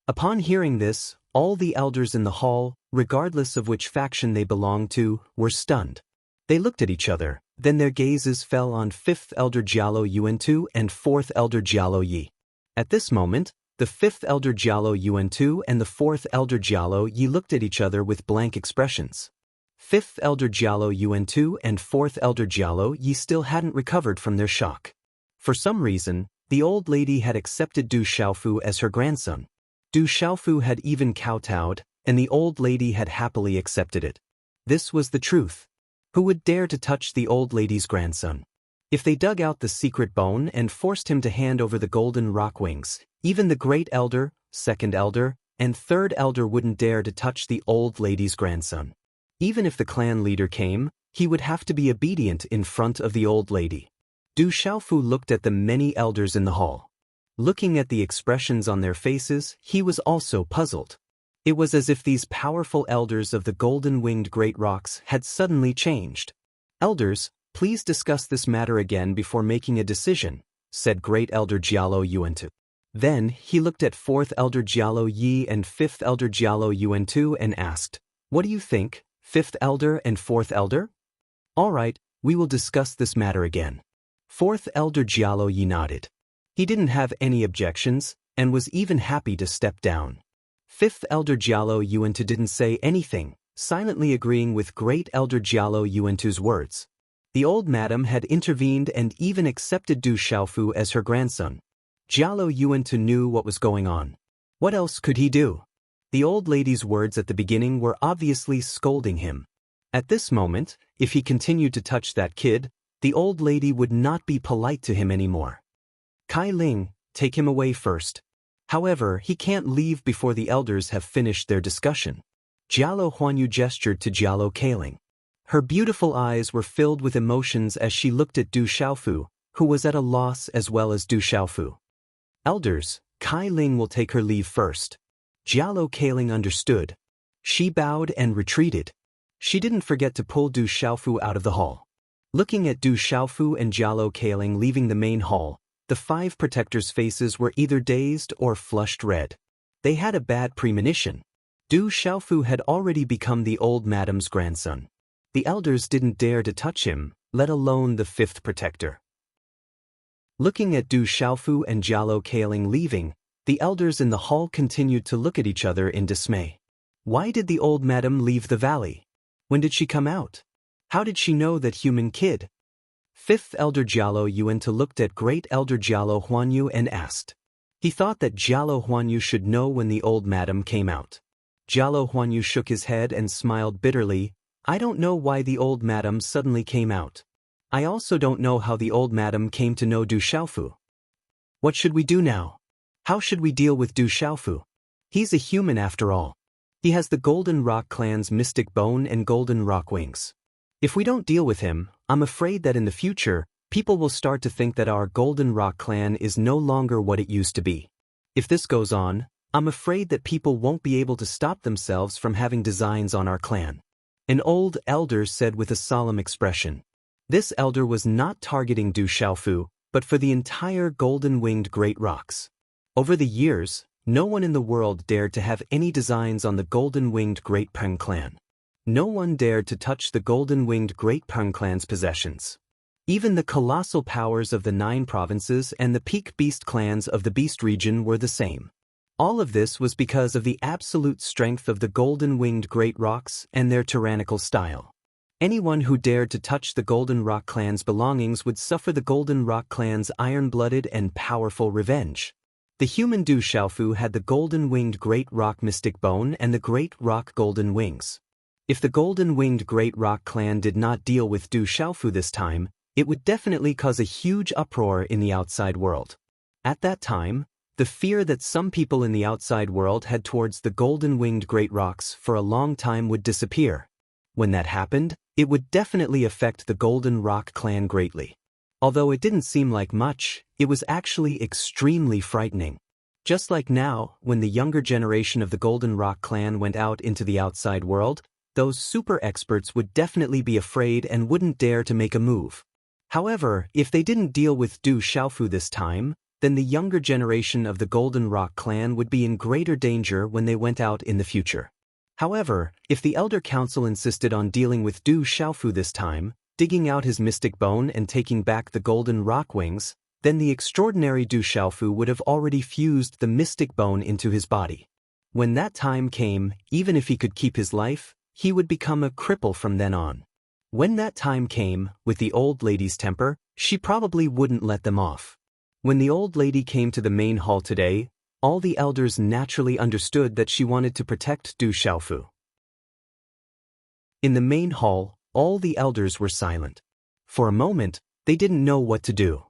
Upon hearing this, all the elders in the hall, regardless of which faction they belonged to, were stunned. They looked at each other, then their gazes fell on 5th Elder Jialo Yuantu and 4th Elder Jialo Yi. At this moment, the 5th Elder Jialo Yuantu and the 4th Elder Jialo Yi looked at each other with blank expressions. 5th Elder Jialo Yuantu and 4th Elder Jialo Yi still hadn't recovered from their shock. For some reason, the old lady had accepted Du Xiaofu as her grandson. Du Xiaofu had even kowtowed, and the old lady had happily accepted it. This was the truth. Who would dare to touch the old lady's grandson? If they dug out the secret bone and forced him to hand over the golden rock wings, even the great elder, 2nd elder, and 3rd elder wouldn't dare to touch the old lady's grandson. Even if the clan leader came, he would have to be obedient in front of the old lady. Du Xiaofu looked at the many elders in the hall. Looking at the expressions on their faces, he was also puzzled. It was as if these powerful elders of the golden-winged great rocks had suddenly changed. Elders, please discuss this matter again before making a decision, said Great Elder Jialo Yuantu. Then, he looked at 4th Elder Jialo Yi and 5th Elder Jialo Yuantu and asked, What do you think, 5th Elder and 4th Elder? All right, we will discuss this matter again. 4th Elder Jialo Yi nodded. He didn't have any objections, and was even happy to step down. 5th Elder Jialo Yuantu didn't say anything, silently agreeing with Great Elder Jialo Yuantu's words. The old madam had intervened and even accepted Du Xiaofu as her grandson. Jialo Yuantu knew what was going on. What else could he do? The old lady's words at the beginning were obviously scolding him. At this moment, if he continued to touch that kid, the old lady would not be polite to him anymore. Kai Ling, take him away first. However, he can't leave before the elders have finished their discussion. Jialo Huanyu gestured to Jialo Kailing. Her beautiful eyes were filled with emotions as she looked at Du Xiaofu, who was at a loss as well as Du Xiaofu. Elders, Kai Ling will take her leave first. Jialo Kailing understood. She bowed and retreated. She didn't forget to pull Du Xiaofu out of the hall. Looking at Du Xiaofu and Jialo Kailing leaving the main hall, the 5 protectors' faces were either dazed or flushed red. They had a bad premonition. Du Xiaofu had already become the old madam's grandson. The elders didn't dare to touch him, let alone the 5th protector. Looking at Du Xiaofu and Jialo Kailing leaving, the elders in the hall continued to look at each other in dismay. Why did the old madam leave the valley? When did she come out? How did she know that human kid? 5th Elder Jialo Yuantu looked at Great Elder Jialo Huanyu and asked. He thought that Jialo Huanyu should know when the old madam came out. Jialo Huanyu shook his head and smiled bitterly. I don't know why the old madam suddenly came out. I also don't know how the old madam came to know Du Xiaofu. What should we do now? How should we deal with Du Xiaofu? He's a human after all. He has the Golden Rock clan's mystic bone and golden rock wings. If we don't deal with him, I'm afraid that in the future, people will start to think that our Golden Rock clan is no longer what it used to be. If this goes on, I'm afraid that people won't be able to stop themselves from having designs on our clan. An old elder said with a solemn expression. This elder was not targeting Du Xiaofu, but for the entire golden-winged great rocks. Over the years, no one in the world dared to have any designs on the golden-winged Great Peng clan. No one dared to touch the golden-winged Great Peng clan's possessions. Even the colossal powers of the 9 provinces and the peak beast clans of the Beast region were the same. All of this was because of the absolute strength of the golden-winged great rocks and their tyrannical style. Anyone who dared to touch the Golden Rock clan's belongings would suffer the Golden Rock clan's iron-blooded and powerful revenge. The human Du Xiaofu had the golden-winged great rock mystic bone and the great rock golden wings. If the golden-winged great rock clan did not deal with Du Xiaofu this time, it would definitely cause a huge uproar in the outside world. At that time, the fear that some people in the outside world had towards the golden-winged great rocks for a long time would disappear. When that happened, it would definitely affect the Golden Rock clan greatly. Although it didn't seem like much, it was actually extremely frightening. Just like now, when the younger generation of the Golden Rock clan went out into the outside world, those super experts would definitely be afraid and wouldn't dare to make a move. However, if they didn't deal with Du Xiaofu this time, then the younger generation of the Golden Rock clan would be in greater danger when they went out in the future. However, if the Elder Council insisted on dealing with Du Xiaofu this time, digging out his mystic bone and taking back the golden rock wings, then the extraordinary Du Xiaofu would have already fused the mystic bone into his body. When that time came, even if he could keep his life, he would become a cripple from then on. When that time came, with the old lady's temper, she probably wouldn't let them off. When the old lady came to the main hall today, all the elders naturally understood that she wanted to protect Du Xiaofu. In the main hall, all the elders were silent. For a moment, they didn't know what to do.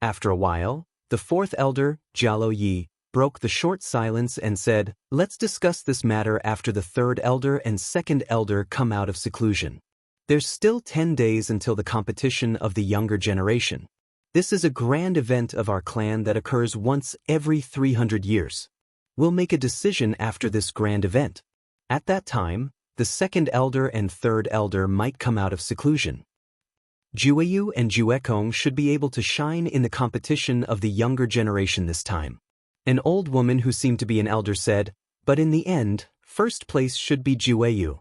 After a while, the 4th elder, Jialo Yi, broke the short silence and said, "Let's discuss this matter after the 3rd elder and 2nd elder come out of seclusion. There's still 10 days until the competition of the younger generation. This is a grand event of our clan that occurs once every 300 years. We'll make a decision after this grand event. At that time, the 2nd elder and 3rd elder might come out of seclusion. Jueyu and Juekong should be able to shine in the competition of the younger generation this time." An old woman who seemed to be an elder said, "But in the end, first place should be Jueyu.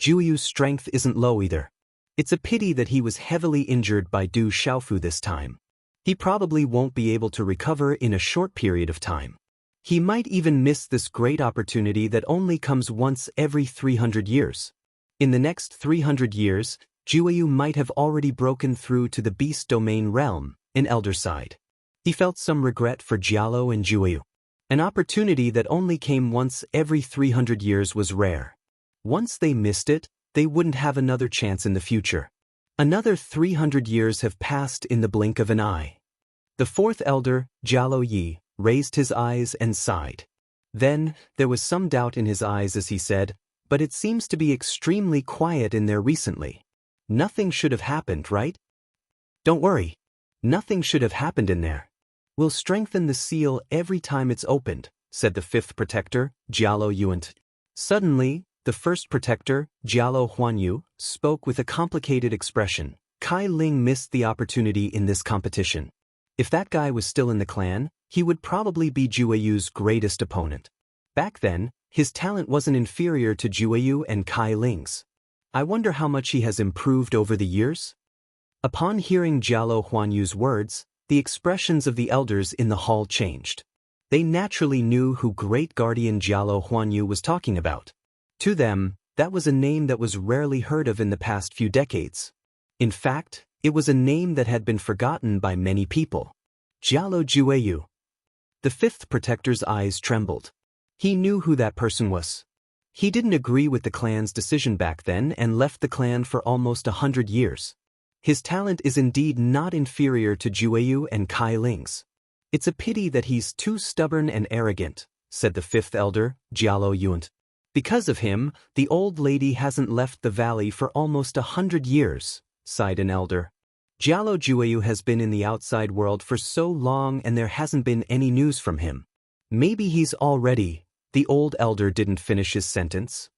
Jueyu's strength isn't low either. It's a pity that he was heavily injured by Du Xiaofu this time. He probably won't be able to recover in a short period of time. He might even miss this great opportunity that only comes once every 300 years. In the next 300 years, Jueyu might have already broken through to the beast domain realm, an elder side. He felt some regret for Jialo and Jueyu. An opportunity that only came once every 300 years was rare. Once they missed it, they wouldn't have another chance in the future. Another 300 years have passed in the blink of an eye. The fourth elder, Jialo Yi, raised his eyes and sighed. Then, there was some doubt in his eyes as he said, "But it seems to be extremely quiet in there recently. Nothing should have happened, right?" "Don't worry. Nothing should have happened in there. We'll strengthen the seal every time it's opened," said the fifth protector, Jialo Yuant. Suddenly, the first protector, Jialo Huanyu, spoke with a complicated expression. Kai Ling missed the opportunity in this competition. If that guy was still in the clan, he would probably be Jueyu's greatest opponent. Back then, his talent wasn't inferior to Jueyu and Kai Ling's. I wonder how much he has improved over the years? Upon hearing Jialo Huanyu's words, the expressions of the elders in the hall changed. They naturally knew who Great Guardian Jialo Huanyu was talking about. To them, that was a name that was rarely heard of in the past few decades. In fact, it was a name that had been forgotten by many people. Jialo Jueyu. The fifth protector's eyes trembled. He knew who that person was. He didn't agree with the clan's decision back then and left the clan for almost 100 years. His talent is indeed not inferior to Jueyu and Kai Ling's. "It's a pity that he's too stubborn and arrogant," said the fifth elder, Jialo Yuant. "Because of him, the old lady hasn't left the valley for almost 100 years, sighed an elder. Jialo Jueyu has been in the outside world for so long and there hasn't been any news from him. Maybe he's already—" The old elder didn't finish his sentence.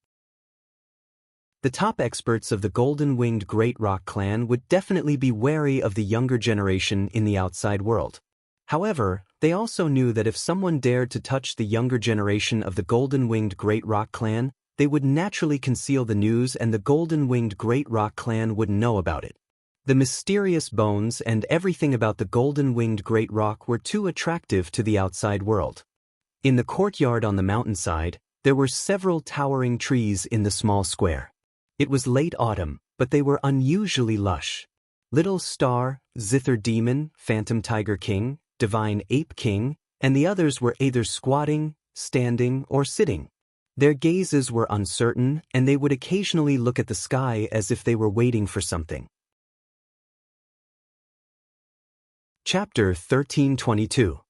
The top experts of the golden-winged Great Rock clan would definitely be wary of the younger generation in the outside world. However, they also knew that if someone dared to touch the younger generation of the golden-winged Great Rock clan, they would naturally conceal the news and the golden-winged Great Rock clan wouldn't know about it. The mysterious bones and everything about the golden-winged Great Rock were too attractive to the outside world. In the courtyard on the mountainside, there were several towering trees in the small square. It was late autumn, but they were unusually lush. Little Star, Zither Demon, Phantom Tiger King, Divine Ape King, and the others were either squatting, standing, or sitting. Their gazes were uncertain, and they would occasionally look at the sky as if they were waiting for something. Chapter 1322.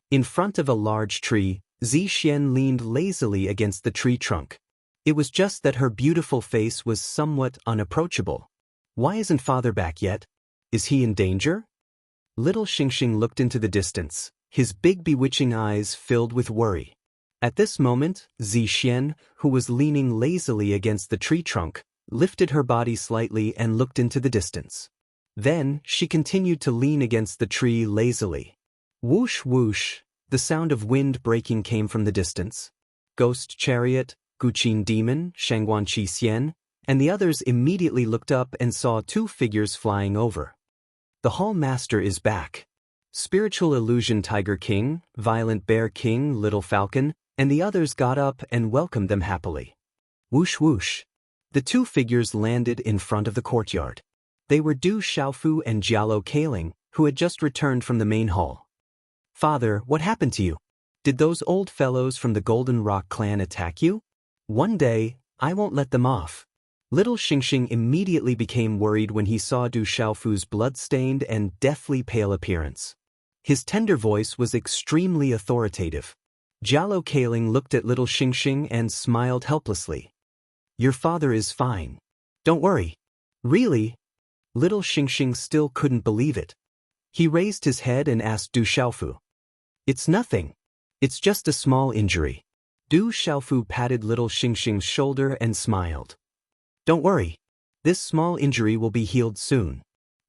In front of a large tree, Zixian leaned lazily against the tree trunk. It was just that her beautiful face was somewhat unapproachable. "Why isn't father back yet? Is he in danger?" Little Xingxing looked into the distance, his big bewitching eyes filled with worry. At this moment, Zixian, who was leaning lazily against the tree trunk, lifted her body slightly and looked into the distance. Then, she continued to lean against the tree lazily. Whoosh whoosh, the sound of wind breaking came from the distance. Ghost Chariot, Guqin Demon, Shangguanqi Xian, and the others immediately looked up and saw two figures flying over. The Hall Master is back. Spiritual Illusion Tiger King, Violent Bear King, Little Falcon, and the others got up and welcomed them happily. Whoosh whoosh. The two figures landed in front of the courtyard. They were Du Xiaofu and Jialo Kaling, who had just returned from the main hall. "Father, what happened to you? Did those old fellows from the Golden Rock clan attack you? One day, I won't let them off." Little Xingxing immediately became worried when he saw Du Xiaofu's blood-stained and deathly pale appearance. His tender voice was extremely authoritative. Jialo Kaling looked at Little Xingxing and smiled helplessly. "Your father is fine. Don't worry." "Really?" Little Xingxing still couldn't believe it. He raised his head and asked Du Xiaofu. "It's nothing. It's just a small injury." Du Xiaofu patted Little Xingxing's shoulder and smiled. "Don't worry. This small injury will be healed soon."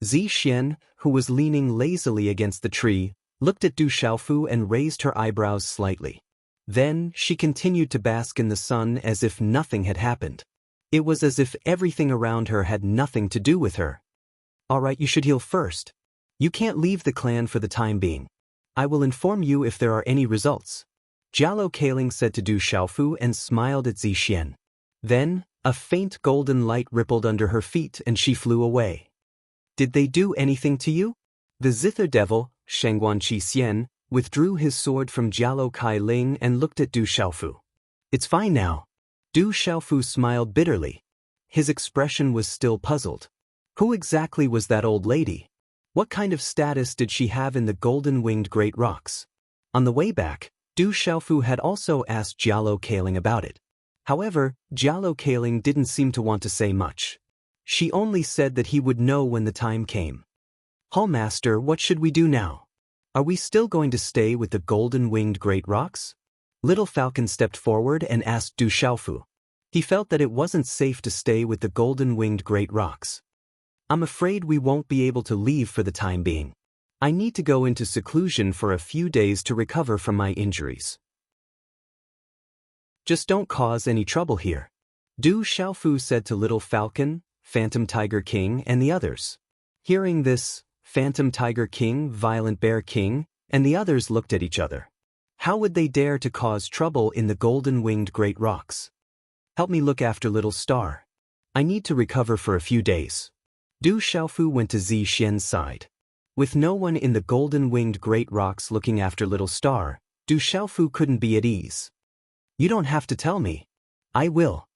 Zixian, who was leaning lazily against the tree, looked at Du Xiaofu and raised her eyebrows slightly. Then, she continued to bask in the sun as if nothing had happened. It was as if everything around her had nothing to do with her. "All right, you should heal first. You can't leave the clan for the time being. I will inform you if there are any results." Jialo Kaling said to Du Xiaofu and smiled at Zixian. Then, A faint golden light rippled under her feet and she flew away. Did they do anything to you? The zither devil, Shengguan Qi Xian, withdrew his sword from Jialo Kai Ling and looked at Du Xiaofu. It's fine now. Du Xiaofu smiled bitterly. His expression was still puzzled. Who exactly was that old lady? What kind of status did she have in the golden-winged great rocks? On the way back, Du Xiaofu had also asked Jialo Kailing about it. However, Jialo Kailing didn't seem to want to say much. She only said that he would know when the time came. Hallmaster, what should we do now? Are we still going to stay with the golden-winged great rocks? Little Falcon stepped forward and asked Du Xiaofu. He felt that it wasn't safe to stay with the golden-winged great rocks. I'm afraid we won't be able to leave for the time being. I need to go into seclusion for a few days to recover from my injuries. Just don't cause any trouble here. Du Xiaofu said to Little Falcon, Phantom Tiger King, and the others. Hearing this, Phantom Tiger King, Violent Bear King, and the others looked at each other. How would they dare to cause trouble in the golden-winged great rocks? Help me look after Little Star. I need to recover for a few days. Du Xiaofu went to Zi Xian's side. With no one in the golden-winged great rocks looking after Little Star, Du Xiaofu couldn't be at ease. You don't have to tell me. I will.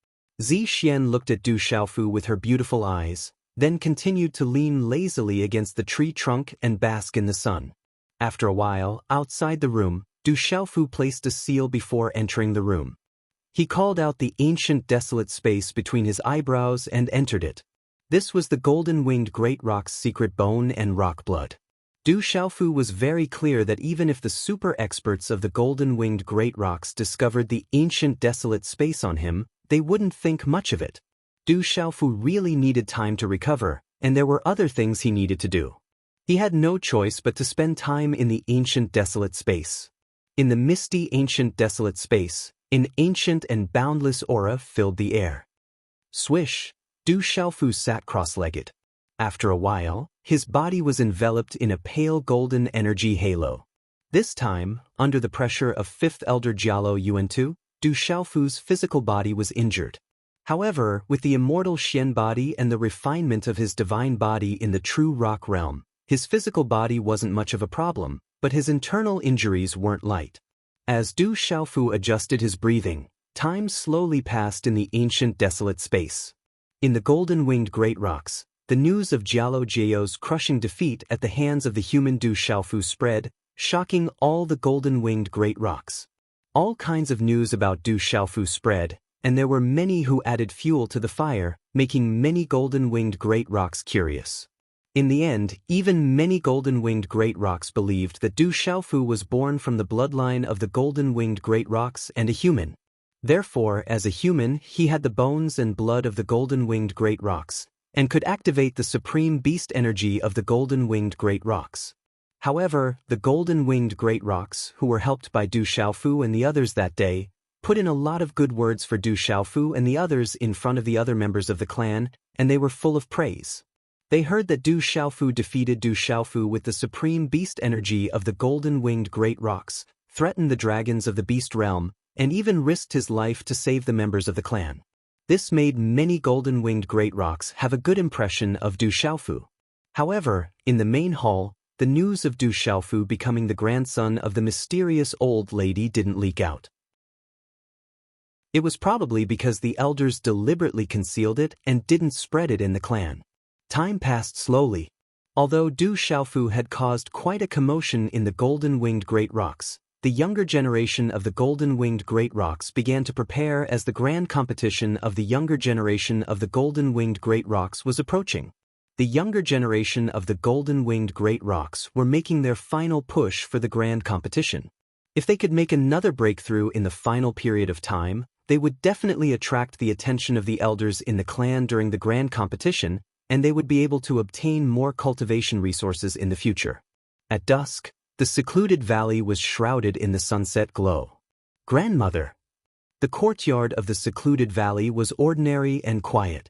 Zi Xian looked at Du Xiaofu with her beautiful eyes, then continued to lean lazily against the tree trunk and bask in the sun. After a while, outside the room, Du Xiaofu placed a seal before entering the room. He called out the ancient desolate space between his eyebrows and entered it. This was the golden-winged great rock's secret bone and rock blood. Du Xiaofu was very clear that even if the super experts of the golden-winged great rocks discovered the ancient desolate space on him, they wouldn't think much of it. Du Xiaofu really needed time to recover, and there were other things he needed to do. He had no choice but to spend time in the ancient desolate space. In the misty ancient desolate space, an ancient and boundless aura filled the air. Swish! Du Xiaofu sat cross-legged. After a while, his body was enveloped in a pale golden energy halo. This time, under the pressure of Fifth Elder Jialo Yuan-Tu, Du Xiaofu's physical body was injured. However, with the immortal Xian body and the refinement of his divine body in the true rock realm, his physical body wasn't much of a problem, but his internal injuries weren't light. As Du Xiaofu adjusted his breathing, time slowly passed in the ancient desolate space. In the golden-winged great rocks, the news of Jialo Jio's crushing defeat at the hands of the human Du Xiaofu spread, shocking all the golden-winged great rocks. All kinds of news about Du Xiaofu spread, and there were many who added fuel to the fire, making many golden-winged great rocks curious. In the end, even many golden-winged great rocks believed that Du Xiaofu was born from the bloodline of the golden-winged great rocks and a human. Therefore, as a human, he had the bones and blood of the golden-winged great rocks, and could activate the supreme beast energy of the golden-winged great rocks. However, the golden-winged great rocks, who were helped by Du Xiaofu and the others that day, put in a lot of good words for Du Xiaofu and the others in front of the other members of the clan, and they were full of praise. They heard that Du Xiaofu defeated Du Xiaofu with the supreme beast energy of the golden-winged great rocks, threatened the dragons of the beast realm, and even risked his life to save the members of the clan. This made many golden-winged great rocks have a good impression of Du Xiaofu. However, in the main hall, the news of Du Xiaofu becoming the grandson of the mysterious old lady didn't leak out. It was probably because the elders deliberately concealed it and didn't spread it in the clan. Time passed slowly. Although Du Xiaofu had caused quite a commotion in the golden-winged great rocks, the younger generation of the golden-winged great rocks began to prepare as the grand competition of the younger generation of the golden-winged great rocks was approaching. The younger generation of the golden-winged great rocks were making their final push for the grand competition. If they could make another breakthrough in the final period of time, they would definitely attract the attention of the elders in the clan during the grand competition, and they would be able to obtain more cultivation resources in the future. At dusk, the secluded valley was shrouded in the sunset glow. Grandmother! The courtyard of the secluded valley was ordinary and quiet.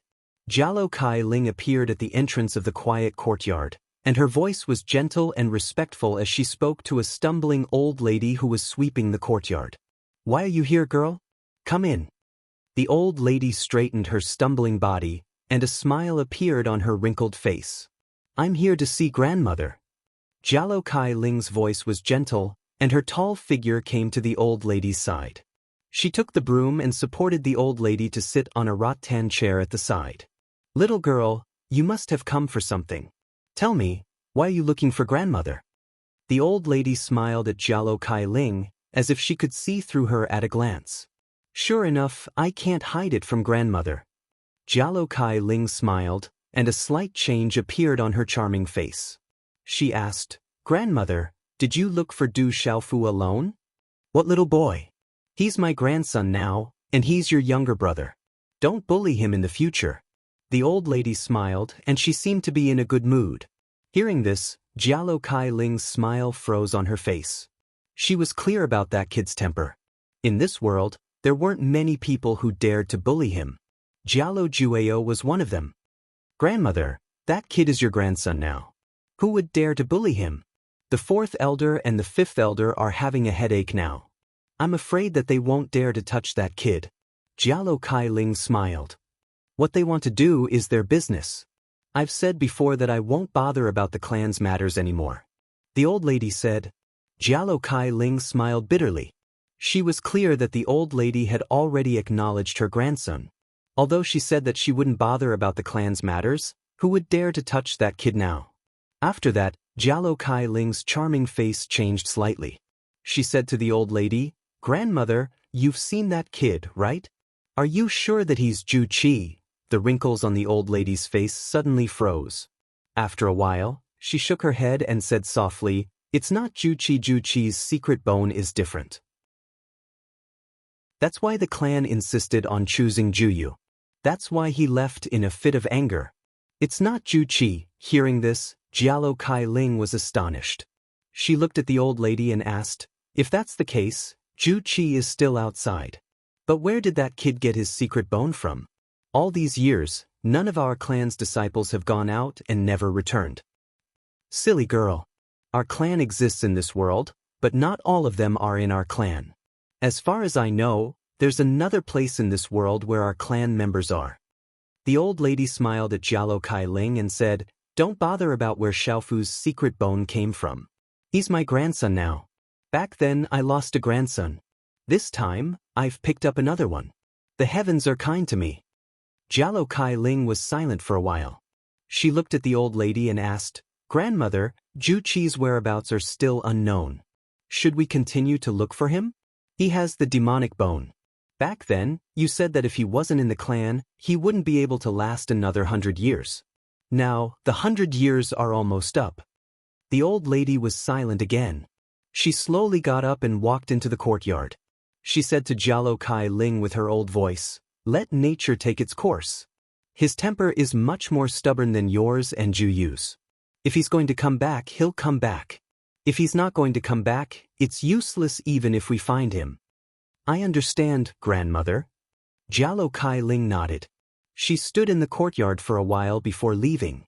Jialo Kai Ling appeared at the entrance of the quiet courtyard, and her voice was gentle and respectful as she spoke to a stumbling old lady who was sweeping the courtyard. "Why are you here, girl? Come in." The old lady straightened her stumbling body, and a smile appeared on her wrinkled face. "I'm here to see grandmother." Jialo Kai Ling's voice was gentle, and her tall figure came to the old lady's side. She took the broom and supported the old lady to sit on a rattan chair at the side. "Little girl, you must have come for something. Tell me, why are you looking for grandmother?" The old lady smiled at Jialo Kai Ling, as if she could see through her at a glance. "Sure enough, I can't hide it from grandmother." Jialo Kai Ling smiled, and a slight change appeared on her charming face. She asked, "Grandmother, did you look for Du Xiaofu alone?" "What little boy? He's my grandson now, and he's your younger brother. Don't bully him in the future." The old lady smiled, and she seemed to be in a good mood. Hearing this, Jialo Kai Ling's smile froze on her face. She was clear about that kid's temper. In this world, there weren't many people who dared to bully him. Jialo Jueo was one of them. "Grandmother, that kid is your grandson now. Who would dare to bully him? The fourth elder and the fifth elder are having a headache now. I'm afraid that they won't dare to touch that kid." Jialo Kai Ling smiled. "What they want to do is their business. I've said before that I won't bother about the clan's matters anymore." The old lady said. Jialo Kai Ling smiled bitterly. She was clear that the old lady had already acknowledged her grandson. Although she said that she wouldn't bother about the clan's matters, who would dare to touch that kid now? After that, Jialo Kai Ling's charming face changed slightly. She said to the old lady, "Grandmother, you've seen that kid, right? Are you sure that he's Ju Qi?" The wrinkles on the old lady's face suddenly froze. After a while, she shook her head and said softly, "It's not Ju Qi. Ju Qi's secret bone is different. That's why the clan insisted on choosing Juyu. That's why he left in a fit of anger. It's not Ju Qi." Hearing this, Jialo Kai Ling was astonished. She looked at the old lady and asked, "If that's the case, Ju Qi is still outside. But where did that kid get his secret bone from? All these years, none of our clan's disciples have gone out and never returned." "Silly girl. Our clan exists in this world, but not all of them are in our clan. As far as I know, there's another place in this world where our clan members are." The old lady smiled at Jialo Kai Ling and said, "Don't bother about where Xiaofu's secret bone came from. He's my grandson now. Back then I lost a grandson. This time, I've picked up another one. The heavens are kind to me." Jialo Kai Ling was silent for a while. She looked at the old lady and asked, "Grandmother, Ju Qi's whereabouts are still unknown. Should we continue to look for him? He has the demonic bone. Back then, you said that if he wasn't in the clan, he wouldn't be able to last another 100 years. Now, the 100 years are almost up." The old lady was silent again. She slowly got up and walked into the courtyard. She said to Jialo Kai Ling with her old voice, "Let nature take its course. His temper is much more stubborn than yours and Juyu's. If he's going to come back, he'll come back. If he's not going to come back, it's useless even if we find him." "I understand, grandmother." Jialo Kai Ling nodded. She stood in the courtyard for a while before leaving.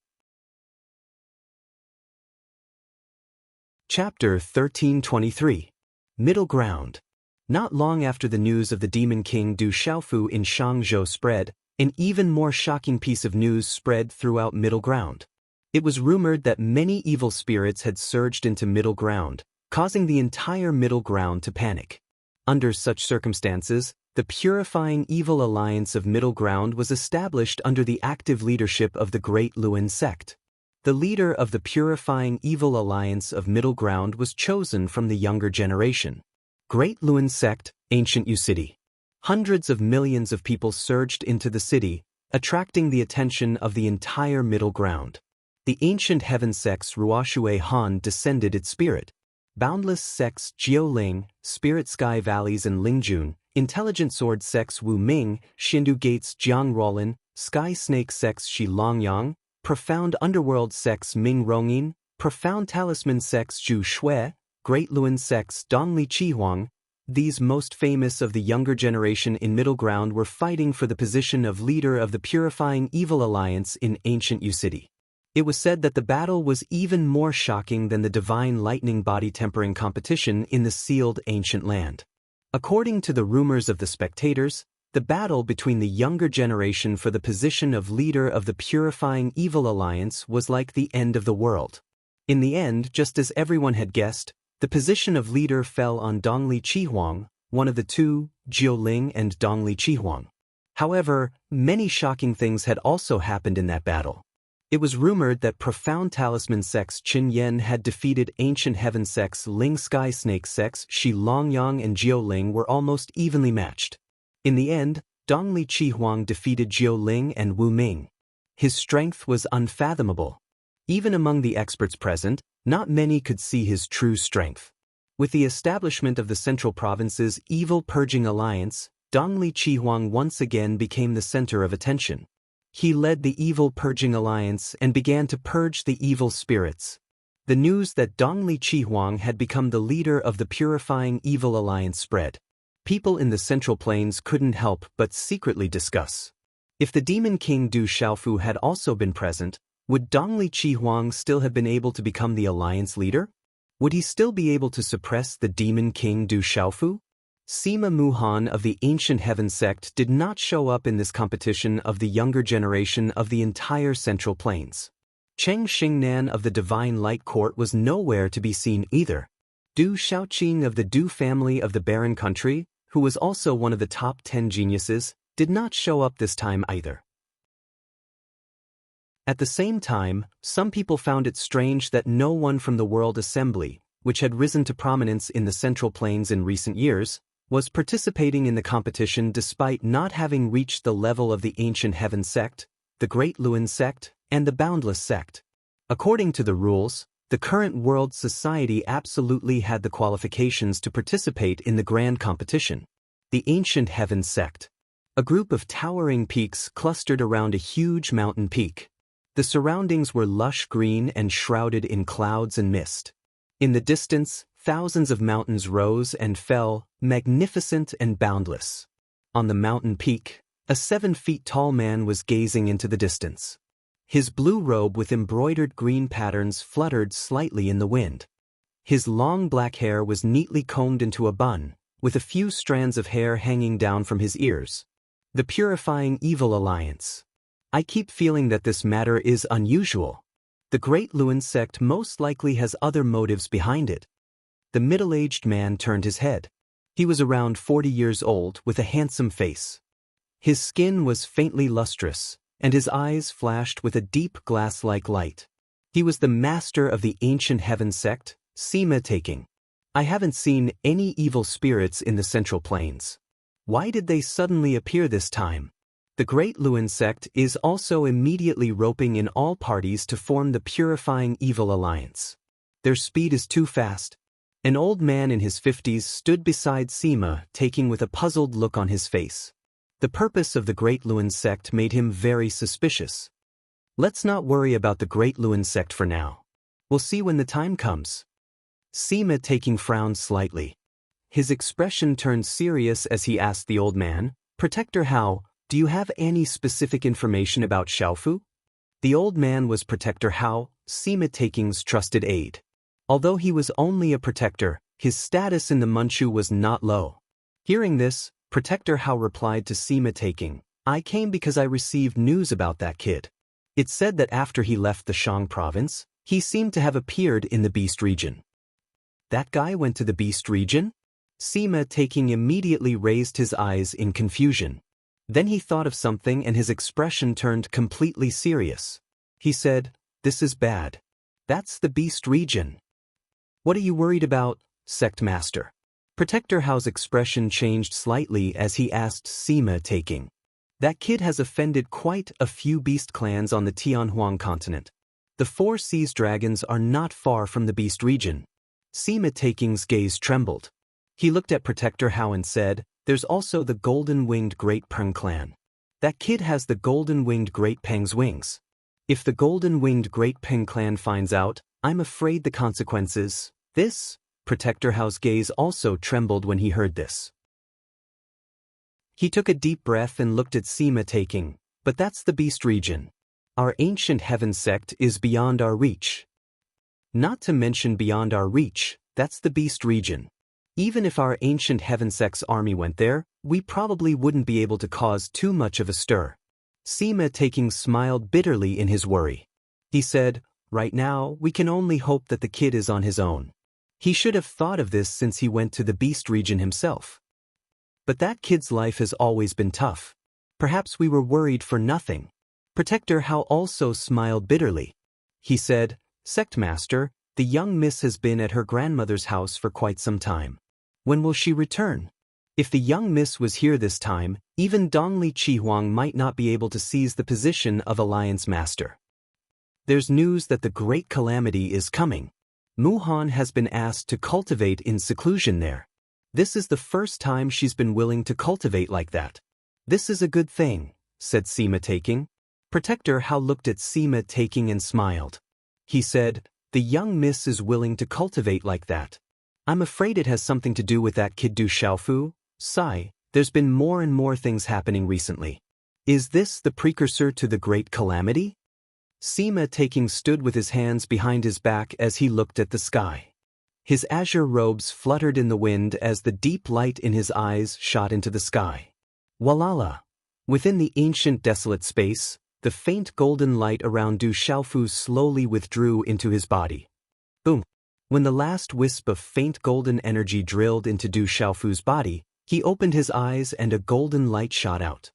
Chapter 1323. Middle Ground. Not long after the news of the Demon King Du Xiaofu in Shangzhou spread, an even more shocking piece of news spread throughout Middle Ground. It was rumored that many evil spirits had surged into Middle Ground, causing the entire Middle Ground to panic. Under such circumstances, the Purifying Evil Alliance of Middle Ground was established under the active leadership of the Great Luen Sect. The leader of the Purifying Evil Alliance of Middle Ground was chosen from the younger generation. Great Luen Sect, Ancient U City. Hundreds of millions of people surged into the city, attracting the attention of the entire Middle Ground. The ancient heaven sects Ruoxue Han descended its spirit. Boundless sects Jiuling, Spirit Sky Valleys and Lingjun, Intelligent Sword sects Wu Ming, Shindu Gates Jiang Rollin, Sky Snake sects Shi Longyang, Profound Underworld sects Ming Rongyin, Profound Talisman sects Zhu Shui, Great Luen sects Dongli Chihuang. These most famous of the younger generation in Middle Ground were fighting for the position of leader of the Purifying Evil Alliance in Ancient U City. It was said that the battle was even more shocking than the Divine Lightning Body Tempering competition in the sealed Ancient Land. According to the rumors of the spectators, The battle between the younger generation for the position of leader of the Purifying Evil Alliance was like the end of the world. In the end, just as everyone had guessed, the position of leader fell on Dongli Chihuang, one of the two, Jiuling and Dongli Chihuang. However, many shocking things had also happened in that battle. It was rumored that Profound Talisman Sects Qin Yan had defeated Ancient Heaven Sects Ling Sky Snake Sects Shi Longyang and Jiuling were almost evenly matched. In the end, Dongli Chihuang defeated Jiuling and Wu Ming. His strength was unfathomable. Even among the experts present, not many could see his true strength. With the establishment of the Central Province's Evil Purging Alliance, Dongli Chihuang once again became the center of attention. He led the Evil Purging Alliance and began to purge the evil spirits. The news that Dongli Chihuang had become the leader of the Purifying Evil Alliance spread. People in the Central Plains couldn't help but secretly discuss. If the Demon King Du Xiaofu had also been present, would Dongli Chihuang still have been able to become the alliance leader? Would he still be able to suppress the Demon King Du Xiaofu? Sima Muhan of the Ancient Heaven Sect did not show up in this competition of the younger generation of the entire Central Plains. Cheng Xingnan of the Divine Light Court was nowhere to be seen either. Du Xiaoqing of the Du family of the Barren Country, who was also one of the top 10 geniuses, did not show up this time either. At the same time, some people found it strange that no one from the World Assembly, which had risen to prominence in the Central Plains in recent years, was participating in the competition despite not having reached the level of the Ancient Heaven Sect, the Great Luin Sect, and the Boundless Sect. According to the rules, the current world society absolutely had the qualifications to participate in the grand competition. The Ancient Heaven Sect. A group of towering peaks clustered around a huge mountain peak. The surroundings were lush green and shrouded in clouds and mist. In the distance, thousands of mountains rose and fell, magnificent and boundless. On the mountain peak, a 7-feet-tall man was gazing into the distance. His blue robe with embroidered green patterns fluttered slightly in the wind. His long black hair was neatly combed into a bun, with a few strands of hair hanging down from his ears. The Purifying Evil Alliance. I keep feeling that this matter is unusual. The Great Luin Sect most likely has other motives behind it. The middle-aged man turned his head. He was around 40 years old with a handsome face. His skin was faintly lustrous, and his eyes flashed with a deep glass-like light. He was the master of the Ancient Heaven Sect, Sima Taking. I haven't seen any evil spirits in the Central Plains. Why did they suddenly appear this time? The Great Luin Sect is also immediately roping in all parties to form the Purifying Evil Alliance. Their speed is too fast. An old man in his 50s stood beside Sima, taking with a puzzled look on his face. The purpose of the Great Luin Sect made him very suspicious. Let's not worry about the Great Luin Sect for now. We'll see when the time comes. Sima Taking frowned slightly. His expression turned serious as he asked the old man, "Protector Hao, do you have any specific information about Xiaofu?" The old man was Protector Hao, Sima Taking's trusted aide. Although he was only a protector, his status in the Manchu was not low. Hearing this, Protector Hao replied to Sima Taking, "I came because I received news about that kid. It said that after he left the Shang province, he seemed to have appeared in the Beast region." That guy went to the Beast region? Sima Taking immediately raised his eyes in confusion. Then he thought of something and his expression turned completely serious. He said, "This is bad. That's the Beast region." "What are you worried about, Sect Master?" Protector Hao's expression changed slightly as he asked Sima Taking. "That kid has offended quite a few beast clans on the Tianhuang continent. The Four Seas dragons are not far from the Beast region." Sima Taking's gaze trembled. He looked at Protector Hao and said, "There's also the golden-winged Great Peng clan. That kid has the golden-winged Great Peng's wings. If the golden-winged Great Peng clan finds out, I'm afraid the consequences." Protector Hao's gaze also trembled when he heard this. He took a deep breath and looked at Sima Taking, "But that's the Beast region. Our Ancient Heaven Sect is beyond our reach." "Not to mention beyond our reach, that's the Beast region. Even if our ancient Heavensex army went there, we probably wouldn't be able to cause too much of a stir. Sima taking smiled bitterly in his worry. He said, right now, we can only hope that the kid is on his own. He should have thought of this since he went to the Beast region himself. But that kid's life has always been tough. Perhaps we were worried for nothing. Protector Hao also smiled bitterly. He said, Sectmaster, the young miss has been at her grandmother's house for quite some time. When will she return? If the young miss was here this time, even Dongli Chihuang might not be able to seize the position of Alliance Master. There's news that the Great Calamity is coming. Muhan has been asked to cultivate in seclusion there. This is the first time she's been willing to cultivate like that. This is a good thing, said Sima taking. Protector Hao looked at Sima taking and smiled. He said, the young miss is willing to cultivate like that. I'm afraid it has something to do with that kid Du Xiaofu. Sigh, there's been more and more things happening recently. Is this the precursor to the Great Calamity? Sima taking stood with his hands behind his back as he looked at the sky. His azure robes fluttered in the wind as the deep light in his eyes shot into the sky. Walala! Within the ancient desolate space, the faint golden light around Du Xiaofu slowly withdrew into his body. Boom! When the last wisp of faint golden energy drilled into Du Xiaofu's body, he opened his eyes and a golden light shot out.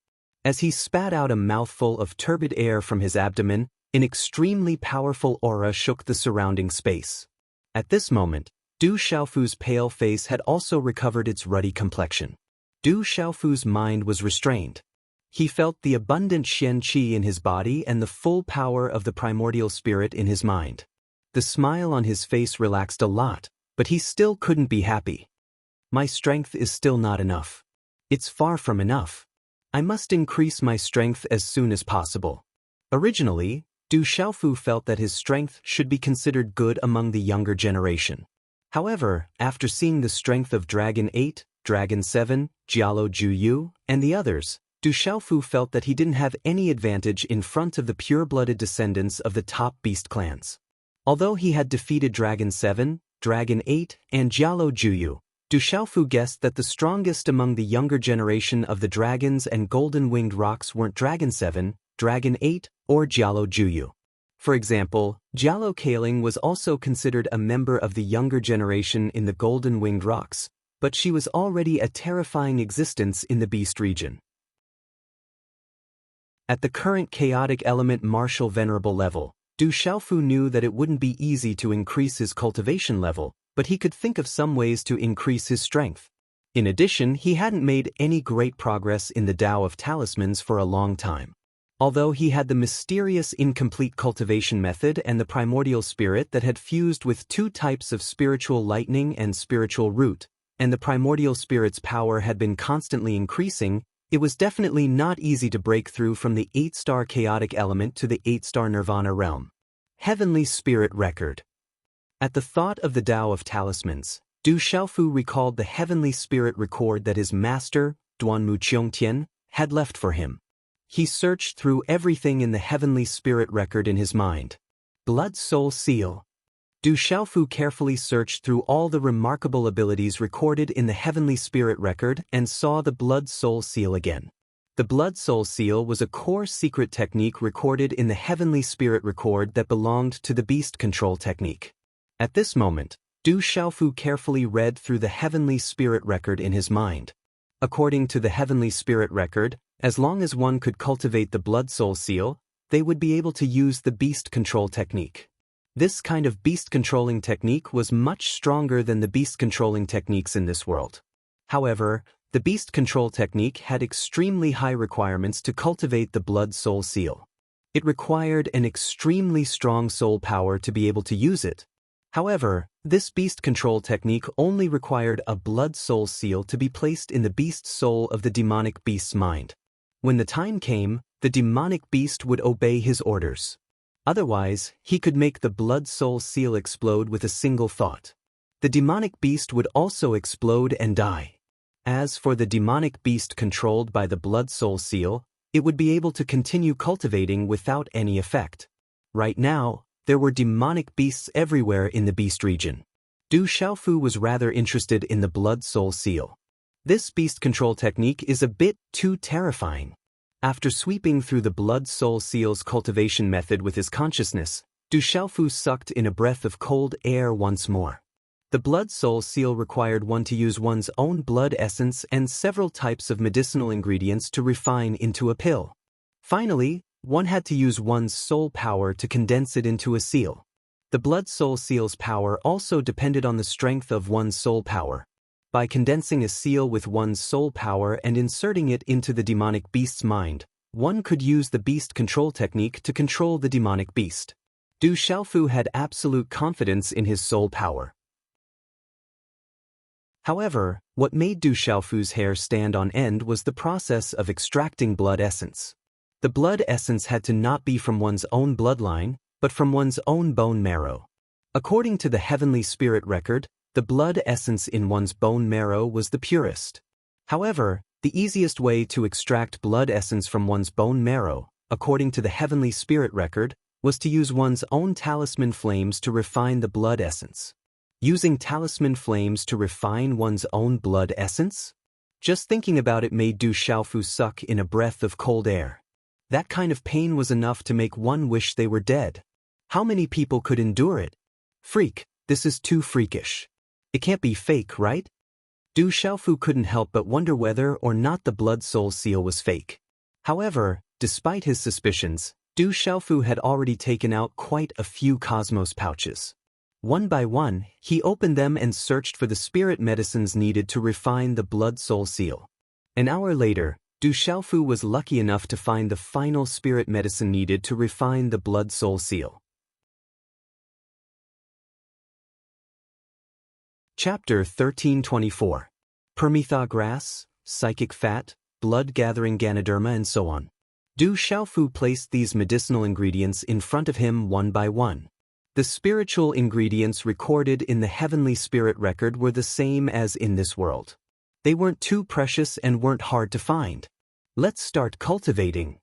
As he spat out a mouthful of turbid air from his abdomen, an extremely powerful aura shook the surrounding space. At this moment, Du Xiaofu's pale face had also recovered its ruddy complexion. Du Xiaofu's mind was restrained. He felt the abundant Xian Qi in his body and the full power of the primordial spirit in his mind. The smile on his face relaxed a lot, but he still couldn't be happy. My strength is still not enough. It's far from enough. I must increase my strength as soon as possible. Originally, Du Xiaofu felt that his strength should be considered good among the younger generation. However, after seeing the strength of Dragon 8, Dragon 7, Jialo Juyu, and the others, Du Xiaofu felt that he didn't have any advantage in front of the pure-blooded descendants of the top beast clans. Although he had defeated Dragon 7, Dragon 8, and Jialo Juyu, Du Xiaofu guessed that the strongest among the younger generation of the dragons and golden-winged rocks weren't Dragon 7, Dragon 8, or Jialo Juyu. For example, Jialo Kaling was also considered a member of the younger generation in the golden-winged rocks, but she was already a terrifying existence in the beast region. At the current chaotic element martial venerable level, Du Xiaofu knew that it wouldn't be easy to increase his cultivation level, but he could think of some ways to increase his strength. In addition, he hadn't made any great progress in the Tao of Talismans for a long time. Although he had the mysterious incomplete cultivation method and the primordial spirit that had fused with two types of spiritual lightning and spiritual root, and the primordial spirit's power had been constantly increasing, it was definitely not easy to break through from the 8-star chaotic element to the 8-star nirvana realm. Heavenly Spirit Record. At the thought of the Tao of Talismans, Du Xiaofu recalled the Heavenly Spirit record that his master, Duanmu Qiongtian, had left for him. He searched through everything in the Heavenly Spirit record in his mind. Blood Soul Seal. Du Xiaofu carefully searched through all the remarkable abilities recorded in the Heavenly Spirit record and saw the Blood Soul Seal again. The Blood Soul Seal was a core secret technique recorded in the Heavenly Spirit record that belonged to the Beast Control technique. At this moment, Du Xiaofu carefully read through the Heavenly Spirit record in his mind. According to the Heavenly Spirit record, as long as one could cultivate the Blood Soul Seal, they would be able to use the Beast Control technique. This kind of beast-controlling technique was much stronger than the beast-controlling techniques in this world. However, the beast control technique had extremely high requirements to cultivate the Blood Soul Seal. It required an extremely strong soul power to be able to use it. However, this beast control technique only required a Blood Soul Seal to be placed in the beast soul of the demonic beast's mind. When the time came, the demonic beast would obey his orders. Otherwise, he could make the Blood Soul Seal explode with a single thought. The demonic beast would also explode and die. As for the demonic beast controlled by the Blood Soul Seal, it would be able to continue cultivating without any effect. Right now, there were demonic beasts everywhere in the beast region. Du Xiaofu was rather interested in the blood soul seal. This beast control technique is a bit too terrifying. After sweeping through the blood soul seal's cultivation method with his consciousness, Du Xiaofu sucked in a breath of cold air once more. The blood soul seal required one to use one's own blood essence and several types of medicinal ingredients to refine into a pill. Finally, one had to use one's soul power to condense it into a seal. The blood soul seal's power also depended on the strength of one's soul power. By condensing a seal with one's soul power and inserting it into the demonic beast's mind, one could use the beast control technique to control the demonic beast. Du Xiaofu had absolute confidence in his soul power. However, what made Du Xiaofu's hair stand on end was the process of extracting blood essence. The blood essence had to not be from one's own bloodline, but from one's own bone marrow. According to the heavenly spirit record, the blood essence in one's bone marrow was the purest. However, the easiest way to extract blood essence from one's bone marrow, according to the heavenly spirit record, was to use one's own talisman flames to refine the blood essence. Using talisman flames to refine one's own blood essence? Just thinking about it made Du Xiaofu suck in a breath of cold air. That kind of pain was enough to make one wish they were dead. How many people could endure it? Freak, this is too freakish. It can't be fake, right? Du Xiaofu couldn't help but wonder whether or not the blood soul seal was fake. However, despite his suspicions, Du Xiaofu had already taken out quite a few cosmos pouches. One by one, he opened them and searched for the spirit medicines needed to refine the blood soul seal. An hour later, Du Xiaofu was lucky enough to find the final spirit medicine needed to refine the blood soul seal. Chapter 1324. Permetha grass, psychic fat, blood-gathering Ganoderma and so on. Du Xiaofu placed these medicinal ingredients in front of him one by one. The spiritual ingredients recorded in the heavenly spirit record were the same as in this world. They weren't too precious and weren't hard to find. Let's start cultivating.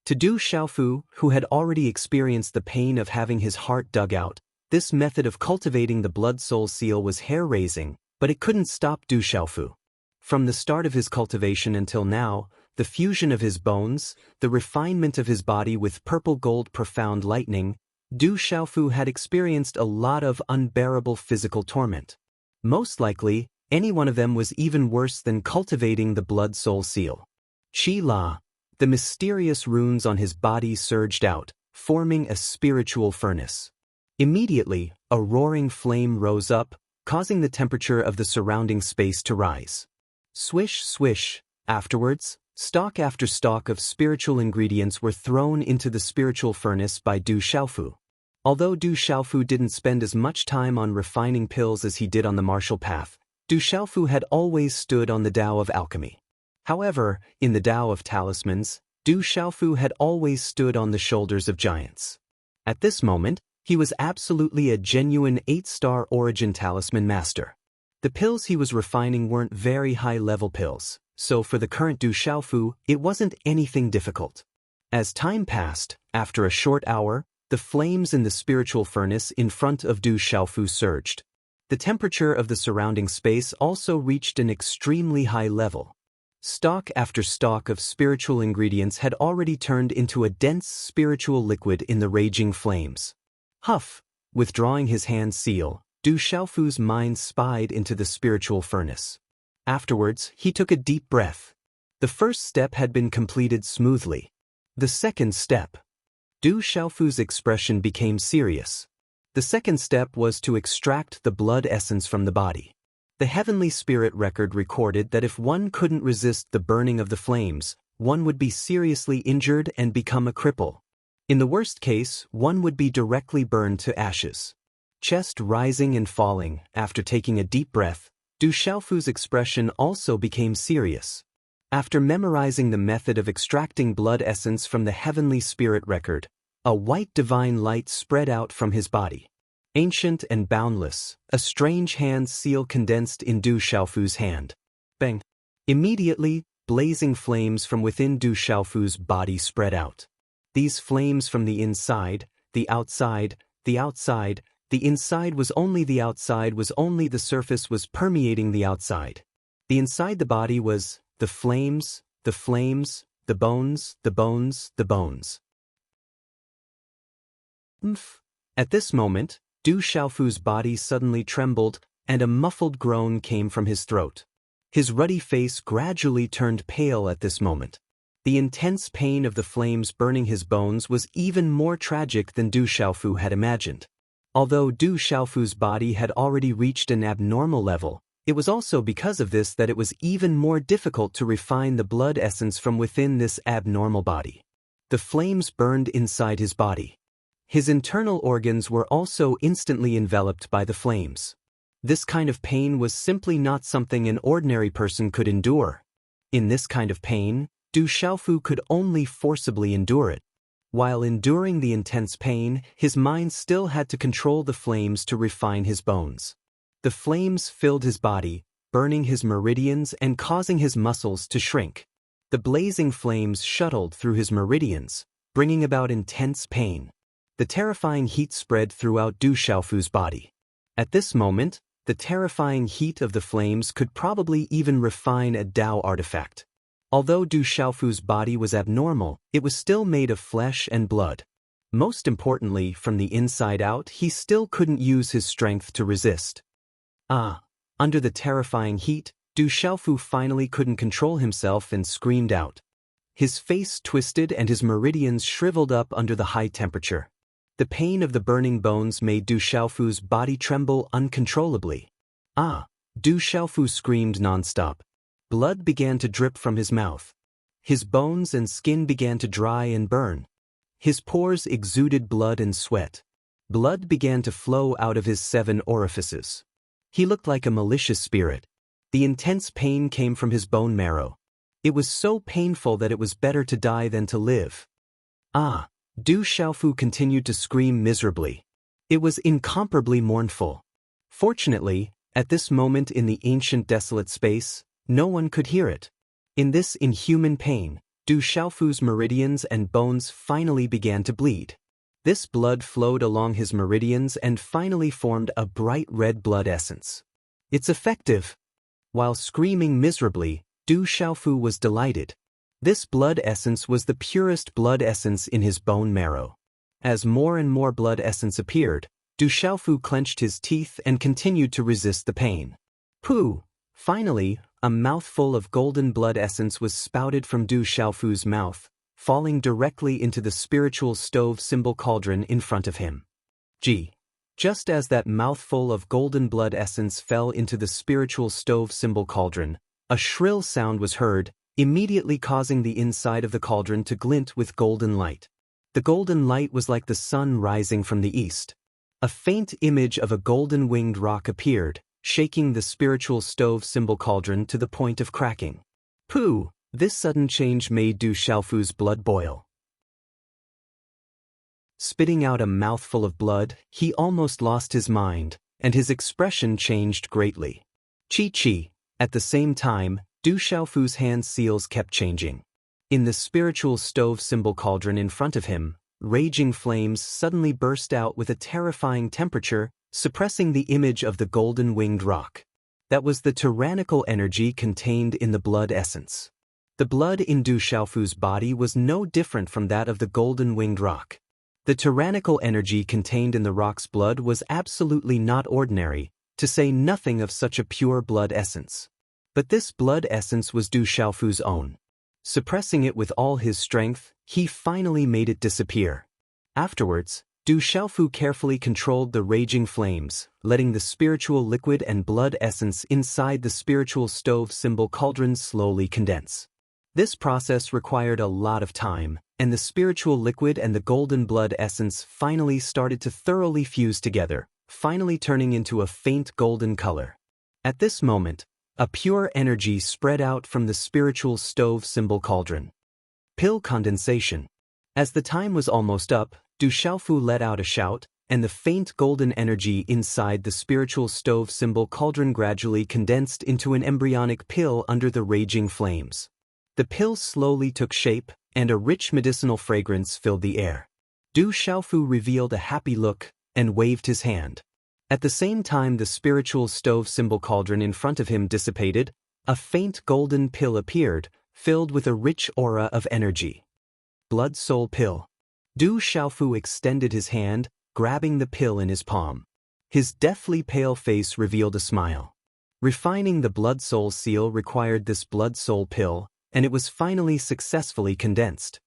To Du Xiaofu, who had already experienced the pain of having his heart dug out, this method of cultivating the blood soul seal was hair-raising, but it couldn't stop Du Xiaofu. From the start of his cultivation until now, the fusion of his bones, the refinement of his body with purple-gold profound lightning, Du Xiaofu had experienced a lot of unbearable physical torment. Most likely, any one of them was even worse than cultivating the blood soul seal. Qi La, the mysterious runes on his body surged out, forming a spiritual furnace. Immediately, a roaring flame rose up, causing the temperature of the surrounding space to rise. Swish, swish. Afterwards, stalk after stalk of spiritual ingredients were thrown into the spiritual furnace by Du Xiaofu. Although Du Xiaofu didn't spend as much time on refining pills as he did on the martial path, Du Xiaofu had always stood on the Tao of alchemy. However, in the Tao of talismans, Du Xiaofu had always stood on the shoulders of giants. At this moment, he was absolutely a genuine 8-star origin talisman master. The pills he was refining weren't very high-level pills, so for the current Du Xiaofu, it wasn't anything difficult. As time passed, after a short hour, the flames in the spiritual furnace in front of Du Xiaofu surged. The temperature of the surrounding space also reached an extremely high level. Stalk after stalk of spiritual ingredients had already turned into a dense spiritual liquid in the raging flames. Huff! Withdrawing his hand seal, Du Xiaofu's mind spied into the spiritual furnace. Afterwards, he took a deep breath. The first step had been completed smoothly. The second step. Du Xiaofu's expression became serious. The second step was to extract the blood essence from the body. The heavenly spirit record recorded that if one couldn't resist the burning of the flames, one would be seriously injured and become a cripple. In the worst case, one would be directly burned to ashes. Chest rising and falling, after taking a deep breath, Du Xiaofu's expression also became serious. After memorizing the method of extracting blood essence from the heavenly spirit record, a white divine light spread out from his body. Ancient and boundless, a strange hand seal condensed in Du Xiaofu's hand. Bang! Immediately, blazing flames from within Du Xiaofu's body spread out. These flames from the inside, the outside, The inside was only the outside was only the surface was permeating the outside. The inside the body was the flames, the flames, the bones, the bones, the bones. At this moment, Du Xiaofu's body suddenly trembled, and a muffled groan came from his throat. His ruddy face gradually turned pale at this moment. The intense pain of the flames burning his bones was even more tragic than Du Xiaofu had imagined. Although Du Xiaofu's body had already reached an abnormal level, it was also because of this that it was even more difficult to refine the blood essence from within this abnormal body. The flames burned inside his body. His internal organs were also instantly enveloped by the flames. This kind of pain was simply not something an ordinary person could endure. In this kind of pain, Du Xiaofu could only forcibly endure it. While enduring the intense pain, his mind still had to control the flames to refine his bones. The flames filled his body, burning his meridians and causing his muscles to shrink. The blazing flames shuttled through his meridians, bringing about intense pain. The terrifying heat spread throughout Du Xiaofu's body. At this moment, the terrifying heat of the flames could probably even refine a Dao artifact. Although Du Xiaofu's body was abnormal, it was still made of flesh and blood. Most importantly, from the inside out, he still couldn't use his strength to resist. Under the terrifying heat, Du Xiaofu finally couldn't control himself and screamed out. His face twisted and his meridians shriveled up under the high temperature. The pain of the burning bones made Du Xiaofu's body tremble uncontrollably. Du Xiaofu screamed nonstop. Blood began to drip from his mouth. His bones and skin began to dry and burn. His pores exuded blood and sweat. Blood began to flow out of his 7 orifices. He looked like a malicious spirit. The intense pain came from his bone marrow. It was so painful that it was better to die than to live. Du Xiaofu continued to scream miserably. It was incomparably mournful. Fortunately, at this moment in the ancient desolate space, no one could hear it. In this inhuman pain, Du Xiaofu's meridians and bones finally began to bleed. This blood flowed along his meridians and finally formed a bright red blood essence. It's effective! While screaming miserably, Du Xiaofu was delighted. This blood essence was the purest blood essence in his bone marrow. As more and more blood essence appeared, Du Xiaofu clenched his teeth and continued to resist the pain. Finally, a mouthful of golden blood essence was spouted from Du Xiaofu's mouth, falling directly into the spiritual stove symbol cauldron in front of him. Just as that mouthful of golden blood essence fell into the spiritual stove symbol cauldron, a shrill sound was heard, immediately causing the inside of the cauldron to glint with golden light. The golden light was like the sun rising from the east. A faint image of a golden-winged rock appeared, shaking the spiritual stove symbol cauldron to the point of cracking. This sudden change made Du Xiaofu's blood boil. Spitting out a mouthful of blood, he almost lost his mind, and his expression changed greatly. At the same time, Du Xiaofu's hand seals kept changing. In the spiritual stove symbol cauldron in front of him, raging flames suddenly burst out with a terrifying temperature, suppressing the image of the golden-winged rock. That was the tyrannical energy contained in the blood essence. The blood in Du Xiaofu's body was no different from that of the golden-winged rock. The tyrannical energy contained in the rock's blood was absolutely not ordinary, to say nothing of such a pure blood essence. But this blood essence was Du Xiaofu's own. Suppressing it with all his strength, he finally made it disappear. Afterwards, Du Xiaofu carefully controlled the raging flames, letting the spiritual liquid and blood essence inside the spiritual stove symbol cauldron slowly condense. This process required a lot of time, and the spiritual liquid and the golden blood essence finally started to thoroughly fuse together, finally turning into a faint golden color. At this moment, a pure energy spread out from the spiritual stove symbol cauldron. Pill condensation. As the time was almost up, Du Xiaofu let out a shout, and the faint golden energy inside the spiritual stove symbol cauldron gradually condensed into an embryonic pill under the raging flames. The pill slowly took shape, and a rich medicinal fragrance filled the air. Du Xiaofu revealed a happy look, and waved his hand. At the same time the spiritual stove symbol cauldron in front of him dissipated, a faint golden pill appeared, filled with a rich aura of energy. Blood Soul Pill. Du Xiaofu extended his hand, grabbing the pill in his palm. His deathly pale face revealed a smile. Refining the Blood Soul seal required this Blood Soul Pill, and it was finally successfully condensed.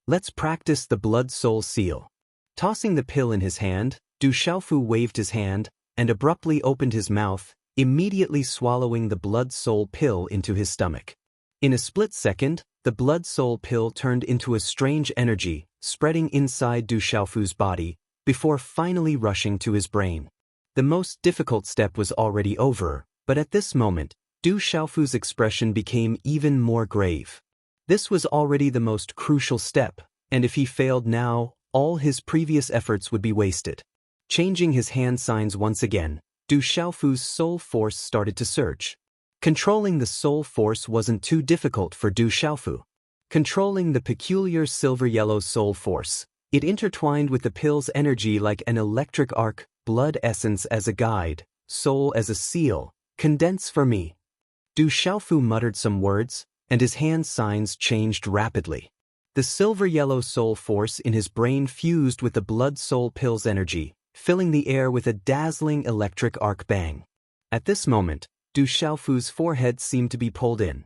Let's practice the Blood Soul seal. Tossing the pill in his hand, Du Xiaofu waved his hand, and abruptly opened his mouth, immediately swallowing the Blood Soul Pill into his stomach. In a split second, the Blood Soul Pill turned into a strange energy, spreading inside Du Xiaofu's body, before finally rushing to his brain. The most difficult step was already over, but at this moment, Du Xiaofu's expression became even more grave. This was already the most crucial step, and if he failed now, all his previous efforts would be wasted. Changing his hand signs once again, Du Xiaofu's soul force started to surge. Controlling the soul force wasn't too difficult for Du Xiaofu. Controlling the peculiar silver-yellow soul force, it intertwined with the pill's energy like an electric arc, blood essence as a guide, soul as a seal. Condense for me. Du Xiaofu muttered some words, and his hand signs changed rapidly. The silver-yellow soul force in his brain fused with the Blood Soul Pill's energy, filling the air with a dazzling electric arc bang. At this moment, Du Xiaofu's forehead seemed to be pulled in.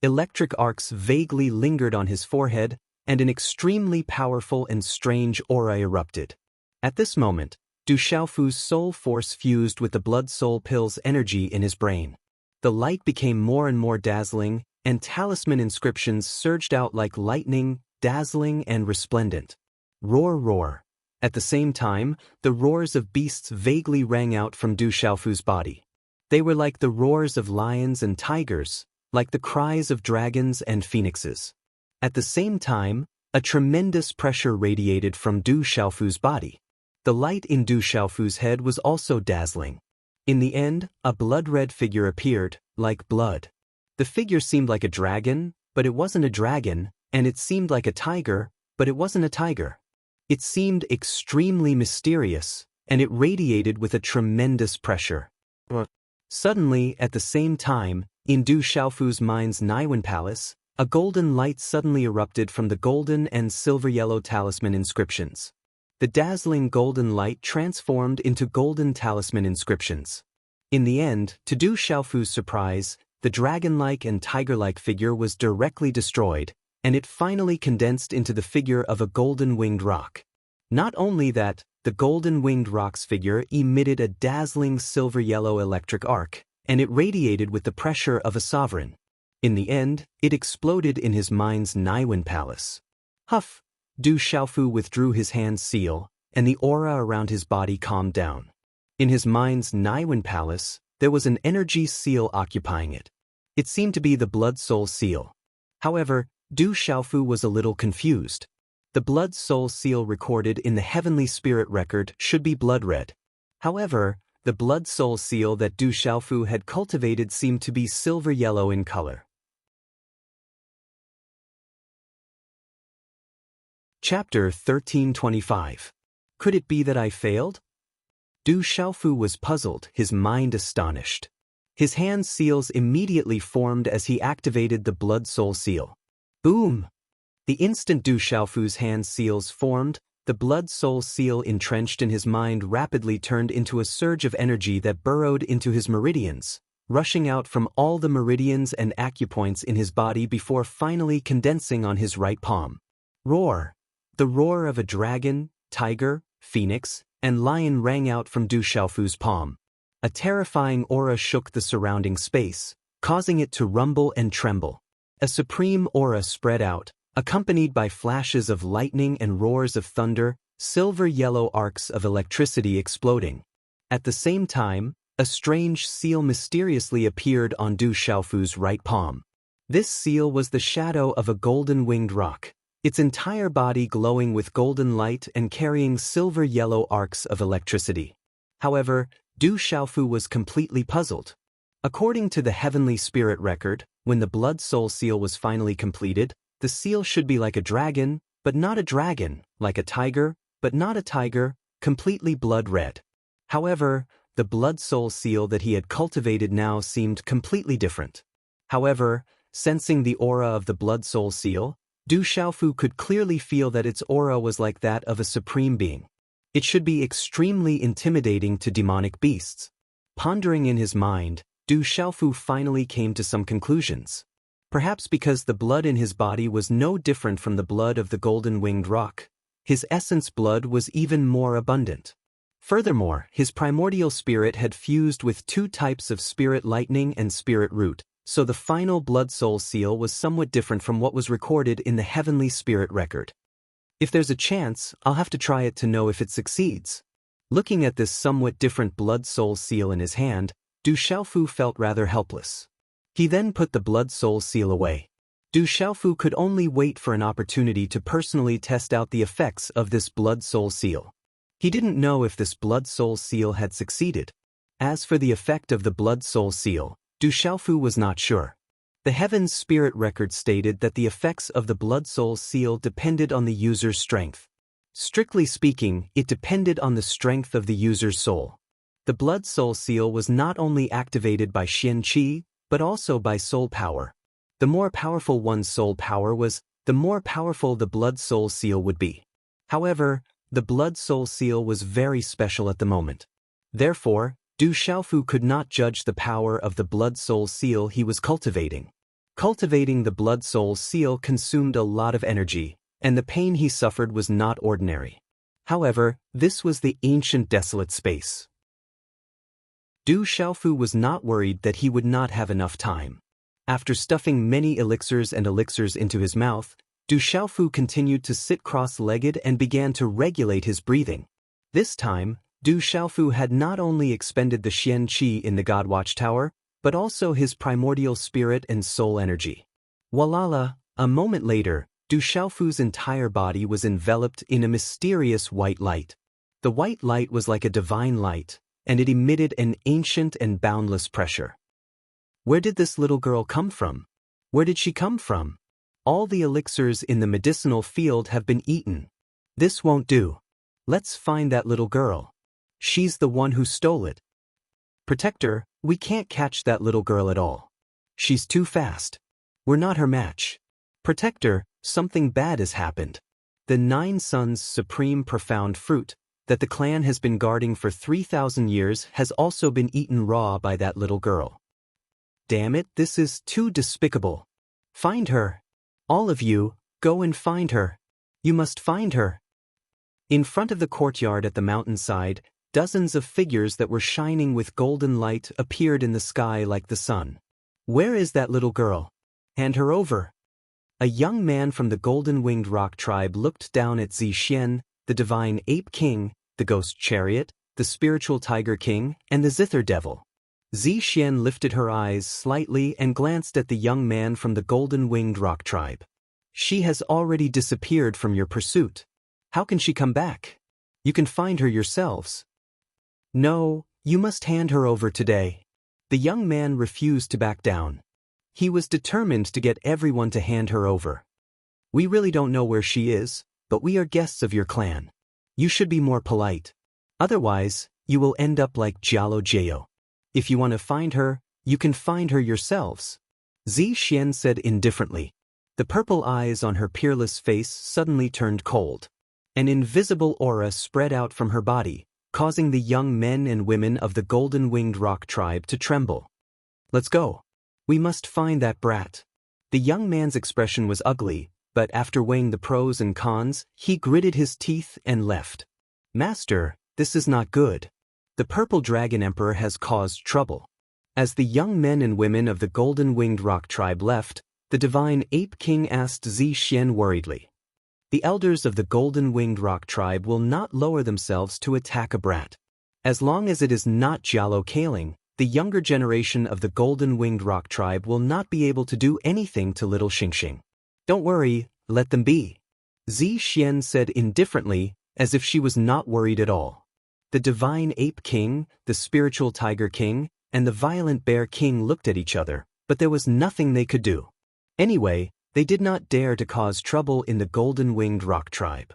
Electric arcs vaguely lingered on his forehead, and an extremely powerful and strange aura erupted. At this moment, Du Xiaofu's soul force fused with the Blood Soul Pill's energy in his brain. The light became more and more dazzling, and talisman inscriptions surged out like lightning, dazzling and resplendent. Roar, roar. At the same time, the roars of beasts vaguely rang out from Du Xiaofu's body. They were like the roars of lions and tigers, like the cries of dragons and phoenixes. At the same time, a tremendous pressure radiated from Du Xiaofu's body. The light in Du Xiaofu's head was also dazzling. In the end, a blood-red figure appeared, like blood. The figure seemed like a dragon, but it wasn't a dragon, and it seemed like a tiger, but it wasn't a tiger. It seemed extremely mysterious, and it radiated with a tremendous pressure. Suddenly, at the same time, in Du Xiaofu's mind's Naiwen Palace, a golden light suddenly erupted from the golden and silver-yellow talisman inscriptions. The dazzling golden light transformed into golden talisman inscriptions. In the end, to Du Xiaofu's surprise, the dragon-like and tiger-like figure was directly destroyed, and it finally condensed into the figure of a golden-winged rock. Not only that, the golden-winged rock's figure emitted a dazzling silver-yellow electric arc, and it radiated with the pressure of a sovereign. In the end, it exploded in his mind's Naiwen Palace. Huff! Du Xiaofu withdrew his hand's seal, and the aura around his body calmed down. In his mind's Naiwen Palace, there was an energy seal occupying it. It seemed to be the Blood Soul Seal. However, Du Xiaofu was a little confused. The Blood Soul Seal recorded in the Heavenly Spirit record should be blood red. However, the Blood Soul Seal that Du Xiaofu had cultivated seemed to be silver yellow in color. Chapter 1325. Could it be that I failed? Du Xiaofu was puzzled, his mind astonished. His hand seals immediately formed as he activated the Blood Soul Seal. Boom! The instant Du Xiaofu's hand seals formed, the Blood Soul Seal entrenched in his mind rapidly turned into a surge of energy that burrowed into his meridians, rushing out from all the meridians and acupoints in his body before finally condensing on his right palm. Roar! The roar of a dragon, tiger, phoenix, and lion rang out from Du Xiaofu's palm. A terrifying aura shook the surrounding space, causing it to rumble and tremble. A supreme aura spread out, accompanied by flashes of lightning and roars of thunder, silver-yellow arcs of electricity exploding. At the same time, a strange seal mysteriously appeared on Du Xiaofu's right palm. This seal was the shadow of a golden-winged rock, its entire body glowing with golden light and carrying silver-yellow arcs of electricity. However, Du Xiaofu was completely puzzled. According to the Heavenly Spirit record, when the Blood Soul Seal was finally completed, the seal should be like a dragon, but not a dragon, like a tiger, but not a tiger, completely blood red. However, the blood soul seal that he had cultivated now seemed completely different. However, sensing the aura of the blood soul seal, Du Xiaofu could clearly feel that its aura was like that of a supreme being. It should be extremely intimidating to demonic beasts. Pondering in his mind, Du Xiaofu finally came to some conclusions. Perhaps because the blood in his body was no different from the blood of the golden-winged roc, his essence blood was even more abundant. Furthermore, his primordial spirit had fused with two types of spirit lightning and spirit root, so the final blood soul seal was somewhat different from what was recorded in the heavenly spirit record. If there's a chance, I'll have to try it to know if it succeeds. Looking at this somewhat different blood soul seal in his hand, Du Xiaofu felt rather helpless. He then put the blood soul seal away. Du Xiaofu could only wait for an opportunity to personally test out the effects of this blood soul seal. He didn't know if this blood soul seal had succeeded. As for the effect of the blood soul seal, Du Xiaofu was not sure. The Heaven's Spirit record stated that the effects of the blood soul seal depended on the user's strength. Strictly speaking, it depended on the strength of the user's soul. The blood soul seal was not only activated by Xian Qi, but also by soul power. The more powerful one's soul power was, the more powerful the blood soul seal would be. However, the blood soul seal was very special at the moment. Therefore, Du Xiaofu could not judge the power of the blood soul seal he was cultivating. Cultivating the blood soul seal consumed a lot of energy, and the pain he suffered was not ordinary. However, this was the ancient desolate space. Du Xiaofu was not worried that he would not have enough time. After stuffing many elixirs into his mouth, Du Xiaofu continued to sit cross-legged and began to regulate his breathing. This time, Du Xiaofu had not only expended the Xian Qi in the God Watchtower, but also his primordial spirit and soul energy. Walala, a moment later, Du Xiaofu's entire body was enveloped in a mysterious white light. The white light was like a divine light, and it emitted an ancient and boundless pressure. Where did this little girl come from? Where did she come from? All the elixirs in the medicinal field have been eaten. This won't do. Let's find that little girl. She's the one who stole it. Protector, we can't catch that little girl at all. She's too fast. We're not her match. Protector, something bad has happened. The 9 Suns' supreme profound fruit, that the clan has been guarding for 3,000 years, has also been eaten raw by that little girl. Damn it, this is too despicable. Find her. All of you, go and find her. You must find her. In front of the courtyard at the mountainside, dozens of figures that were shining with golden light appeared in the sky like the sun. Where is that little girl? Hand her over. A young man from the golden-winged roc tribe looked down at Zixian, the divine ape king, the ghost chariot, the spiritual tiger king, and the zither devil. Zixian lifted her eyes slightly and glanced at the young man from the golden-winged roc tribe. She has already disappeared from your pursuit. How can she come back? You can find her yourselves. No, you must hand her over today. The young man refused to back down. He was determined to get everyone to hand her over. We really don't know where she is, but we are guests of your clan. You should be more polite. Otherwise, you will end up like Jialo Jiao. If you want to find her, you can find her yourselves. Zixian said indifferently. The purple eyes on her peerless face suddenly turned cold. An invisible aura spread out from her body, causing the young men and women of the golden-winged roc tribe to tremble. Let's go. We must find that brat. The young man's expression was ugly, but after weighing the pros and cons, he gritted his teeth and left. Master, this is not good. The purple dragon emperor has caused trouble. As the young men and women of the golden-winged roc tribe left, the divine ape king asked Zixian worriedly. The elders of the golden-winged roc tribe will not lower themselves to attack a brat. As long as it is not Jialo Kaling, the younger generation of the golden-winged roc tribe will not be able to do anything to little Xingxing. Don't worry, let them be. Zixian said indifferently, as if she was not worried at all. The divine ape king, the spiritual tiger king, and the violent bear king looked at each other, but there was nothing they could do. Anyway, they did not dare to cause trouble in the golden-winged roc tribe.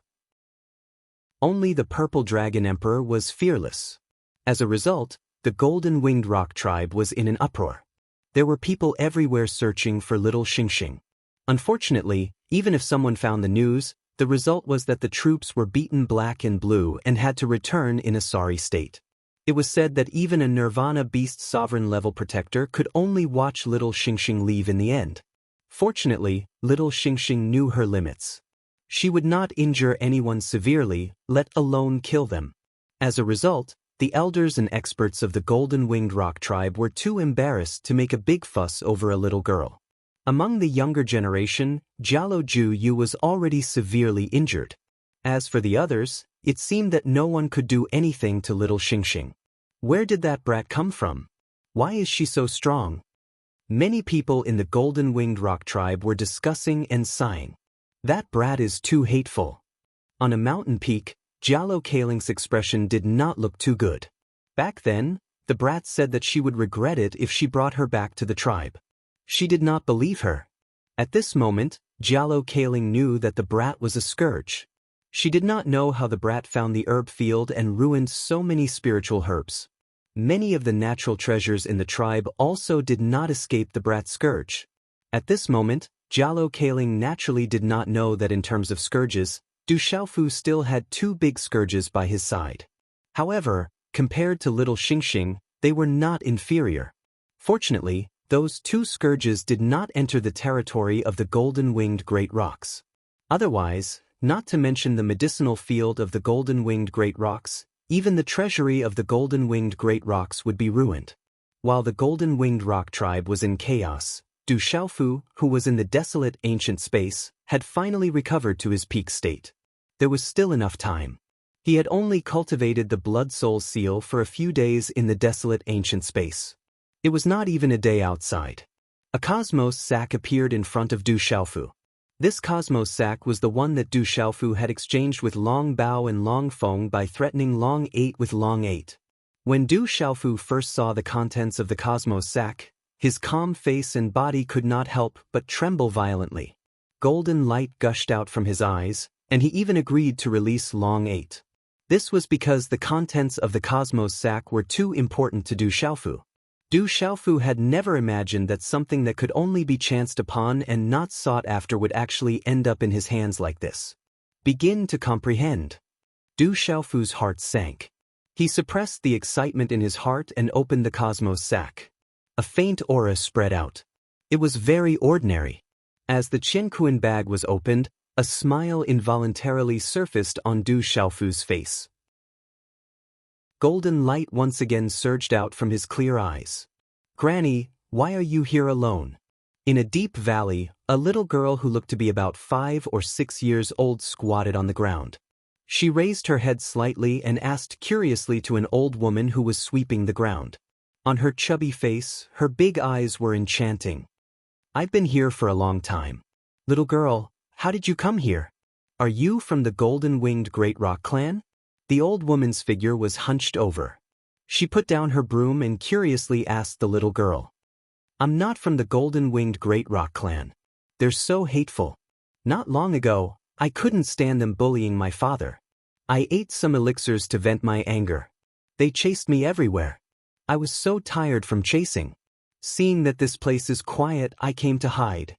Only the Purple Dragon Emperor was fearless. As a result, the Golden-Winged Rock Tribe was in an uproar. There were people everywhere searching for little Xingxing. Unfortunately, even if someone found the news, the result was that the troops were beaten black and blue and had to return in a sorry state. It was said that even a Nirvana Beast sovereign-level protector could only watch little Xingxing leave in the end. Fortunately, little Xingxing knew her limits. She would not injure anyone severely, let alone kill them. As a result, the elders and experts of the Golden-Winged Rock Tribe were too embarrassed to make a big fuss over a little girl. Among the younger generation, Jialo Ju was already severely injured. As for the others, it seemed that no one could do anything to little Xingxing. Where did that brat come from? Why is she so strong? Many people in the Golden-Winged Rock Tribe were discussing and sighing. That brat is too hateful. On a mountain peak, Jialo Kaling's expression did not look too good. Back then, the brat said that she would regret it if she brought her back to the tribe. She did not believe her. At this moment, Jialo Kaling knew that the brat was a scourge. She did not know how the brat found the herb field and ruined so many spiritual herbs. Many of the natural treasures in the tribe also did not escape the brat's scourge. At this moment, Jialo Kaling naturally did not know that in terms of scourges, Du Xiaofu still had two big scourges by his side. However, compared to little Xingxing, they were not inferior. Fortunately, those two scourges did not enter the territory of the Golden-Winged Great Rocks. Otherwise, not to mention the medicinal field of the Golden-Winged Great Rocks, even the treasury of the Golden-Winged Great Rocks would be ruined. While the Golden-Winged Rock Tribe was in chaos, Du Xiaofu, who was in the desolate ancient space, had finally recovered to his peak state. There was still enough time. He had only cultivated the Blood-Soul seal for a few days in the desolate ancient space. It was not even a day outside. A cosmos sack appeared in front of Du Xiaofu. This cosmos sack was the one that Du Xiaofu had exchanged with Long Bao and Long Feng by threatening Long 8 with Long 8. When Du Xiaofu first saw the contents of the cosmos sack, his calm face and body could not help but tremble violently. Golden light gushed out from his eyes, and he even agreed to release Long 8. This was because the contents of the cosmos sack were too important to Du Xiaofu. Du Xiaofu had never imagined that something that could only be chanced upon and not sought after would actually end up in his hands like this. Begin to comprehend. Du Xiaofu's heart sank. He suppressed the excitement in his heart and opened the cosmos sack. A faint aura spread out. It was very ordinary. As the Qianquan bag was opened, a smile involuntarily surfaced on Du Xiaofu's face. Golden light once again surged out from his clear eyes. "Granny, why are you here alone?" In a deep valley, a little girl who looked to be about 5 or 6 years old squatted on the ground. She raised her head slightly and asked curiously to an old woman who was sweeping the ground. On her chubby face, her big eyes were enchanting. "I've been here for a long time. Little girl, how did you come here? Are you from the Golden-Winged Great Rock clan?" The old woman's figure was hunched over. She put down her broom and curiously asked the little girl. "I'm not from the Golden-Winged Great Rock clan. They're so hateful. Not long ago, I couldn't stand them bullying my father. I ate some elixirs to vent my anger. They chased me everywhere. I was so tired from chasing. Seeing that this place is quiet, I came to hide."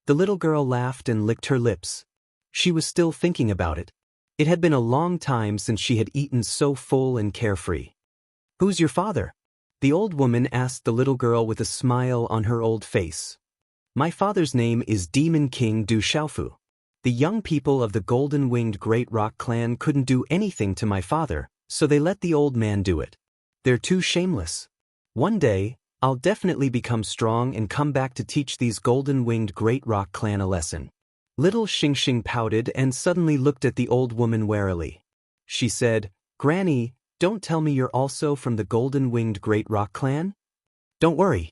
The little girl laughed and licked her lips. She was still thinking about it. It had been a long time since she had eaten so full and carefree. "Who's your father?" the old woman asked the little girl with a smile on her old face. "My father's name is Demon King Du Xiaofu. The young people of the Golden-Winged Great Rock clan couldn't do anything to my father, so they let the old man do it. They're too shameless. One day, I'll definitely become strong and come back to teach these Golden-Winged Great Rock clan a lesson." Little Xingxing pouted and suddenly looked at the old woman warily. She said, "Granny, don't tell me you're also from the Golden-Winged Great Rock clan?" "Don't worry.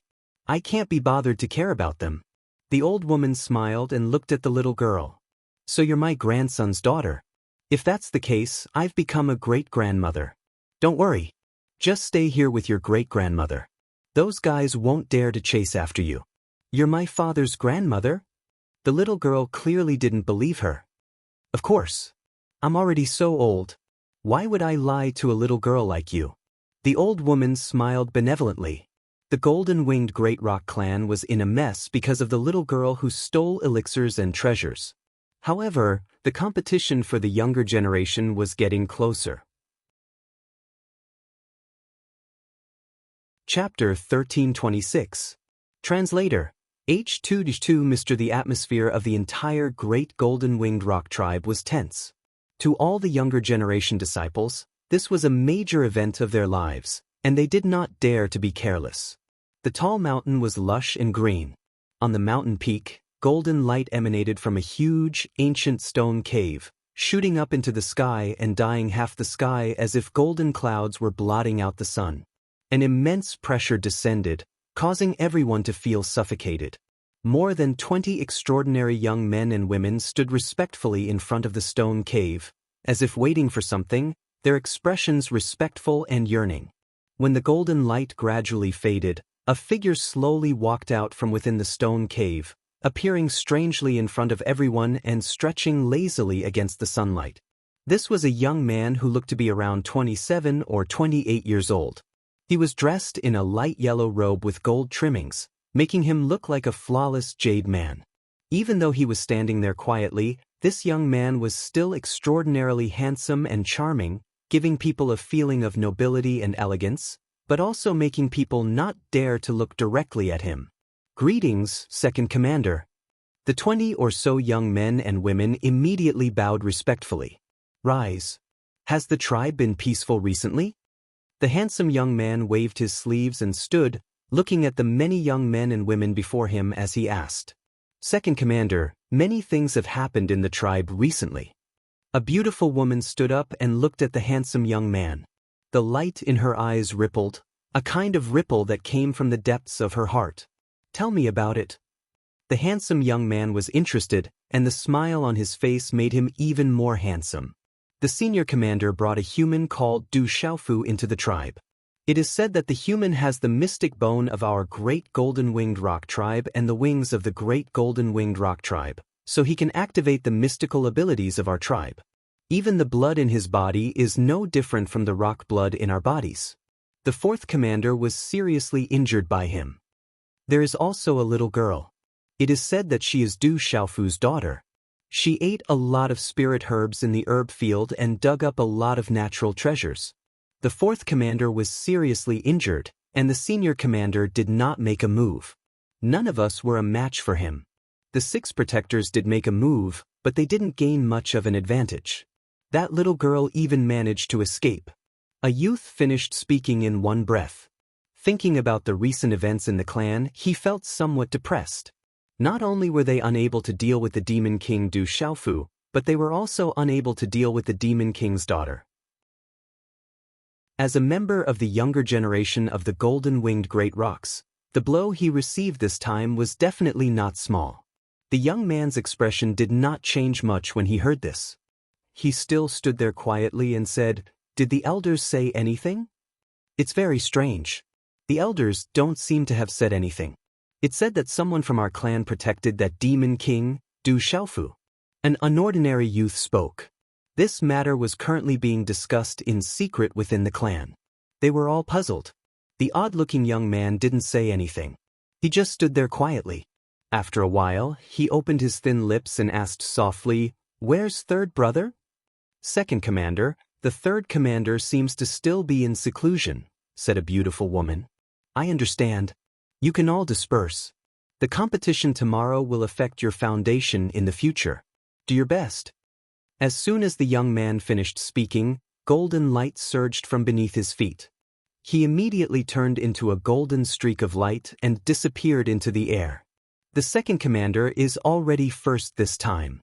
I can't be bothered to care about them." The old woman smiled and looked at the little girl. "So you're my grandson's daughter. If that's the case, I've become a great-grandmother. Don't worry. Just stay here with your great-grandmother. Those guys won't dare to chase after you." "You're my father's grandmother?" The little girl clearly didn't believe her. "Of course. I'm already so old. Why would I lie to a little girl like you? The old woman smiled benevolently. The golden-winged Great Rock clan was in a mess because of the little girl who stole elixirs and treasures. However, the competition for the younger generation was getting closer. Chapter 1326. Translator. H2-2 Mr. The atmosphere of the entire great golden-winged rock tribe was tense. To all the younger generation disciples, this was a major event of their lives, and they did not dare to be careless. The tall mountain was lush and green. On the mountain peak, golden light emanated from a huge, ancient stone cave, shooting up into the sky and dyeing half the sky as if golden clouds were blotting out the sun. An immense pressure descended, causing everyone to feel suffocated. More than 20 extraordinary young men and women stood respectfully in front of the stone cave, as if waiting for something, their expressions respectful and yearning. When the golden light gradually faded, a figure slowly walked out from within the stone cave, appearing strangely in front of everyone and stretching lazily against the sunlight. This was a young man who looked to be around 27 or 28 years old. He was dressed in a light yellow robe with gold trimmings, making him look like a flawless jade man. Even though he was standing there quietly, this young man was still extraordinarily handsome and charming, giving people a feeling of nobility and elegance, but also making people not dare to look directly at him. Greetings, Second Commander. The 20 or so young men and women immediately bowed respectfully. Rise. Has the tribe been peaceful recently? The handsome young man waved his sleeves and stood, looking at the many young men and women before him as he asked. Second Commander, many things have happened in the tribe recently. A beautiful woman stood up and looked at the handsome young man. The light in her eyes rippled, a kind of ripple that came from the depths of her heart. Tell me about it. The handsome young man was interested, and the smile on his face made him even more handsome. The senior commander brought a human called Du Xiaofu into the tribe. It is said that the human has the mystic bone of our great golden-winged rock tribe and the wings of the great golden-winged rock tribe, so he can activate the mystical abilities of our tribe. Even the blood in his body is no different from the rock blood in our bodies. The fourth commander was seriously injured by him. There is also a little girl. It is said that she is Du Xiaofu's daughter. She ate a lot of spirit herbs in the herb field and dug up a lot of natural treasures. The fourth commander was seriously injured, and the senior commander did not make a move. None of us were a match for him. The 6 protectors did make a move, but they didn't gain much of an advantage. That little girl even managed to escape. A youth finished speaking in one breath. Thinking about the recent events in the clan, he felt somewhat depressed. Not only were they unable to deal with the Demon King Du Xiaofu, but they were also unable to deal with the Demon King's daughter. As a member of the younger generation of the golden-winged Great Rocks, the blow he received this time was definitely not small. The young man's expression did not change much when he heard this. He still stood there quietly and said, "Did the elders say anything?" "It's very strange. The elders don't seem to have said anything. It said that someone from our clan protected that demon king, Du Xiaofu." An unordinary youth spoke. This matter was currently being discussed in secret within the clan. They were all puzzled. The odd-looking young man didn't say anything. He just stood there quietly. After a while, he opened his thin lips and asked softly, "Where's third brother?" "Second commander, the third commander seems to still be in seclusion," said a beautiful woman. "I understand. You can all disperse. The competition tomorrow will affect your foundation in the future. Do your best." As soon as the young man finished speaking, golden light surged from beneath his feet. He immediately turned into a golden streak of light and disappeared into the air. The second commander is already first this time.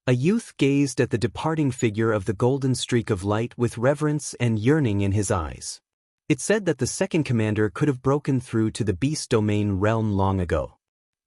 A youth gazed at the departing figure of the golden streak of light with reverence and yearning in his eyes. It said that the second commander could have broken through to the beast domain realm long ago.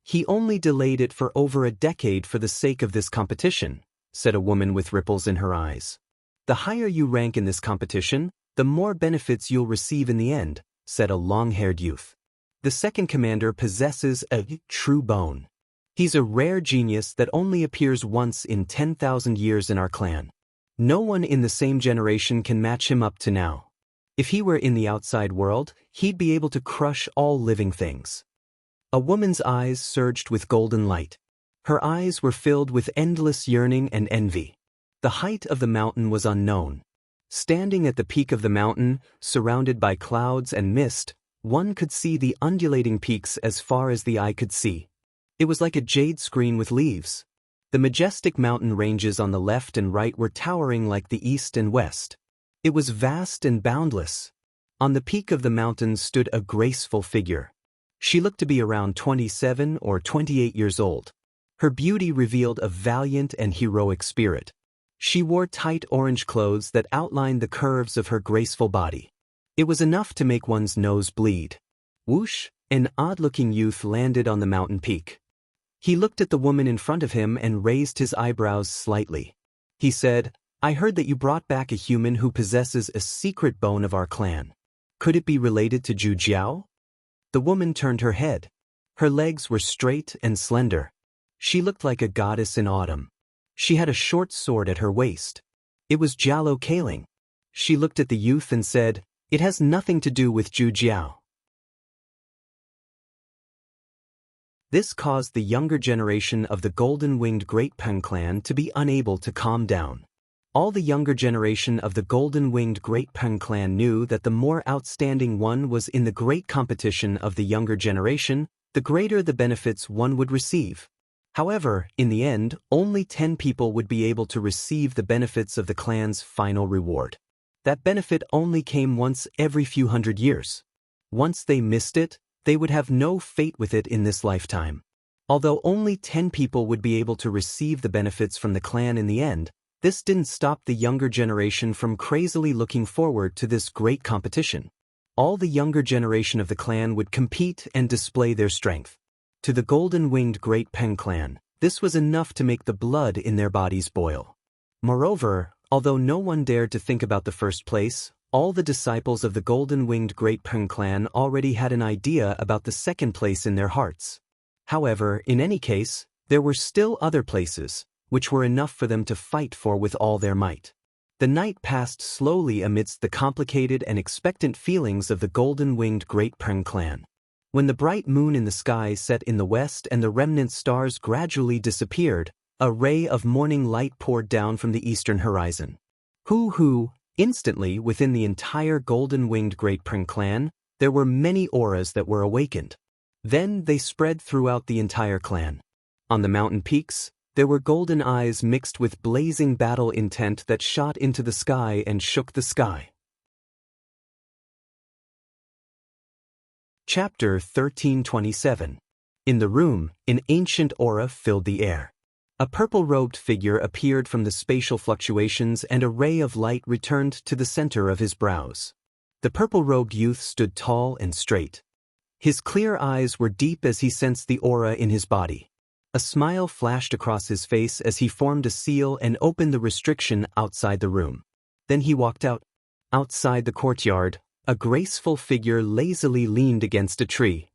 "He only delayed it for over a decade for the sake of this competition," said a woman with ripples in her eyes. "The higher you rank in this competition, the more benefits you'll receive in the end," said a long-haired youth. "The second commander possesses a true bone. He's a rare genius that only appears once in 10,000 years in our clan. No one in the same generation can match him up to now. If he were in the outside world, he'd be able to crush all living things. A woman's eyes surged with golden light. Her eyes were filled with endless yearning and envy. The height of the mountain was unknown. Standing at the peak of the mountain, surrounded by clouds and mist, one could see the undulating peaks as far as the eye could see. It was like a jade screen with leaves. The majestic mountain ranges on the left and right were towering like the east and west. It was vast and boundless. On the peak of the mountain stood a graceful figure. She looked to be around 27 or 28 years old. Her beauty revealed a valiant and heroic spirit. She wore tight orange clothes that outlined the curves of her graceful body. It was enough to make one's nose bleed. Whoosh, an odd-looking youth landed on the mountain peak. He looked at the woman in front of him and raised his eyebrows slightly. He said, "I heard that you brought back a human who possesses a secret bone of our clan. Could it be related to Zhu Jiao?" The woman turned her head. Her legs were straight and slender. She looked like a goddess in autumn. She had a short sword at her waist. It was Jialo Kaling. She looked at the youth and said, "It has nothing to do with Zhu Jiao." This caused the younger generation of the golden-winged Great Peng clan to be unable to calm down. All the younger generation of the golden-winged Great Peng clan knew that the more outstanding one was in the great competition of the younger generation, the greater the benefits one would receive. However, in the end, only 10 people would be able to receive the benefits of the clan's final reward. That benefit only came once every few hundred years. Once they missed it, they would have no fate with it in this lifetime. Although only 10 people would be able to receive the benefits from the clan in the end, this didn't stop the younger generation from crazily looking forward to this great competition. All the younger generation of the clan would compete and display their strength. To the golden-winged Great Peng clan, this was enough to make the blood in their bodies boil. Moreover, although no one dared to think about the first place, all the disciples of the golden-winged Great Peng clan already had an idea about the second place in their hearts. However, in any case, there were still other places, which were enough for them to fight for with all their might. The night passed slowly amidst the complicated and expectant feelings of the golden-winged Great Peng clan. When the bright moon in the sky set in the west and the remnant stars gradually disappeared, a ray of morning light poured down from the eastern horizon. Hoo-hoo! Instantly, within the entire golden-winged Great Peng clan, there were many auras that were awakened. Then they spread throughout the entire clan. On the mountain peaks, there were golden eyes mixed with blazing battle intent that shot into the sky and shook the sky. Chapter 1327. In the room, an ancient aura filled the air. A purple-robed figure appeared from the spatial fluctuations and a ray of light returned to the center of his brows. The purple-robed youth stood tall and straight. His clear eyes were deep as he sensed the aura in his body. A smile flashed across his face as he formed a seal and opened the restriction outside the room. Then he walked out. Outside the courtyard, a graceful figure lazily leaned against a tree.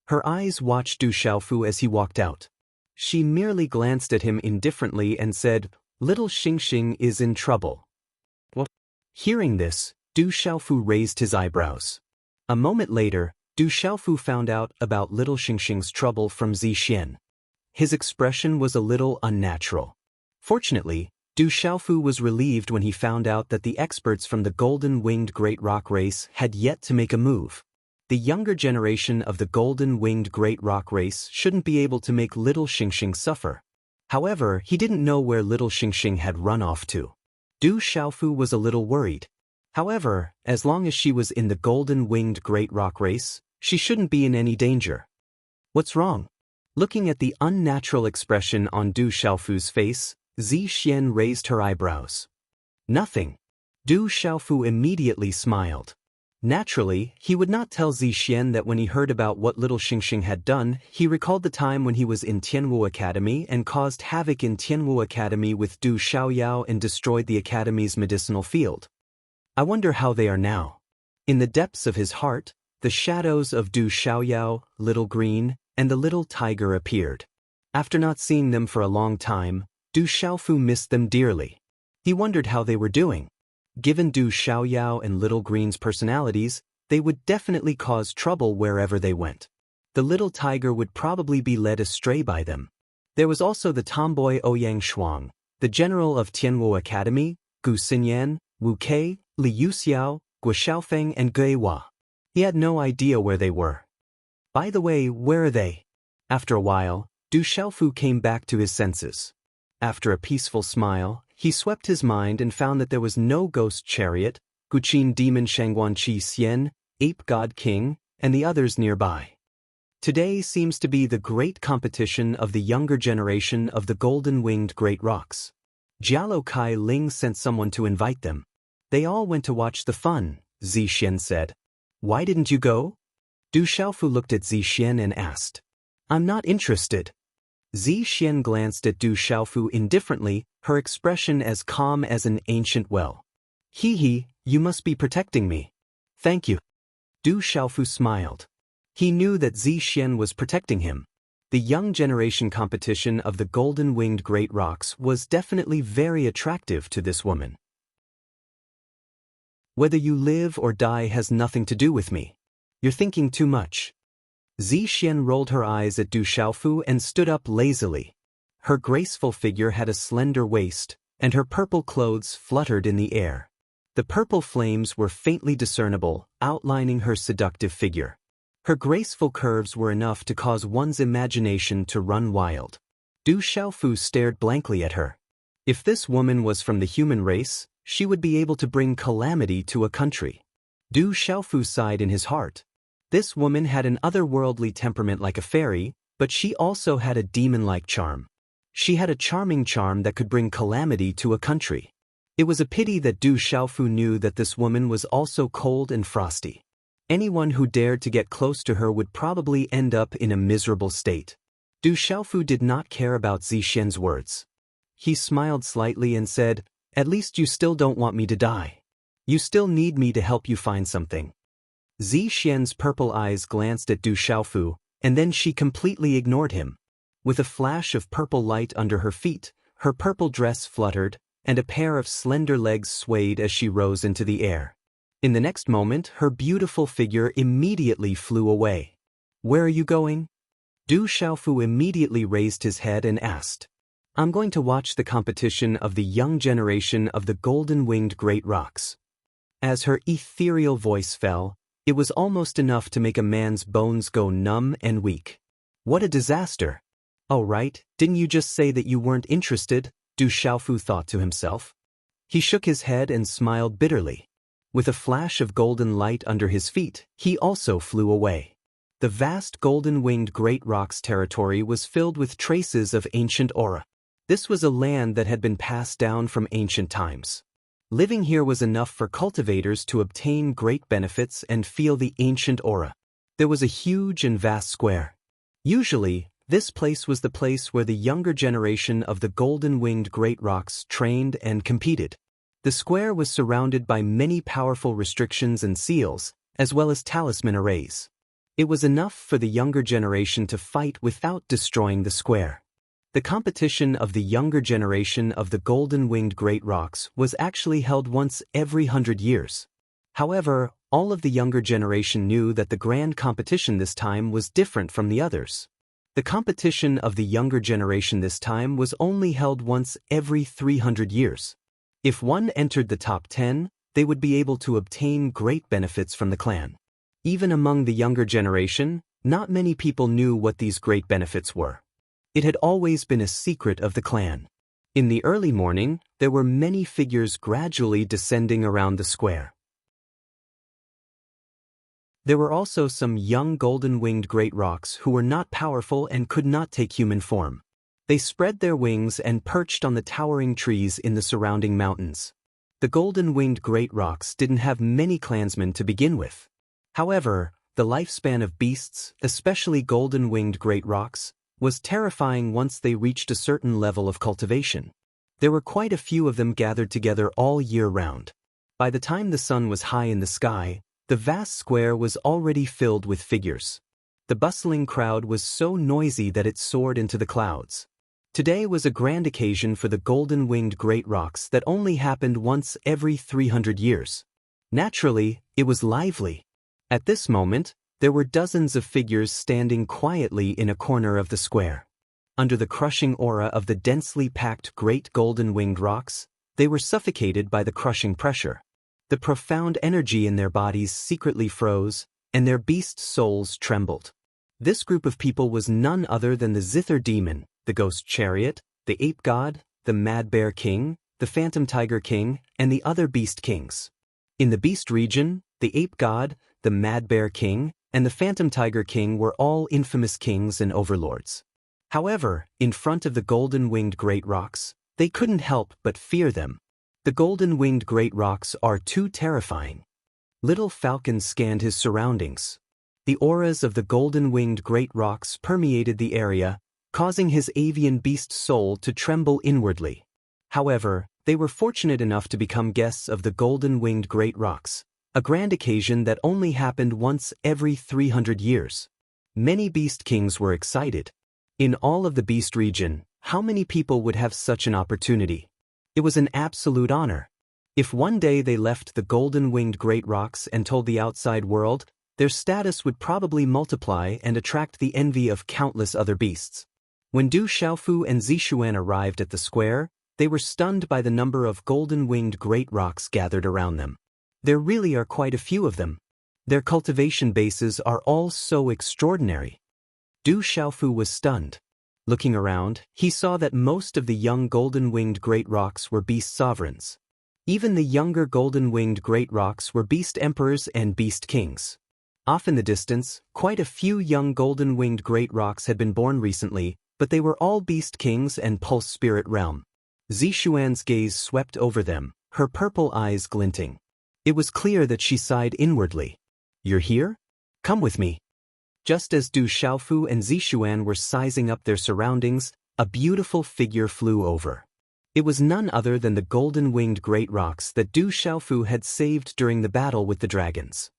Her eyes watched Du Xiaofu as he walked out. She merely glanced at him indifferently and said, "Little Xingxing is in trouble." What? Hearing this, Du Xiaofu raised his eyebrows. A moment later, Du Xiaofu found out about little Xingxing's trouble from Zi Xian. His expression was a little unnatural. Fortunately, Du Xiaofu was relieved when he found out that the experts from the golden-winged Great Rock race had yet to make a move. The younger generation of the golden-winged Great Rock race shouldn't be able to make little Xingxing suffer. However, he didn't know where little Xingxing had run off to. Du Xiaofu was a little worried. However, as long as she was in the golden-winged Great Rock race, she shouldn't be in any danger. What's wrong? Looking at the unnatural expression on Du Xiaofu's face, Zi Xian raised her eyebrows. Nothing. Du Xiaofu immediately smiled. Naturally, he would not tell Zi Xian that when he heard about what little Xingxing had done, he recalled the time when he was in Tianwu Academy and caused havoc in Tianwu Academy with Du Xiaoyao and destroyed the academy's medicinal field. I wonder how they are now. In the depths of his heart, the shadows of Du Xiaoyao, Little Green, and the little tiger appeared. After not seeing them for a long time, Du Xiaofu missed them dearly. He wondered how they were doing. Given Du Xiaoyao and Little Green's personalities, they would definitely cause trouble wherever they went. The little tiger would probably be led astray by them. There was also the tomboy Ouyang Shuang, the general of Tianwu Academy, Gu Xinyan, Wu Kei, Li Yuxiao, Guo Xiaofeng and Gui Hua. He had no idea where they were. By the way, where are they? After a while, Du Xiaofu came back to his senses. After a peaceful smile, he swept his mind and found that there was no ghost chariot, Guqin demon Shangguan Qi Xian, ape god king, and the others nearby. Today seems to be the great competition of the younger generation of the golden-winged great rocks. Jialo Kai Ling sent someone to invite them. They all went to watch the fun, Zi Xian said. Why didn't you go? Du Xiaofu looked at Zi Xian and asked. I'm not interested. Zi Xian glanced at Du Xiaofu indifferently, her expression as calm as an ancient well. He, you must be protecting me. Thank you. Du Xiaofu smiled. He knew that Zi Xian was protecting him. The young generation competition of the golden-winged great rocks was definitely very attractive to this woman. Whether you live or die has nothing to do with me. You're thinking too much. Zi Xian rolled her eyes at Du Xiaofu and stood up lazily. Her graceful figure had a slender waist, and her purple clothes fluttered in the air. The purple flames were faintly discernible, outlining her seductive figure. Her graceful curves were enough to cause one's imagination to run wild. Du Xiaofu stared blankly at her. If this woman was from the human race, she would be able to bring calamity to a country. Du Xiaofu sighed in his heart. This woman had an otherworldly temperament like a fairy, but she also had a demon-like charm. She had a charming charm that could bring calamity to a country. It was a pity that Du Xiaofu knew that this woman was also cold and frosty. Anyone who dared to get close to her would probably end up in a miserable state. Du Xiaofu did not care about Zi Xian's words. He smiled slightly and said, At least you still don't want me to die. You still need me to help you find something. Zi Xian's purple eyes glanced at Du Xiaofu, and then she completely ignored him. With a flash of purple light under her feet, her purple dress fluttered, and a pair of slender legs swayed as she rose into the air. In the next moment, her beautiful figure immediately flew away. Where are you going? Du Xiaofu immediately raised his head and asked. I'm going to watch the competition of the young generation of the golden-winged great rocks. As her ethereal voice fell, it was almost enough to make a man's bones go numb and weak. What a disaster! Oh right, didn't you just say that you weren't interested? Du Xiaofu thought to himself. He shook his head and smiled bitterly. With a flash of golden light under his feet, he also flew away. The vast golden-winged great rocks territory was filled with traces of ancient aura. This was a land that had been passed down from ancient times. Living here was enough for cultivators to obtain great benefits and feel the ancient aura. There was a huge and vast square. Usually, this place was the place where the younger generation of the golden-winged great rocks trained and competed. The square was surrounded by many powerful restrictions and seals, as well as talisman arrays. It was enough for the younger generation to fight without destroying the square. The competition of the younger generation of the golden-winged great rocks was actually held once every 100 years. However, all of the younger generation knew that the grand competition this time was different from the others. The competition of the younger generation this time was only held once every 300 years. If one entered the top 10, they would be able to obtain great benefits from the clan. Even among the younger generation, not many people knew what these great benefits were. It had always been a secret of the clan. In the early morning, there were many figures gradually descending around the square. There were also some young golden-winged great rocks who were not powerful and could not take human form. They spread their wings and perched on the towering trees in the surrounding mountains. The golden-winged great rocks didn't have many clansmen to begin with. However, the lifespan of beasts, especially golden-winged great rocks, was terrifying once they reached a certain level of cultivation. There were quite a few of them gathered together all year round. By the time the sun was high in the sky, the vast square was already filled with figures. The bustling crowd was so noisy that it soared into the clouds. Today was a grand occasion for the golden-winged great rocks that only happened once every 300 years. Naturally, it was lively. At this moment, there were dozens of figures standing quietly in a corner of the square. Under the crushing aura of the densely packed great golden-winged rocks, they were suffocated by the crushing pressure. The profound energy in their bodies secretly froze, and their beast souls trembled. This group of people was none other than the Zither Demon, the Ghost Chariot, the Ape God, the Mad Bear King, the Phantom Tiger King, and the other Beast Kings. In the Beast region, the Ape God, the Mad Bear King, and the Phantom Tiger King were all infamous kings and overlords. However, in front of the golden-winged great rocks, they couldn't help but fear them. The golden-winged great rocks are too terrifying. Little Falcon scanned his surroundings. The auras of the golden-winged great rocks permeated the area, causing his avian beast soul to tremble inwardly. However, they were fortunate enough to become guests of the golden-winged great rocks, a grand occasion that only happened once every 300 years. Many beast kings were excited. In all of the beast region, how many people would have such an opportunity? It was an absolute honor. If one day they left the golden-winged great rocks and told the outside world, their status would probably multiply and attract the envy of countless other beasts. When Du Xiaofu and Zixuan arrived at the square, they were stunned by the number of golden-winged great rocks gathered around them. There really are quite a few of them. Their cultivation bases are all so extraordinary. Du Xiaofu was stunned. Looking around, he saw that most of the young golden-winged great rocks were beast sovereigns. Even the younger golden-winged great rocks were beast emperors and beast kings. Off in the distance, quite a few young golden-winged great rocks had been born recently, but they were all beast kings and pulse spirit realm. Zixuan's gaze swept over them, her purple eyes glinting. It was clear that she sighed inwardly. "You're here? Come with me." Just as Du Xiaofu and Zixuan were sizing up their surroundings, a beautiful figure flew over. It was none other than the golden-winged great rocks that Du Xiaofu had saved during the battle with the dragons.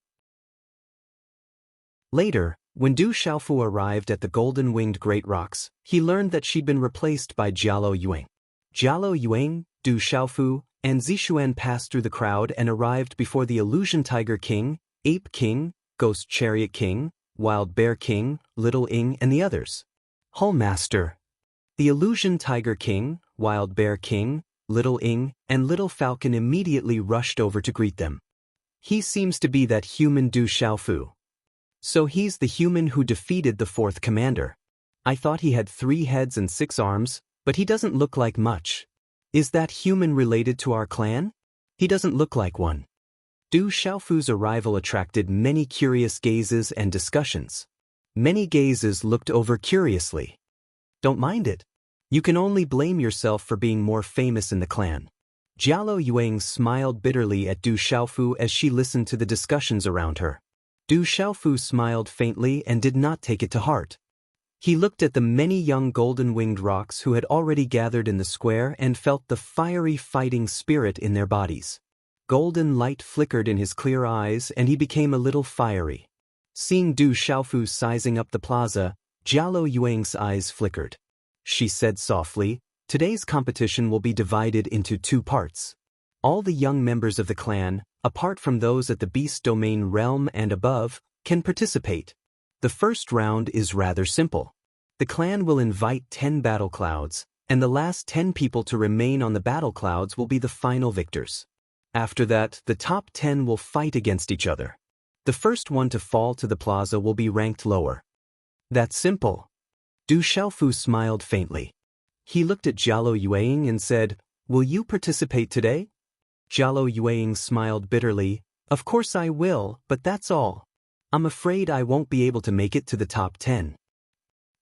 Later, when Du Xiaofu arrived at the golden-winged great rocks, he learned that she'd been replaced by Jialo Yuang. Jialo Yuang, Du Xiaofu, and Zixuan passed through the crowd and arrived before the Illusion Tiger King, Ape King, Ghost Chariot King, Wild Bear King, Little Ing, and the others. "Hull Master." The Illusion Tiger King, Wild Bear King, Little Ing, and Little Falcon immediately rushed over to greet them. "He seems to be that human Du Xiaofu. So he's the human who defeated the fourth commander. I thought he had 3 heads and 6 arms, but he doesn't look like much. Is that human related to our clan? He doesn't look like one." Du Xiaofu's arrival attracted many curious gazes and discussions. Many gazes looked over curiously. "Don't mind it. You can only blame yourself for being more famous in the clan." Jialo Yuang smiled bitterly at Du Xiaofu as she listened to the discussions around her. Du Xiaofu smiled faintly and did not take it to heart. He looked at the many young golden-winged rocks who had already gathered in the square and felt the fiery fighting spirit in their bodies. Golden light flickered in his clear eyes and he became a little fiery. Seeing Du Xiaofu sizing up the plaza, Jialo Yuang's eyes flickered. She said softly, "Today's competition will be divided into 2 parts. All the young members of the clan, apart from those at the Beast Domain realm and above, can participate. The first round is rather simple. The clan will invite 10 battle clouds, and the last 10 people to remain on the battle clouds will be the final victors. After that, the top 10 will fight against each other. The first one to fall to the plaza will be ranked lower. That's simple." Du Xiaofu smiled faintly. He looked at Jialo Yuang and said, "Will you participate today?" Jialo Yuang smiled bitterly, "Of course I will, but that's all. I'm afraid I won't be able to make it to the top 10.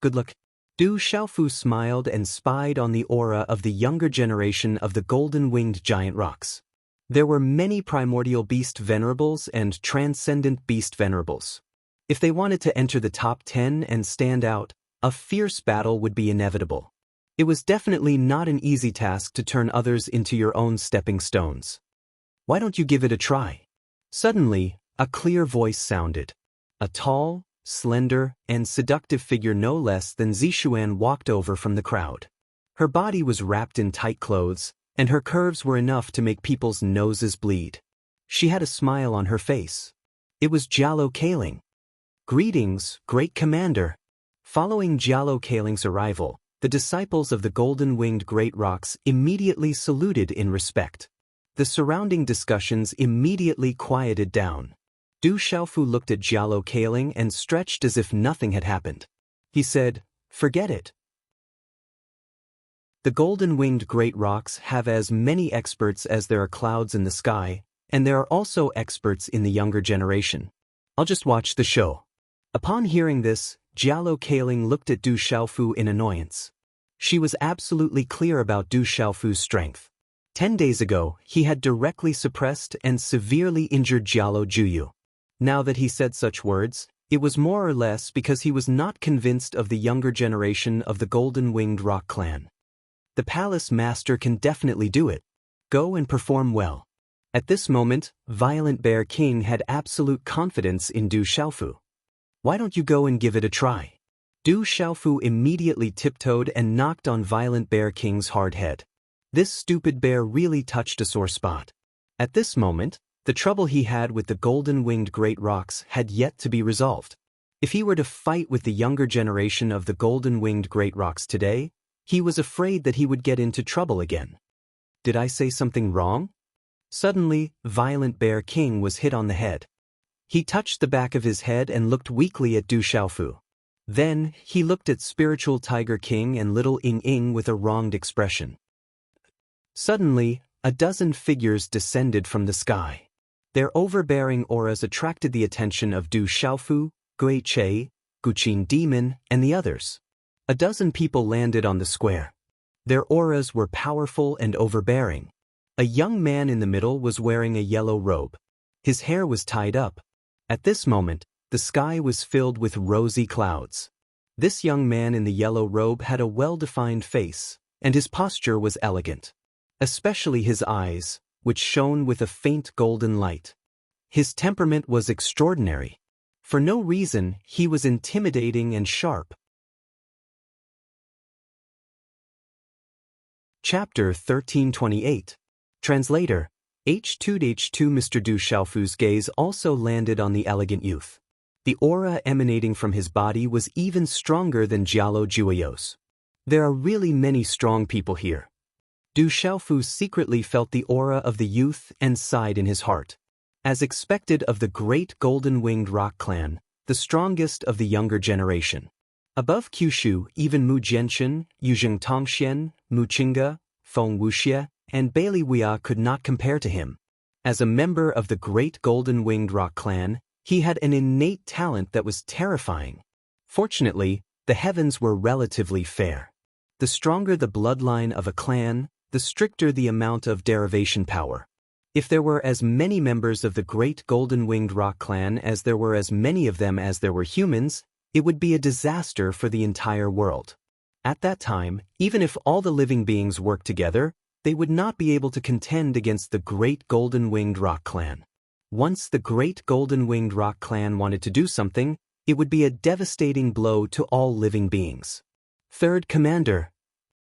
Good luck." Du Xiaofu smiled and spied on the aura of the younger generation of the golden-winged giant rocks. There were many primordial beast venerables and transcendent beast venerables. If they wanted to enter the top 10 and stand out, a fierce battle would be inevitable. It was definitely not an easy task to turn others into your own stepping stones. "Why don't you give it a try?" Suddenly, a clear voice sounded. A tall, slender, and seductive figure no less than Zixuan walked over from the crowd. Her body was wrapped in tight clothes, and her curves were enough to make people's noses bleed. She had a smile on her face. It was Jalo Kaling. "Greetings, great commander." Following Jalo Kaling's arrival, the disciples of the golden-winged great rocks immediately saluted in respect. The surrounding discussions immediately quieted down. Du Xiaofu looked at Jalo Kaling and stretched as if nothing had happened. He said, "Forget it. The golden-winged great rocks have as many experts as there are clouds in the sky, and there are also experts in the younger generation. I'll just watch the show." Upon hearing this, Jalo Kaling looked at Du Xiaofu in annoyance. She was absolutely clear about Du Xiaofu's strength. 10 days ago, he had directly suppressed and severely injured Jialo Juyu. Now that he said such words, it was more or less because he was not convinced of the younger generation of the golden-winged rock clan. The palace master can definitely do it. Go and perform well. At this moment, Violent Bear King had absolute confidence in Du Xiaofu. "Why don't you go and give it a try?" Du Xiaofu immediately tiptoed and knocked on Violent Bear King's hard head. This stupid bear really touched a sore spot. At this moment, the trouble he had with the golden-winged great rocks had yet to be resolved. If he were to fight with the younger generation of the golden-winged great rocks today, he was afraid that he would get into trouble again. Did I say something wrong? Suddenly, Violent Bear King was hit on the head. He touched the back of his head and looked weakly at Du Xiaofu. Then, he looked at Spiritual Tiger King and Little Ing Ing with a wronged expression. Suddenly, a dozen figures descended from the sky. Their overbearing auras attracted the attention of Du Xiaofu, Gui Che, Guqin Demon, and the others. A dozen people landed on the square. Their auras were powerful and overbearing. A young man in the middle was wearing a yellow robe. His hair was tied up. At this moment, the sky was filled with rosy clouds. This young man in the yellow robe had a well-defined face, and his posture was elegant. Especially his eyes, which shone with a faint golden light. His temperament was extraordinary. For no reason, he was intimidating and sharp. Chapter 1328. Translator. H2H2 Mr. Du Xiaofu's gaze also landed on the elegant youth. The aura emanating from his body was even stronger than Jialo Jueyo's. There are really many strong people here. Du Xiaofu secretly felt the aura of the youth and sighed in his heart. As expected of the great golden-winged rock clan, the strongest of the younger generation. Above Kyushu, even Mu Jianchen, Yuzheng Tongxian, Mu Qingge, Feng Wuxie, and Bailey Weia could not compare to him. As a member of the great golden-winged rock clan, he had an innate talent that was terrifying. Fortunately, the heavens were relatively fair. The stronger the bloodline of a clan, the stricter the amount of derivation power. If there were as many members of the great golden-winged rock clan as there were as many of them as there were humans, it would be a disaster for the entire world. At that time, even if all the living beings worked together, they would not be able to contend against the great golden-winged rock clan. Once the great golden-winged rock clan wanted to do something, it would be a devastating blow to all living beings. Third Commander.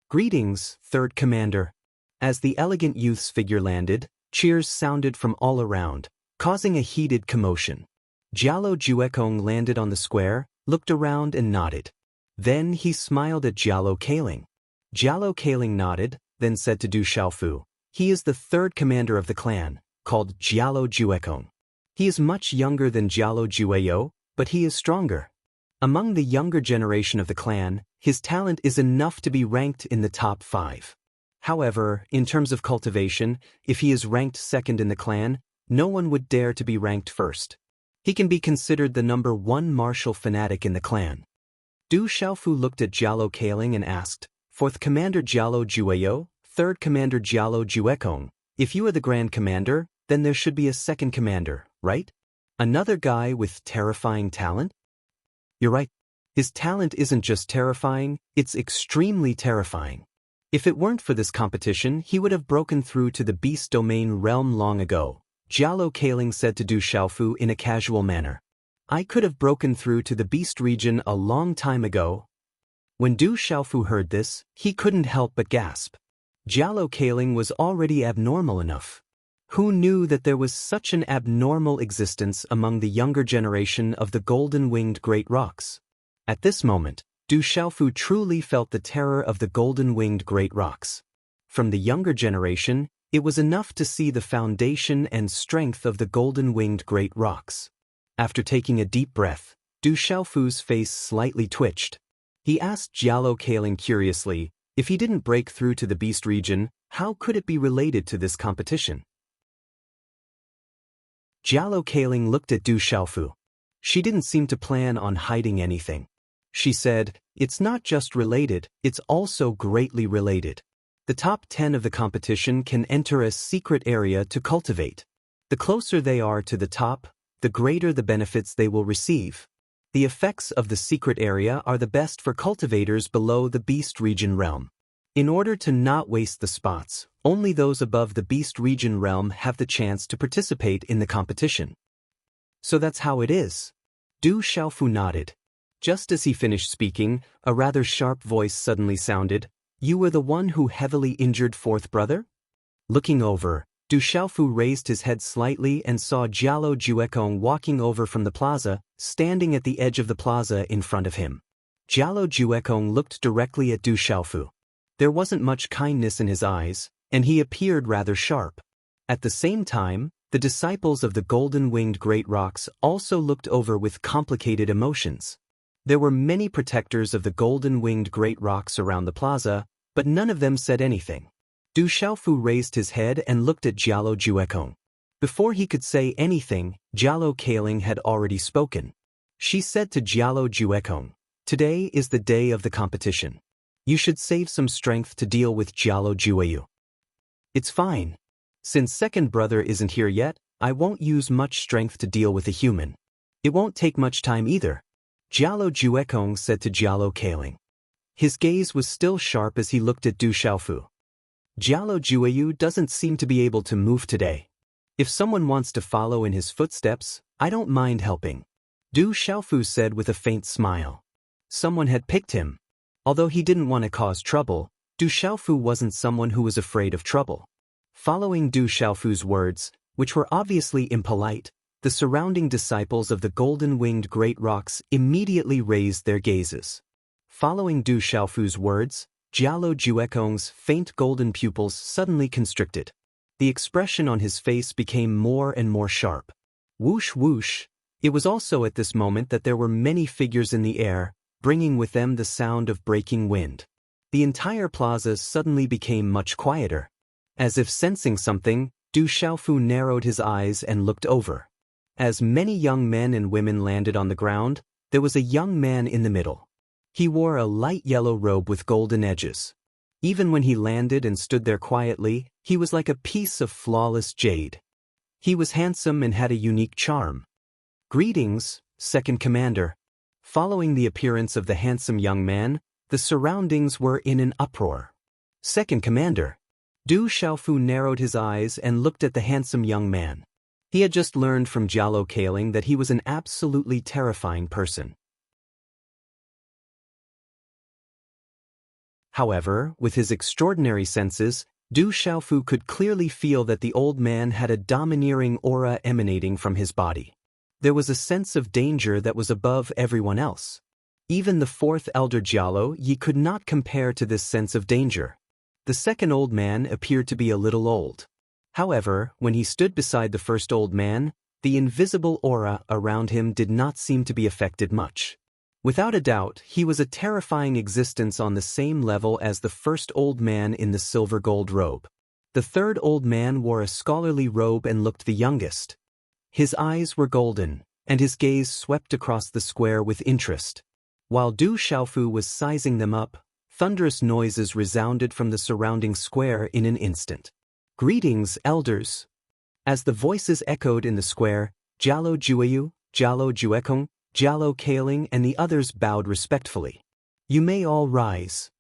Greetings, Third Commander. As the elegant youth's figure landed, cheers sounded from all around, causing a heated commotion. Jialo Juekong landed on the square, looked around and nodded. Then he smiled at Jialo Kaling. Jialo Kaling nodded, then said to Du Xiaofu, "He is the third commander of the clan, called Jialo Juekong. He is much younger than Jialo Jueyo, but he is stronger. Among the younger generation of the clan, his talent is enough to be ranked in the top 5. However, in terms of cultivation, if he is ranked second in the clan, no one would dare to be ranked first. He can be considered the number 1 martial fanatic in the clan." Du Xiaofu looked at Jialo Kaling and asked, "Fourth Commander Jialo Jueyo, Third Commander Jialo Juekong, if you are the Grand Commander, then there should be a second commander, right? Another guy with terrifying talent?" "You're right. His talent isn't just terrifying, it's extremely terrifying. If it weren't for this competition, he would have broken through to the Beast Domain realm long ago," Jialo Kaling said to Du Xiaofu in a casual manner. "I could have broken through to the Beast region a long time ago." When Du Xiaofu heard this, he couldn't help but gasp. Jialocaling was already abnormal enough. Who knew that there was such an abnormal existence among the younger generation of the golden-winged great rocks? At this moment, Du Xiaofu truly felt the terror of the golden-winged great rocks. From the younger generation, it was enough to see the foundation and strength of the golden-winged great rocks. After taking a deep breath, Du Xiaofu's face slightly twitched. He asked Jialocaling curiously, if he didn't break through to the beast region, how could it be related to this competition? Jialocaling looked at Du Xiaofu. She didn't seem to plan on hiding anything. She said, "It's not just related, it's also greatly related. The top 10 of the competition can enter a secret area to cultivate. The closer they are to the top, the greater the benefits they will receive. The effects of the secret area are the best for cultivators below the beast region realm. In order to not waste the spots, only those above the beast region realm have the chance to participate in the competition." So that's how it is. Du Xiaofu nodded. Just as he finished speaking, a rather sharp voice suddenly sounded, "You were the one who heavily injured fourth brother?" Looking over, Du Xiaofu raised his head slightly and saw Jialo Juekong walking over from the plaza, standing at the edge of the plaza in front of him. Jialo Juekong looked directly at Du Xiaofu. There wasn't much kindness in his eyes, and he appeared rather sharp. At the same time, the disciples of the golden-winged great rocks also looked over with complicated emotions. There were many protectors of the golden-winged great rocks around the plaza, but none of them said anything. Du Xiaofu raised his head and looked at Jialo Juekong. Before he could say anything, Jialocaling had already spoken. She said to Jialo Juekong, "Today is the day of the competition. You should save some strength to deal with Jialo Jueyu." "It's fine. Since second brother isn't here yet, I won't use much strength to deal with a human. It won't take much time either," Jialo Juekong said to Jialocaling. His gaze was still sharp as he looked at Du Xiaofu. "Jialo Jueyu doesn't seem to be able to move today. If someone wants to follow in his footsteps, I don't mind helping," Du Xiaofu said with a faint smile. Someone had picked him. Although he didn't want to cause trouble, Du Xiaofu wasn't someone who was afraid of trouble. Following Du Xiaofu's words, which were obviously impolite, the surrounding disciples of the golden-winged great rocks immediately raised their gazes. Following Du Xiaofu's words, Jialo Juekong's faint golden pupils suddenly constricted. The expression on his face became more and more sharp. Whoosh whoosh. It was also at this moment that there were many figures in the air, bringing with them the sound of breaking wind. The entire plaza suddenly became much quieter. As if sensing something, Du Xiaofu narrowed his eyes and looked over. As many young men and women landed on the ground, there was a young man in the middle. He wore a light yellow robe with golden edges. Even when he landed and stood there quietly, he was like a piece of flawless jade. He was handsome and had a unique charm. "Greetings, Second Commander." Following the appearance of the handsome young man, the surroundings were in an uproar. "Second Commander." Du Xiaofu narrowed his eyes and looked at the handsome young man. He had just learned from Jialocaling that he was an absolutely terrifying person. However, with his extraordinary senses, Du Xiaofu could clearly feel that the old man had a domineering aura emanating from his body. There was a sense of danger that was above everyone else. Even the fourth elder Jialo Yi could not compare to this sense of danger. The second old man appeared to be a little old. However, when he stood beside the first old man, the invisible aura around him did not seem to be affected much. Without a doubt, he was a terrifying existence on the same level as the first old man in the silver gold robe. The third old man wore a scholarly robe and looked the youngest. His eyes were golden, and his gaze swept across the square with interest. While Du Xiaofu was sizing them up, thunderous noises resounded from the surrounding square in an instant. "Greetings, elders." As the voices echoed in the square, Jialo Jueyu, Jialo Juekong, Jialocaling and the others bowed respectfully. "You may all rise."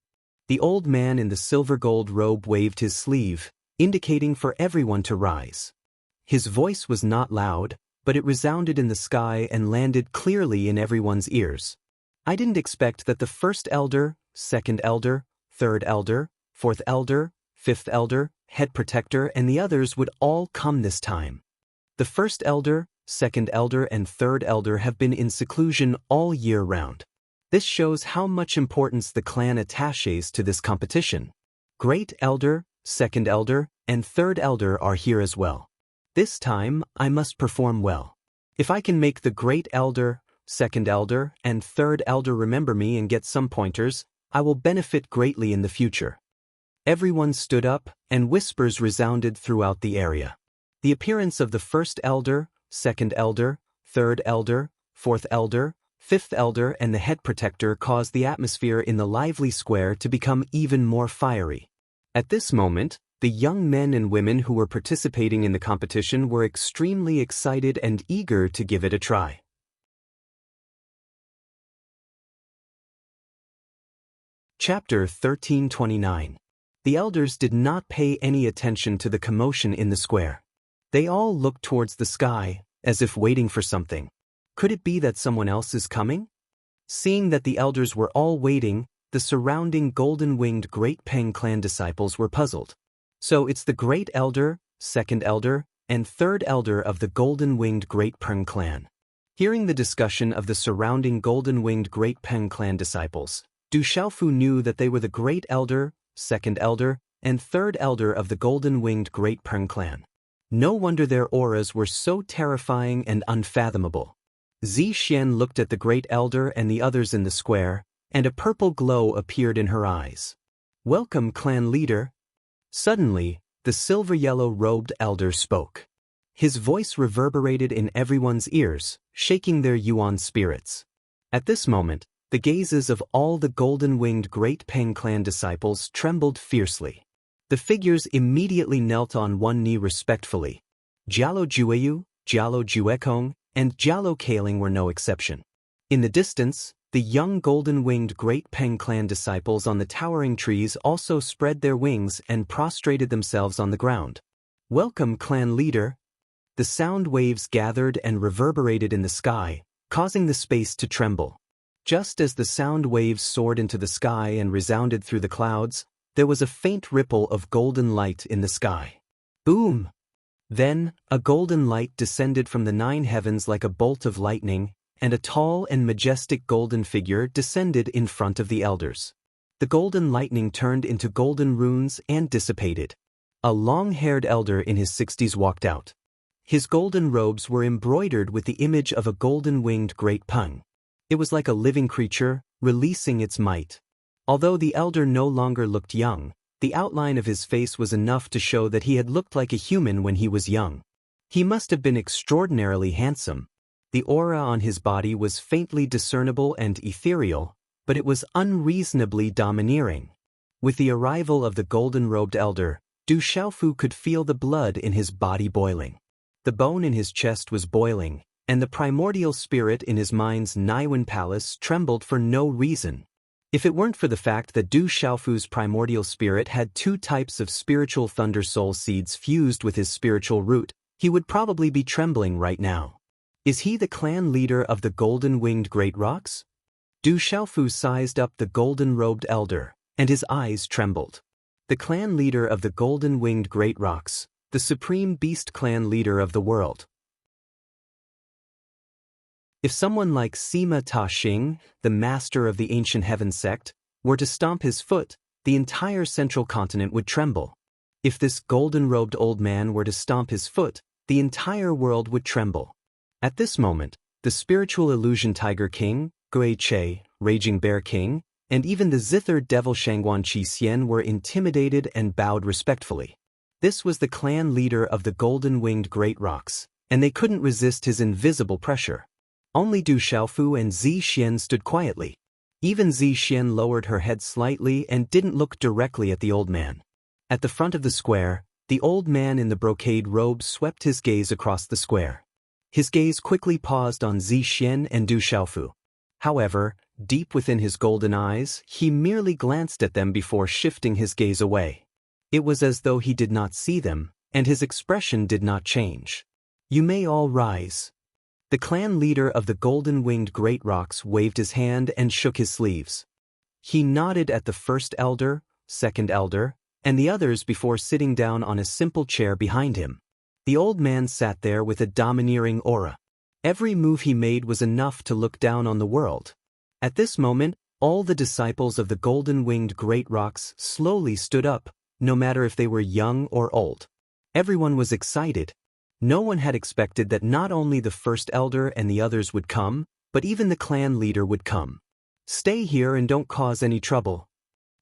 The old man in the silver gold robe waved his sleeve, indicating for everyone to rise. His voice was not loud, but it resounded in the sky and landed clearly in everyone's ears. I didn't expect that the first elder, second elder, third elder, fourth elder, fifth elder, head protector, and the others would all come this time. The first elder, second elder, and third elder have been in seclusion all year round. This shows how much importance the clan attaches to this competition. Great elder, second elder, and third elder are here as well. This time, I must perform well. If I can make the great elder, second elder, and third elder remember me and get some pointers, I will benefit greatly in the future. Everyone stood up, and whispers resounded throughout the area. The appearance of the first elder, second elder, third elder, fourth elder, fifth elder, and the head protector caused the atmosphere in the lively square to become even more fiery. At this moment, the young men and women who were participating in the competition were extremely excited and eager to give it a try. Chapter 1329. The elders did not pay any attention to the commotion in the square. They all looked towards the sky, as if waiting for something. Could it be that someone else is coming? Seeing that the elders were all waiting, the surrounding golden-winged Great Peng clan disciples were puzzled. So it's the great elder, second elder, and third elder of the golden-winged Great Peng clan. Hearing the discussion of the surrounding golden-winged Great Peng clan disciples, Du Xiaofu knew that they were the great elder, second elder, and third elder of the golden-winged Great Peng clan. No wonder their auras were so terrifying and unfathomable. Zi Xian looked at the great elder and the others in the square, and a purple glow appeared in her eyes. "Welcome, clan leader." Suddenly, the silver-yellow robed elder spoke. His voice reverberated in everyone's ears, shaking their Yuan spirits. At this moment, the gazes of all the golden-winged Great Peng clan disciples trembled fiercely. The figures immediately knelt on one knee respectfully. Jialo Jueyu, Jialo Juekong, and Jialo Kaling were no exception. In the distance, the young golden-winged Great Peng clan disciples on the towering trees also spread their wings and prostrated themselves on the ground. "Welcome, clan leader." The sound waves gathered and reverberated in the sky, causing the space to tremble. Just as the sound waves soared into the sky and resounded through the clouds, there was a faint ripple of golden light in the sky. Boom! Then, a golden light descended from the 9 heavens like a bolt of lightning, and a tall and majestic golden figure descended in front of the elders. The golden lightning turned into golden runes and dissipated. A long-haired elder in his 60s walked out. His golden robes were embroidered with the image of a golden-winged Great Peng. It was like a living creature, releasing its might. Although the elder no longer looked young, the outline of his face was enough to show that he had looked like a human when he was young. He must have been extraordinarily handsome. The aura on his body was faintly discernible and ethereal, but it was unreasonably domineering. With the arrival of the golden-robed elder, Du Xiaofu could feel the blood in his body boiling. The bone in his chest was boiling, and the primordial spirit in his mind's Naiwen palace trembled for no reason. If it weren't for the fact that Du Xiaofu's primordial spirit had 2 types of spiritual thunder soul seeds fused with his spiritual root, he would probably be trembling right now. Is he the clan leader of the golden-winged Great Rocks? Du Xiaofu sized up the golden-robed elder, and his eyes trembled. The clan leader of the golden-winged Great Rocks, the supreme beast clan leader of the world. If someone like Sima Ta Xing, the master of the ancient heaven sect, were to stomp his foot, the entire central continent would tremble. If this golden-robed old man were to stomp his foot, the entire world would tremble. At this moment, the spiritual illusion Tiger King, Gui Che, Raging Bear King, and even the zither devil Shangguan Qi Xian were intimidated and bowed respectfully. This was the clan leader of the golden-winged Great Rocks, and they couldn't resist his invisible pressure. Only Du Xiaofu and Zi Xian stood quietly. Even Zi Xian lowered her head slightly and didn't look directly at the old man. At the front of the square, the old man in the brocade robe swept his gaze across the square. His gaze quickly paused on Zi Xian and Du Xiaofu. However, deep within his golden eyes, he merely glanced at them before shifting his gaze away. It was as though he did not see them, and his expression did not change. "You may all rise." The clan leader of the golden-winged great rocks waved his hand and shook his sleeves. He nodded at the first elder, second elder, and the others before sitting down on a simple chair behind him. The old man sat there with a domineering aura. Every move he made was enough to look down on the world. At this moment, all the disciples of the golden-winged great rocks slowly stood up, no matter if they were young or old. Everyone was excited. No one had expected that not only the first elder and the others would come, but even the clan leader would come. "Stay here and don't cause any trouble,"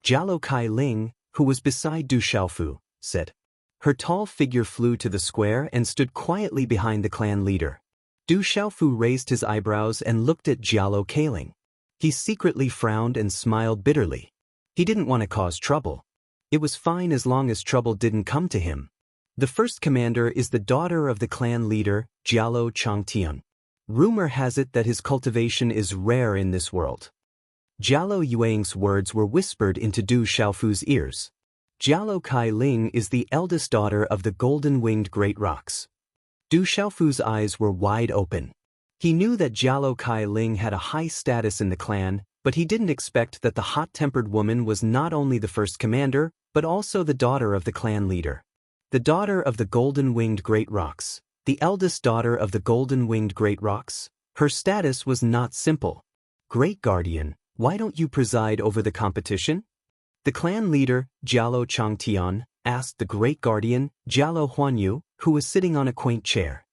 Jialo Kai Ling, who was beside Du Xiaofu, said. Her tall figure flew to the square and stood quietly behind the clan leader. Du Xiaofu raised his eyebrows and looked at Jialo Kai Ling. He secretly frowned and smiled bitterly. He didn't want to cause trouble. It was fine as long as trouble didn't come to him. The first commander is the daughter of the clan leader, Jialo Changtian. Rumor has it that his cultivation is rare in this world. Jialo Yuang's words were whispered into Du Xiaofu's ears. Jialo Kai Ling is the eldest daughter of the golden-winged great rocks. Du Xiaofu's eyes were wide open. He knew that Jialo Kai Ling had a high status in the clan, but he didn't expect that the hot-tempered woman was not only the first commander, but also the daughter of the clan leader. The daughter of the golden-winged great rocks, the eldest daughter of the golden-winged great rocks, her status was not simple. "Great Guardian, why don't you preside over the competition?" The clan leader, Jialo Changtian, asked the great guardian, Jialo Huanyu, who was sitting on a quaint chair.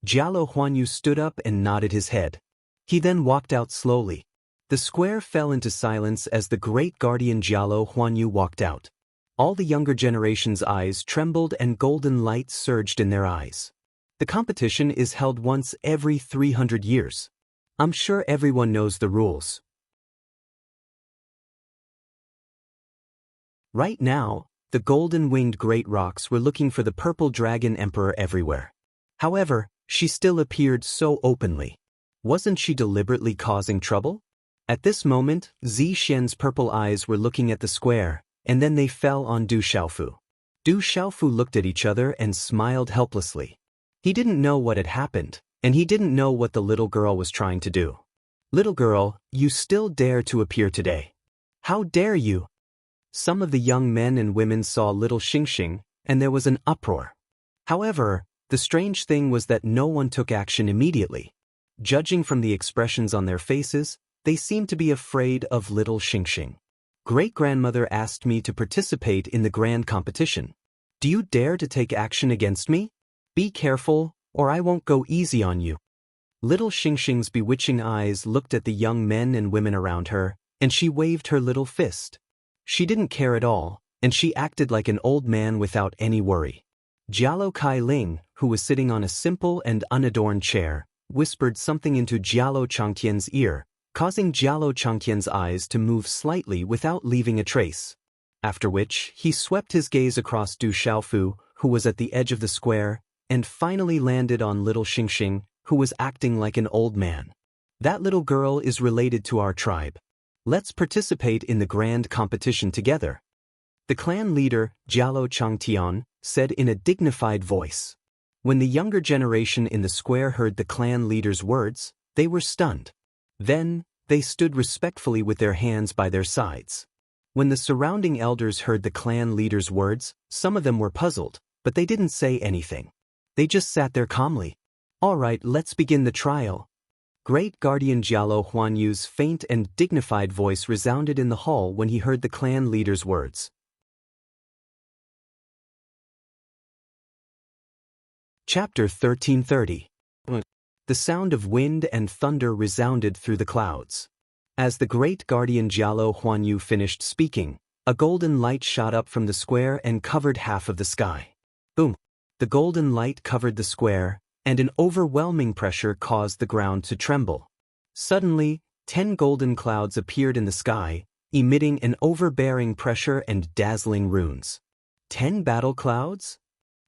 Jialo Huanyu stood up and nodded his head. He then walked out slowly. The square fell into silence as the great guardian Jialo Huanyu walked out. All the younger generation's eyes trembled and golden light surged in their eyes. The competition is held once every 300 years. I'm sure everyone knows the rules. Right now, the golden-winged great rocks were looking for the purple dragon emperor everywhere. However, she still appeared so openly. Wasn't she deliberately causing trouble? At this moment, Zi Xian's purple eyes were looking at the square, and then they fell on Du Xiaofu. Du Xiaofu looked at each other and smiled helplessly. He didn't know what had happened, and he didn't know what the little girl was trying to do. "Little girl, you still dare to appear today. How dare you?" Some of the young men and women saw little Xingxing, and there was an uproar. However, the strange thing was that no one took action immediately. Judging from the expressions on their faces, they seemed to be afraid of little Xingxing. "Great-grandmother asked me to participate in the grand competition. Do you dare to take action against me? Be careful, or I won't go easy on you." Little Xingxing's bewitching eyes looked at the young men and women around her, and she waved her little fist. She didn't care at all, and she acted like an old man without any worry. Jialo Kai Ling, who was sitting on a simple and unadorned chair, whispered something into Jialo Changtian's ear, causing Jialo Changtian's eyes to move slightly without leaving a trace. After which, he swept his gaze across Du Xiaofu, who was at the edge of the square, and finally landed on little Xingxing, who was acting like an old man. "That little girl is related to our tribe. Let's participate in the grand competition together," the clan leader, Jialo Changtian, said in a dignified voice. When the younger generation in the square heard the clan leader's words, they were stunned. Then, they stood respectfully with their hands by their sides. When the surrounding elders heard the clan leader's words, some of them were puzzled, but they didn't say anything. They just sat there calmly. "All right, let's begin the trial." Great Guardian Jialo Huanyu's faint and dignified voice resounded in the hall when he heard the clan leader's words. Chapter 1330. The sound of wind and thunder resounded through the clouds. As the great guardian Jialo Huanyu finished speaking, a golden light shot up from the square and covered half of the sky. Boom! The golden light covered the square, and an overwhelming pressure caused the ground to tremble. Suddenly, 10 golden clouds appeared in the sky, emitting an overbearing pressure and dazzling runes. 10 battle clouds?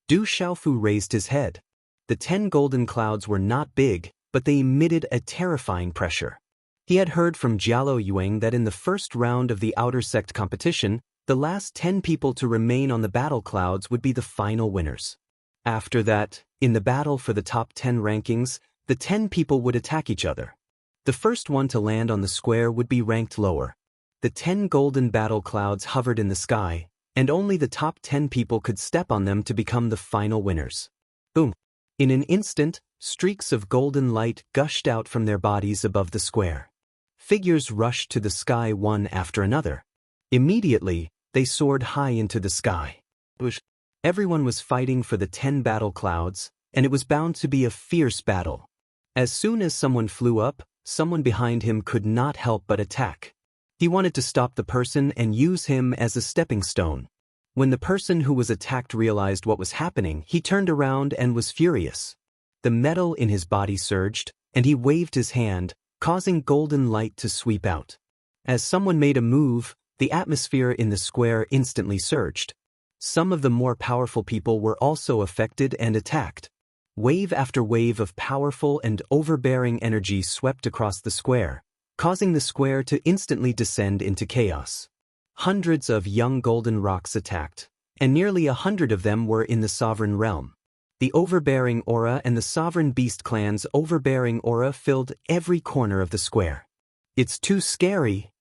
Du Xiaofu raised his head. The 10 golden clouds were not big, but they emitted a terrifying pressure. He had heard from Jialo Yuang that in the first round of the outer sect competition, the last 10 people to remain on the battle clouds would be the final winners. After that, in the battle for the top 10 rankings, the 10 people would attack each other. The first one to land on the square would be ranked lower. The 10 golden battle clouds hovered in the sky, and only the top 10 people could step on them to become the final winners. Boom! In an instant, streaks of golden light gushed out from their bodies above the square. Figures rushed to the sky one after another. Immediately, they soared high into the sky. Everyone was fighting for the 10 battle clouds, and it was bound to be a fierce battle. As soon as someone flew up, someone behind him could not help but attack. He wanted to stop the person and use him as a stepping stone. When the person who was attacked realized what was happening, he turned around and was furious. The metal in his body surged, and he waved his hand, causing golden light to sweep out. As someone made a move, the atmosphere in the square instantly surged. Some of the more powerful people were also affected and attacked. Wave after wave of powerful and overbearing energy swept across the square, causing the square to instantly descend into chaos. Hundreds of young golden rocks attacked, and nearly 100 of them were in the sovereign realm. The overbearing aura and the sovereign beast clan's overbearing aura filled every corner of the square. It's too scary.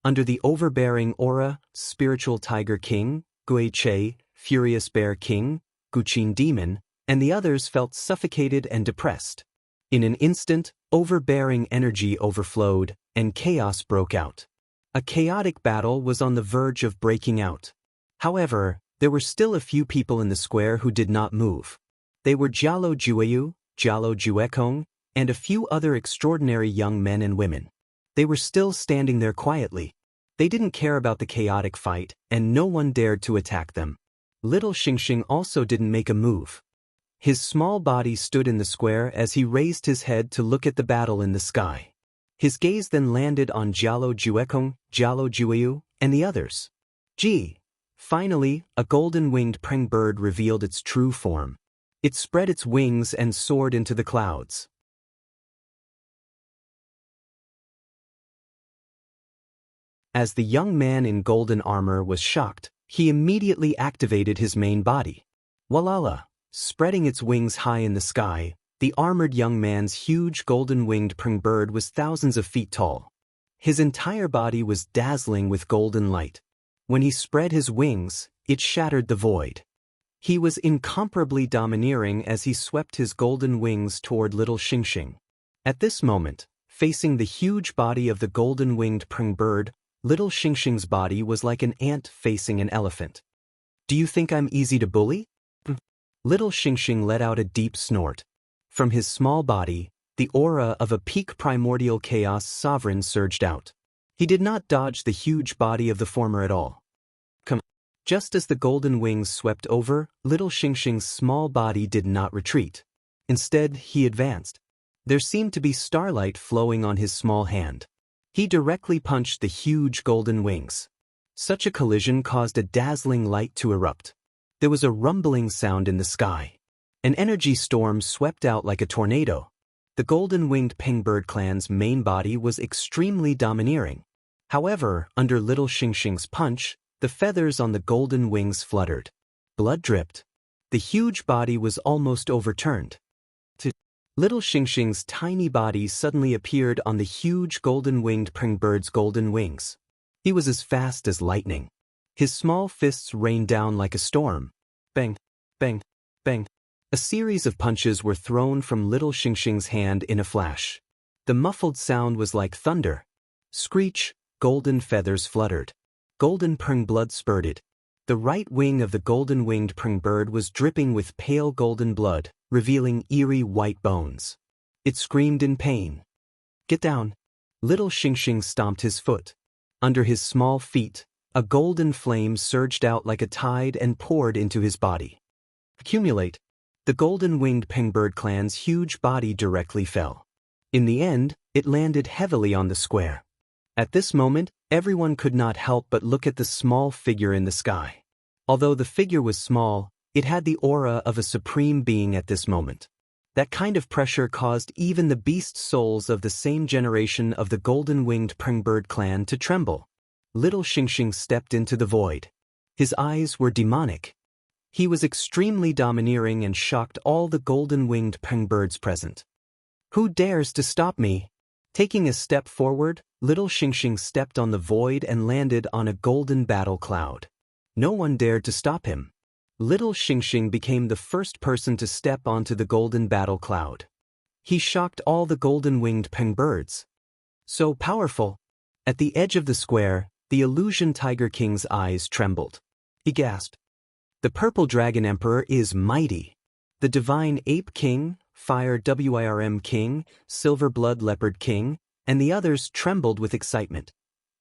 Under the overbearing aura, Spiritual Tiger King, Gui Che, Furious Bear King, Guqin Demon, and the others felt suffocated and depressed. In an instant, overbearing energy overflowed, and chaos broke out. A chaotic battle was on the verge of breaking out. However, there were still a few people in the square who did not move. They were Jialo Jueyu, Jialo Juekong, and a few other extraordinary young men and women. They were still standing there quietly. They didn't care about the chaotic fight, and no one dared to attack them. Little Xingxing also didn't make a move. His small body stood in the square as he raised his head to look at the battle in the sky. His gaze then landed on Jialo Juekong, Jialo Jueyu, and the others. Finally, a golden-winged praying bird revealed its true form. It spread its wings and soared into the clouds. As the young man in golden armor was shocked, he immediately activated his main body. Walala! Spreading its wings high in the sky, the armored young man's huge golden-winged praying bird was thousands of feet tall. His entire body was dazzling with golden light. When he spread his wings, it shattered the void. He was incomparably domineering as he swept his golden wings toward Little Xingxing. At this moment, facing the huge body of the golden-winged praying bird, Little Xingxing's body was like an ant facing an elephant. Do you think I'm easy to bully? Little Xingxing let out a deep snort. From his small body, the aura of a peak primordial chaos sovereign surged out. He did not dodge the huge body of the former at all. Just as the golden wings swept over, Little Xingxing's small body did not retreat. Instead, he advanced. There seemed to be starlight flowing on his small hand. He directly punched the huge golden wings. Such a collision caused a dazzling light to erupt. There was a rumbling sound in the sky. An energy storm swept out like a tornado. The golden-winged Pengbird clan's main body was extremely domineering. However, under Little Xingxing's punch, the feathers on the golden wings fluttered. Blood dripped. The huge body was almost overturned. Little Xingxing's tiny body suddenly appeared on the huge golden-winged Pringbird's golden wings. He was as fast as lightning. His small fists rained down like a storm. Bang, bang, bang. A series of punches were thrown from Little Xingxing's hand in a flash. The muffled sound was like thunder. Screech, golden feathers fluttered. Golden Pring blood spurted. The right wing of the golden-winged Pringbird was dripping with pale golden blood, revealing eerie white bones. It screamed in pain. Get down. Little Xingxing stomped his foot. Under his small feet, a golden flame surged out like a tide and poured into his body. Accumulate. The golden-winged Pengbird clan's huge body directly fell. In the end, it landed heavily on the square. At this moment, everyone could not help but look at the small figure in the sky. Although the figure was small, it had the aura of a supreme being at this moment. That kind of pressure caused even the beast souls of the same generation of the golden-winged Pringbird clan to tremble. Little Xingxing stepped into the void. His eyes were demonic. He was extremely domineering and shocked all the golden-winged Pengbirds present. Who dares to stop me? Taking a step forward, little Xingxing stepped on the void and landed on a golden battle cloud. No one dared to stop him. Little Xingxing became the first person to step onto the golden battle cloud. He shocked all the golden-winged pengbirds. So powerful! At the edge of the square, the illusion Tiger King's eyes trembled. He gasped. The Purple Dragon Emperor is mighty. The Divine Ape King, Fire Wyrm King, Silver Blood Leopard King, and the others trembled with excitement.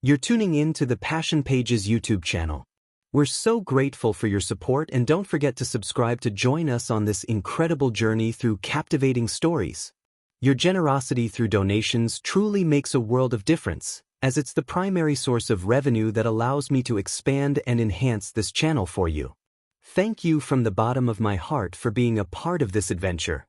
You're tuning in to the Passion Pages YouTube channel. We're so grateful for your support, and don't forget to subscribe to join us on this incredible journey through captivating stories. Your generosity through donations truly makes a world of difference, as it's the primary source of revenue that allows me to expand and enhance this channel for you. Thank you from the bottom of my heart for being a part of this adventure.